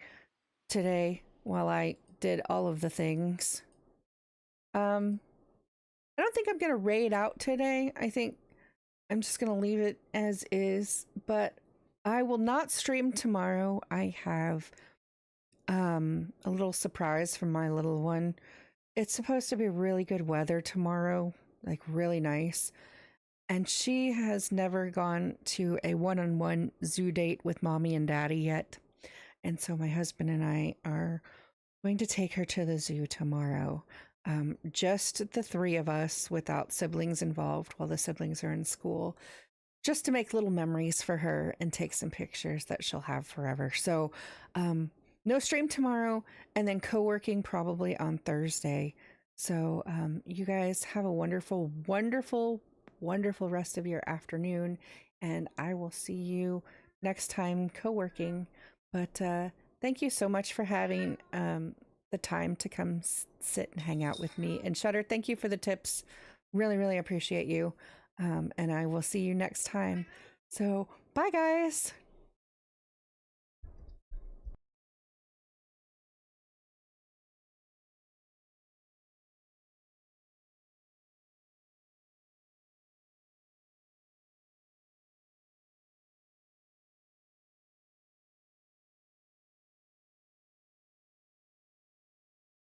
today while I did all of the things. I don't think I'm gonna raid out today. I think I'm just gonna leave it as is, but I will not stream tomorrow. I have a little surprise from my little one. It's supposed to be really good weather tomorrow, like really nice. And she has never gone to a one-on-one zoo date with mommy and daddy yet. And so my husband and I are going to take her to the zoo tomorrow. Just the three of us without siblings involved while the siblings are in school, just to make little memories for her and take some pictures that she'll have forever. So no stream tomorrow, and then co-working probably on Thursday. So you guys have a wonderful, wonderful, wonderful rest of your afternoon, and I will see you next time co-working. But thank you so much for having the time to come sit and hang out with me. And Shutter, thank you for the tips. Really, really appreciate you. And I will see you next time. So bye, guys.